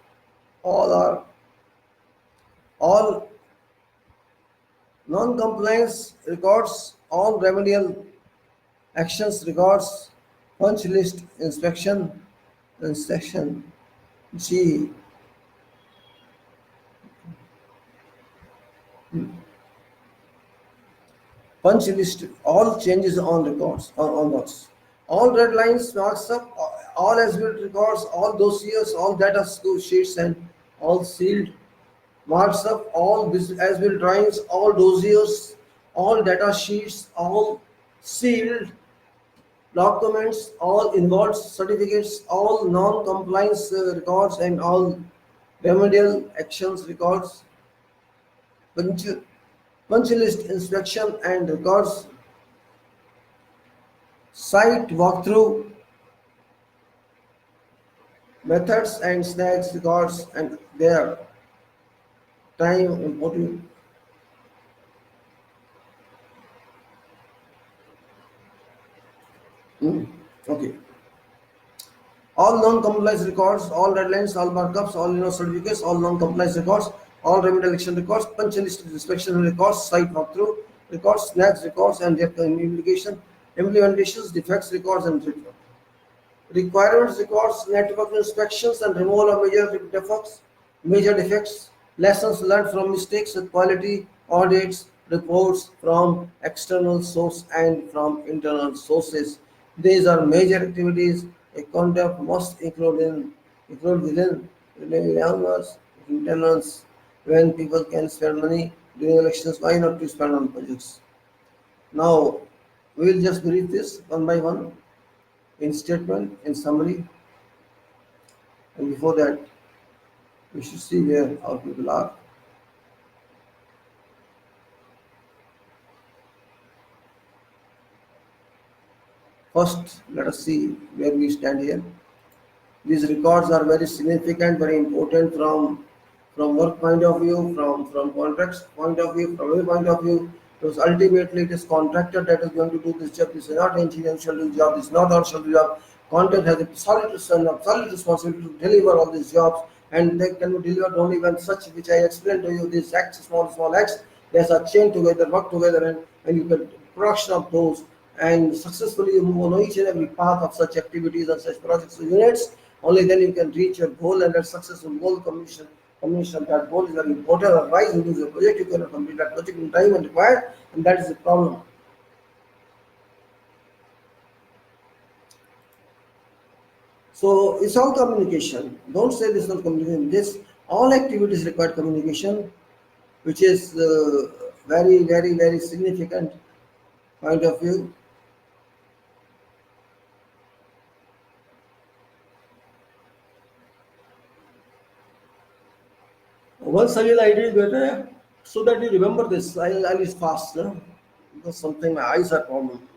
all are all non-compliance records, all remedial actions records, punch list inspection, and section G. Punch list, all changes on records, on those. All red lines, marks up, all as built records, all dossiers, all data sheets, and all sealed marks up, all as built drawings, all dossiers, all data sheets, all sealed documents, all involved certificates, all non-compliance records, and all remedial actions records, punch, punch list inspection and records, site walkthrough, methods and snacks records, and their time important. Okay. All non-compliance records, all red lines, all markups, all certificates, all non-compliance records, all remedial action records, punch list inspection records, site walkthrough records, snacks records, and their implementations, defects records, and requirements records, network inspections, and removal of major defects, lessons learned from mistakes, and quality audits, reports from external source and from internal sources. These are major activities a contract must include within revenues, maintenance. When people can spend money during elections, why not to spend on projects? Now, we will just brief this one by one in statement, in summary, and before that, we should see where our people are. First, let us see where we stand here. These records are very significant, very important from work point of view, from contracts point of view, from every point of view. Because ultimately it is contractor that is going to do this job. This is not engineer shall do job. This is not our shall do job. Contract has a solid responsibility to deliver all these jobs, and they can be delivered only when such which I explained to you. These acts, small acts, there's a chain together, work together, and you can production of those, and successfully you move on each and every path of such activities and such projects or units. Only then you can reach your goal, and that successful goal commission that goal is very important. Otherwise, you lose your project. You cannot complete that project in time and required, and that is the problem. So it's all communication. Don't say this is not communication. This all activities require communication, which is very, very, very significant point of view. Once again, I did better so that you remember this. I'll use fast, because something my eyes are problem.